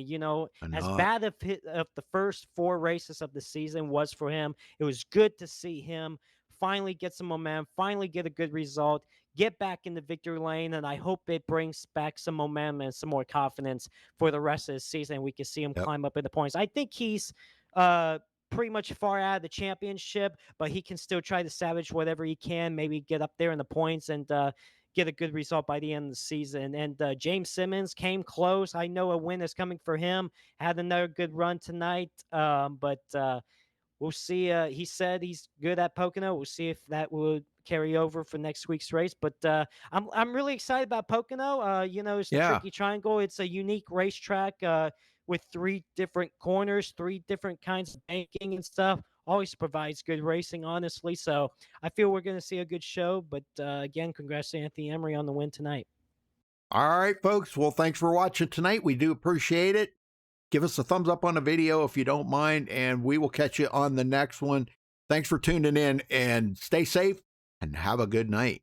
As bad of the first 4 races of the season was for him, it was good to see him finally get some momentum, finally get a good result, get back in the victory lane, and I hope it brings back some momentum and some more confidence for the rest of the season. We can see him climb up in the points. I think he's pretty much far out of the championship, but he can still try to salvage whatever he can, maybe get up there in the points and get a good result by the end of the season. And James Simmons came close. I know a win is coming for him. Had another good run tonight, but we'll see. He said he's good at Pocono. We'll see if that will carry over for next week's race. But I'm really excited about Pocono. It's the Tricky Triangle. It's a unique racetrack with 3 different corners, 3 different kinds of banking and stuff. Always provides good racing, honestly. So I feel we're going to see a good show. But again, congrats to Anthony Emery on the win tonight. All right, folks. Well, thanks for watching tonight. We do appreciate it. Give us a thumbs up on the video if you don't mind, and we will catch you on the next one. Thanks for tuning in, and stay safe and have a good night.